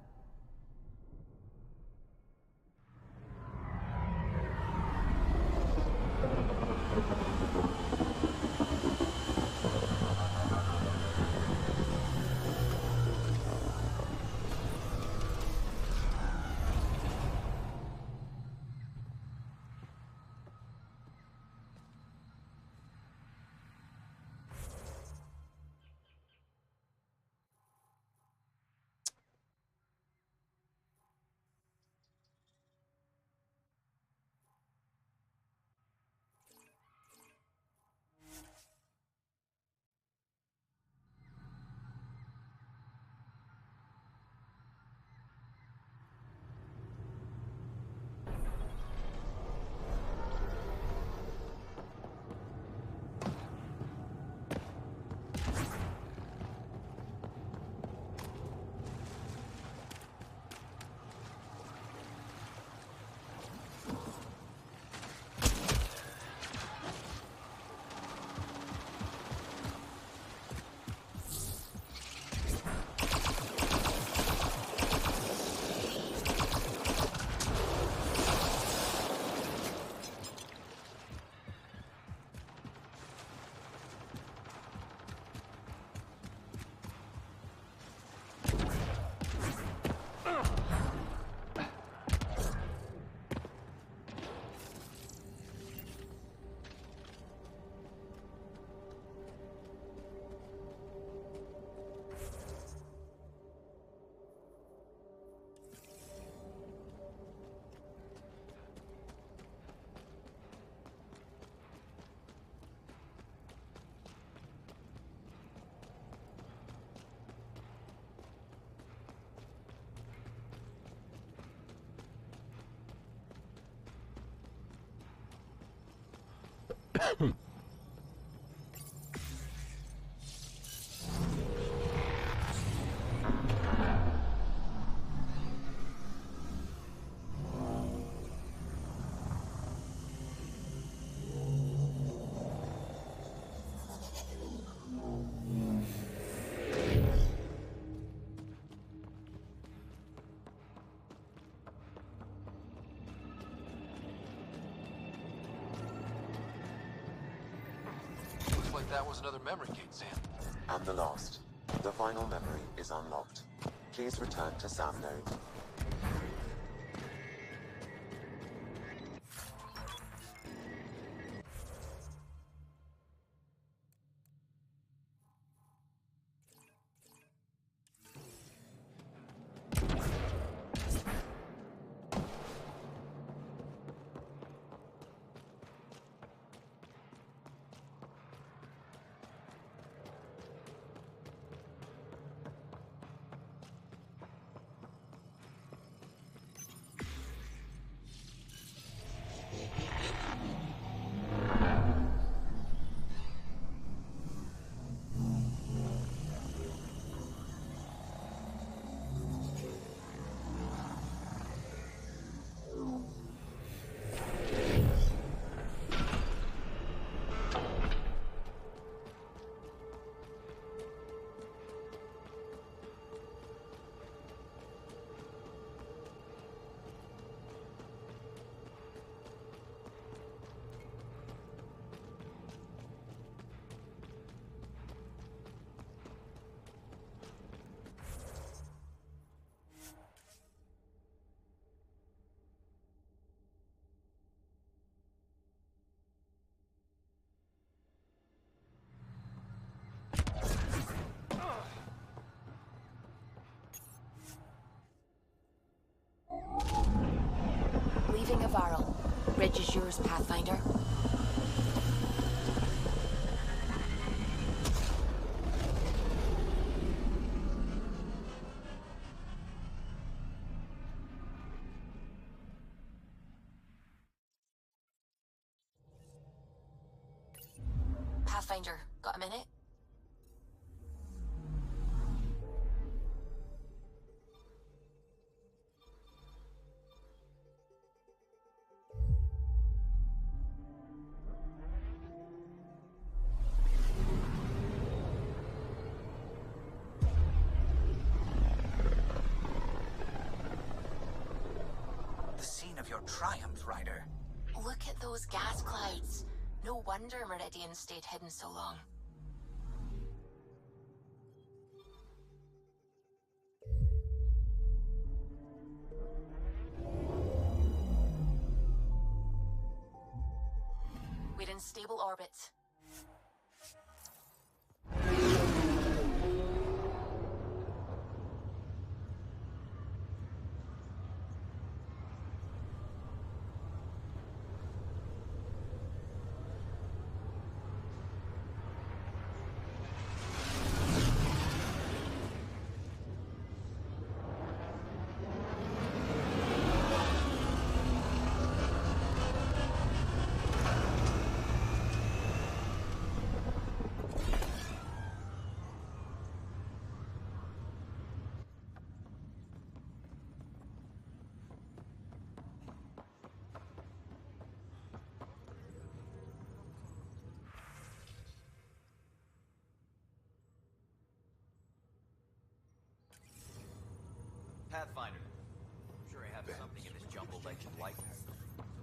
Looks like that was another memory gate, Sam. And the last. The final memory is unlocked. Please return to Sam Node. Leaving Avaril. Bridge is yours, Pathfinder. Pathfinder, got a minute? The scene of your triumph, Ryder. Look at those gas clouds. No wonder Meridian stayed hidden so long. We're in stable orbit. Pathfinder. I'm sure I have something in this jumble that you'd like.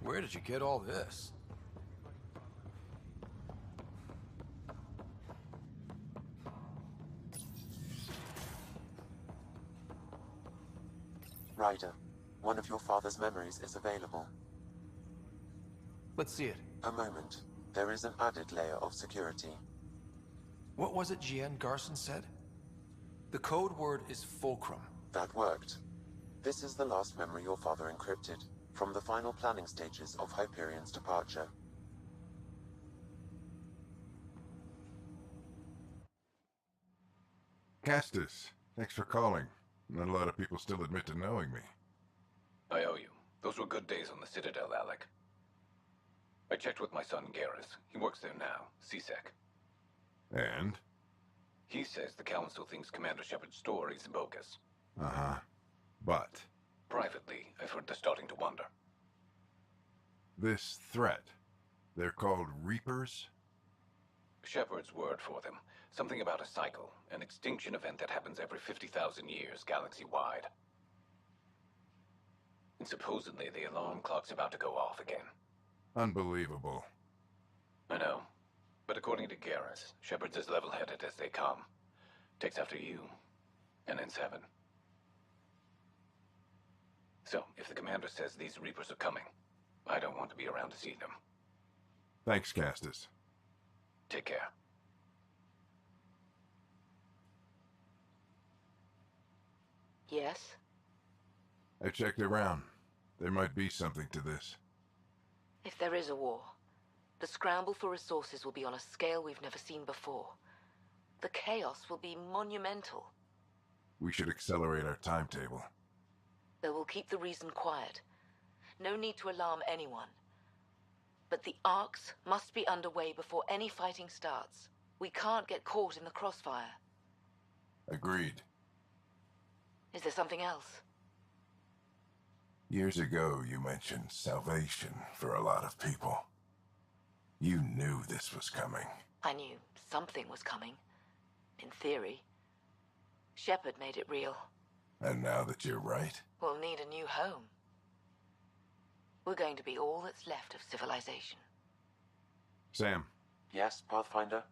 Where did you get all this? Ryder, one of your father's memories is available. Let's see it. A moment. There is an added layer of security. What was it Jien Garson said? The code word is fulcrum. That worked. This is the last memory your father encrypted, from the final planning stages of Hyperion's departure. Castus, thanks for calling. Not a lot of people still admit to knowing me. I owe you. Those were good days on the Citadel, Alec. I checked with my son Garrus. He works there now, CSEC. And? He says the Council thinks Commander Shepard's story is bogus. Uh-huh. But? Privately, I've heard they're starting to wonder. This threat, they're called Reapers? Shepard's word for them. Something about a cycle, an extinction event that happens every 50,000 years, galaxy-wide. And supposedly the alarm clock's about to go off again. Unbelievable. I know. But according to Garrus, Shepard's as level-headed as they come. Takes after you, and ends heaven. So, if the commander says these Reapers are coming, I don't want to be around to see them. Thanks, Castus. Take care. Yes? I checked around. There might be something to this. If there is a war, the scramble for resources will be on a scale we've never seen before. The chaos will be monumental. We should accelerate our timetable. They will keep the reason quiet. No need to alarm anyone. But the arcs must be underway before any fighting starts. We can't get caught in the crossfire. Agreed. Is there something else? Years ago, you mentioned salvation for a lot of people. You knew this was coming. I knew something was coming. In theory. Shepard made it real. And now that you're right? We'll need a new home. We're going to be all that's left of civilization. Sam. Yes, Pathfinder?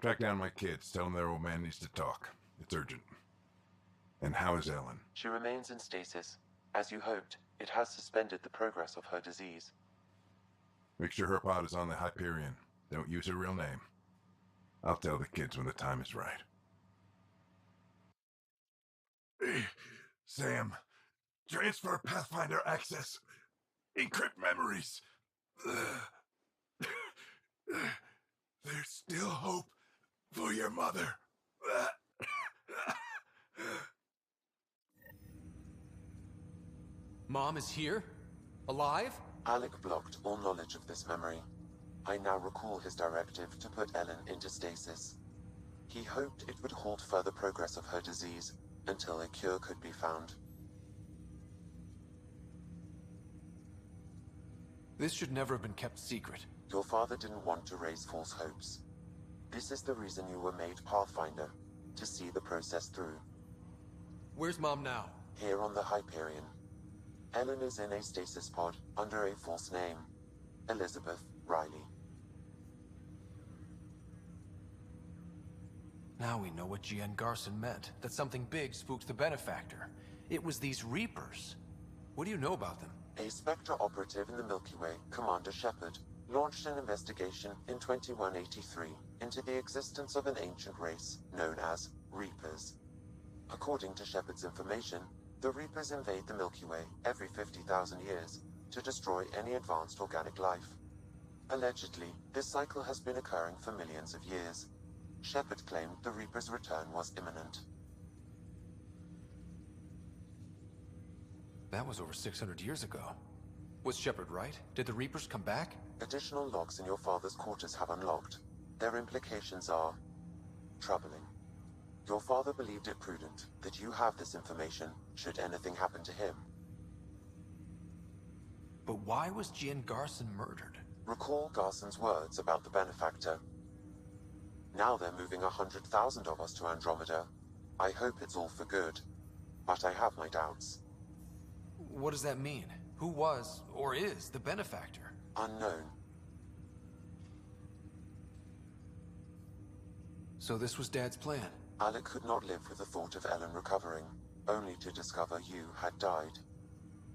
Track down my kids. Tell them their old man needs to talk. It's urgent. And how is Ellen? She remains in stasis. As you hoped, it has suspended the progress of her disease. Make sure her pod is on the Hyperion. Don't use her real name. I'll tell the kids when the time is right. Sam, transfer Pathfinder access. Encrypt memories. There's still hope for your mother. Mom is here? Alive? Alec blocked all knowledge of this memory. I now recall his directive to put Ellen into stasis. He hoped it would halt further progress of her disease until a cure could be found. This should never have been kept secret. Your father didn't want to raise false hopes. This is the reason you were made Pathfinder, to see the process through. Where's Mom now? Here on the Hyperion. Ellen is in a stasis pod under a false name. Elizabeth Riley. Now we know what G.N. Garson meant. That something big spooked the Benefactor. It was these Reapers. What do you know about them? A Spectre operative in the Milky Way, Commander Shepard, launched an investigation in 2183 into the existence of an ancient race known as Reapers. According to Shepard's information, the Reapers invade the Milky Way every 50,000 years to destroy any advanced organic life. Allegedly, this cycle has been occurring for millions of years. Shepard claimed the Reapers' return was imminent. That was over 600 years ago. Was Shepard right? Did the Reapers come back? Additional logs in your father's quarters have unlocked. Their implications are troubling. Your father believed it prudent that you have this information should anything happen to him. But why was G.N. Garson murdered? Recall Garson's words about the Benefactor. Now they're moving 100,000 of us to Andromeda. I hope it's all for good, but I have my doubts. What does that mean? Who was, or is, the Benefactor? Unknown. So this was Dad's plan? Alec could not live with the thought of Ellen recovering, only to discover you had died.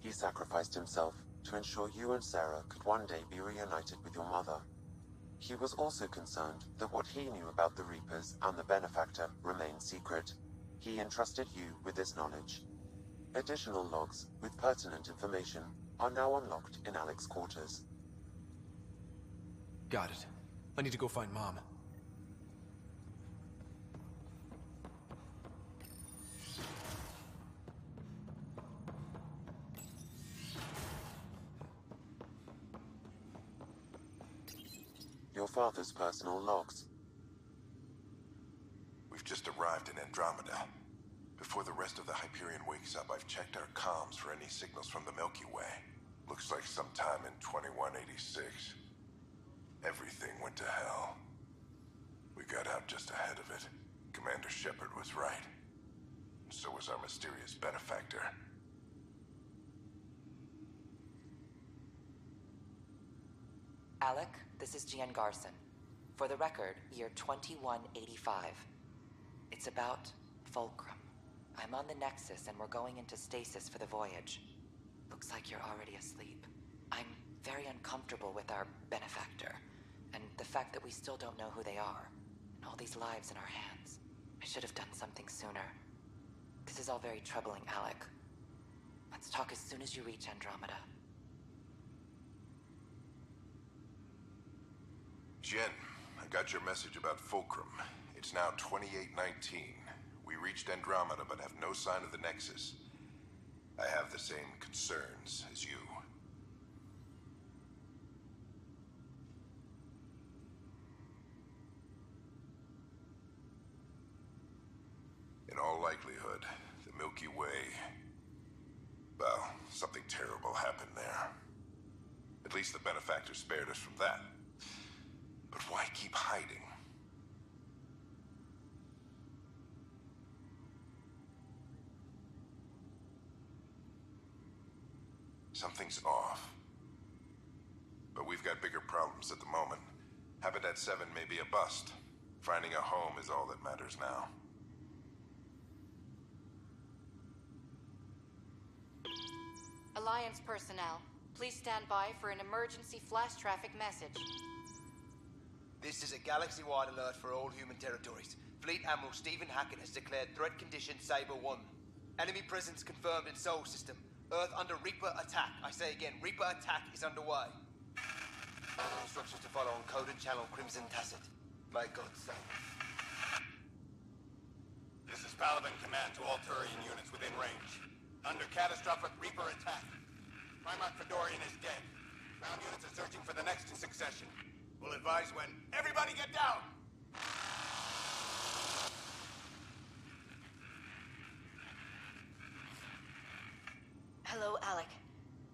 He sacrificed himself to ensure you and Sarah could one day be reunited with your mother. He was also concerned that what he knew about the Reapers and the Benefactor remained secret. He entrusted you with this knowledge. Additional logs with pertinent information are now unlocked in Alec's quarters. Got it. I need to go find Mom. your father's personal logs. We've just arrived in Andromeda. Before the rest of the Hyperion wakes up, I've checked our comms for any signals from the Milky Way. Looks like sometime in 2186. Everything went to hell. We got out just ahead of it. Commander Shepard was right. And so was our mysterious benefactor. Alec, this is Gian Garson. For the record, year 2185. It's about Fulcrum. I'm on the Nexus and we're going into stasis for the voyage. Looks like you're already asleep. I'm very uncomfortable with our benefactor, and the fact that we still don't know who they are, and all these lives in our hands. I should have done something sooner. This is all very troubling, Alec. Let's talk as soon as you reach Andromeda. Jen, I got your message about Fulcrum. It's now 2819. We reached Andromeda but have no sign of the Nexus. I have the same concerns as you. In all likelihood, the Milky Way... well, something terrible happened there. At least the benefactor spared us from that. But why keep hiding? Something's off. But we've got bigger problems at the moment. Habitat 7 may be a bust. Finding a home is all that matters now. Alliance personnel, please stand by for an emergency flash traffic message. This is a galaxy-wide alert for all human territories. Fleet Admiral Stephen Hackett has declared threat condition Saber 1. Enemy presence confirmed in Sol System. Earth under Reaper attack. I say again, Reaper attack is underway. Instructions to follow on coded channel Crimson Tacit. May God save. This is Paladin command to all Turian units within range. Under catastrophic Reaper attack. Primarch Fedorian is dead. Ground units are searching for the next in succession. We'll advise when. Everybody get down! Hello, Alec.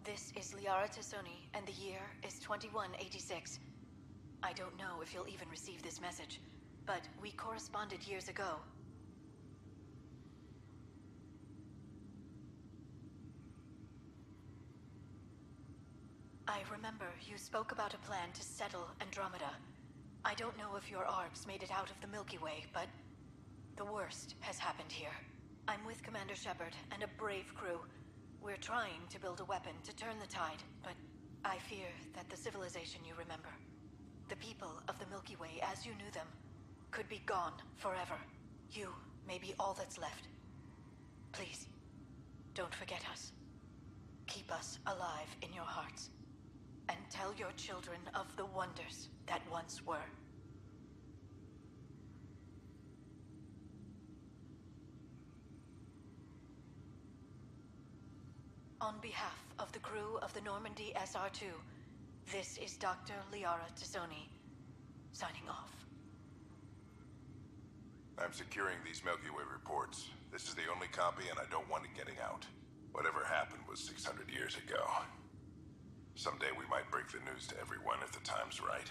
This is Liara Tassoni, and the year is 2186. I don't know if you'll even receive this message, but we corresponded years ago. I remember you spoke about a plan to settle Andromeda. I don't know if your arcs made it out of the Milky Way, but the worst has happened here. I'm with Commander Shepard and a brave crew. We're trying to build a weapon to turn the tide, but I fear that the civilization you remember, the people of the Milky Way as you knew them, could be gone forever. You may be all that's left. Please, don't forget us. Keep us alive in your hearts. And tell your children of the wonders that once were. On behalf of the crew of the Normandy SR2, this is Dr. Liara Tassoni, signing off. I'm securing these Milky Way reports. This is the only copy and I don't want it getting out. Whatever happened was 600 years ago. Someday we might break the news to everyone if the time's right.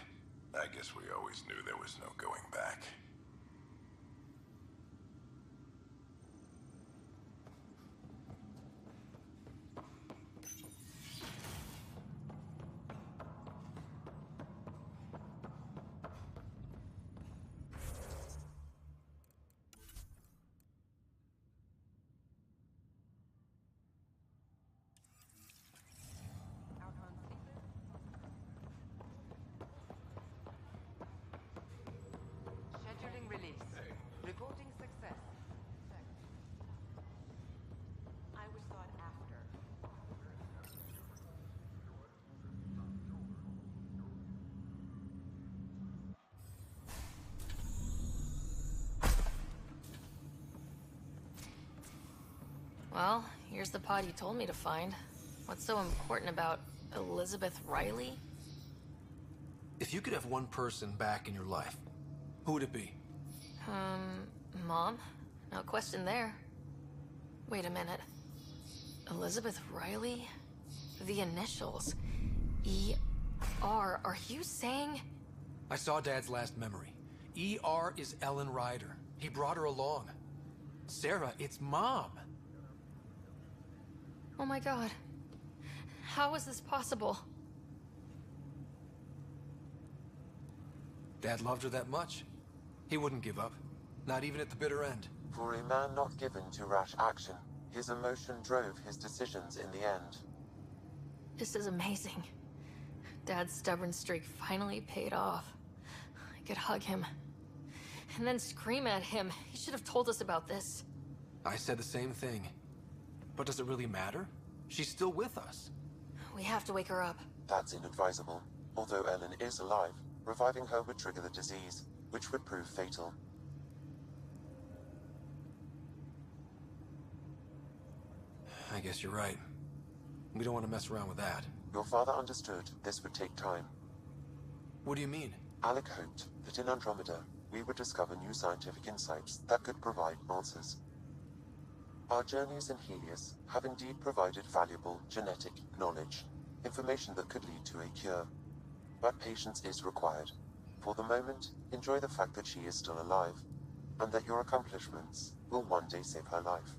I guess we always knew there was no going back. Scheduling release. Reporting success. I was thought after. Well, here's the pod you told me to find. What's so important about Elizabeth Riley? If you could have one person back in your life, who would it be? Mom? No question there. Wait a minute. Elizabeth Riley? The initials. E.R. Are you saying? I saw Dad's last memory. E.R. is Ellen Ryder. He brought her along. Sarah, it's Mom. Oh my god. How is this possible? Dad loved her that much. He wouldn't give up. Not even at the bitter end. For a man not given to rash action, his emotion drove his decisions in the end. This is amazing. Dad's stubborn streak finally paid off. I could hug him. And then scream at him. He should have told us about this. I said the same thing. But does it really matter? She's still with us. We have to wake her up. That's inadvisable. Although Ellen is alive, reviving her would trigger the disease, which would prove fatal. I guess you're right. We don't want to mess around with that. Your father understood this would take time. What do you mean? Alec hoped that in Andromeda, we would discover new scientific insights that could provide answers. Our journeys in Helios have indeed provided valuable genetic knowledge, information that could lead to a cure. But patience is required. For the moment, enjoy the fact that she is still alive, and that your accomplishments will one day save her life.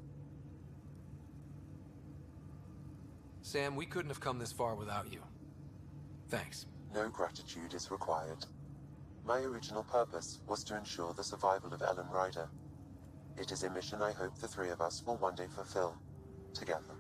Sam, we couldn't have come this far without you. Thanks. No gratitude is required. My original purpose was to ensure the survival of Ellen Ryder. It is a mission I hope the three of us will one day fulfill, together.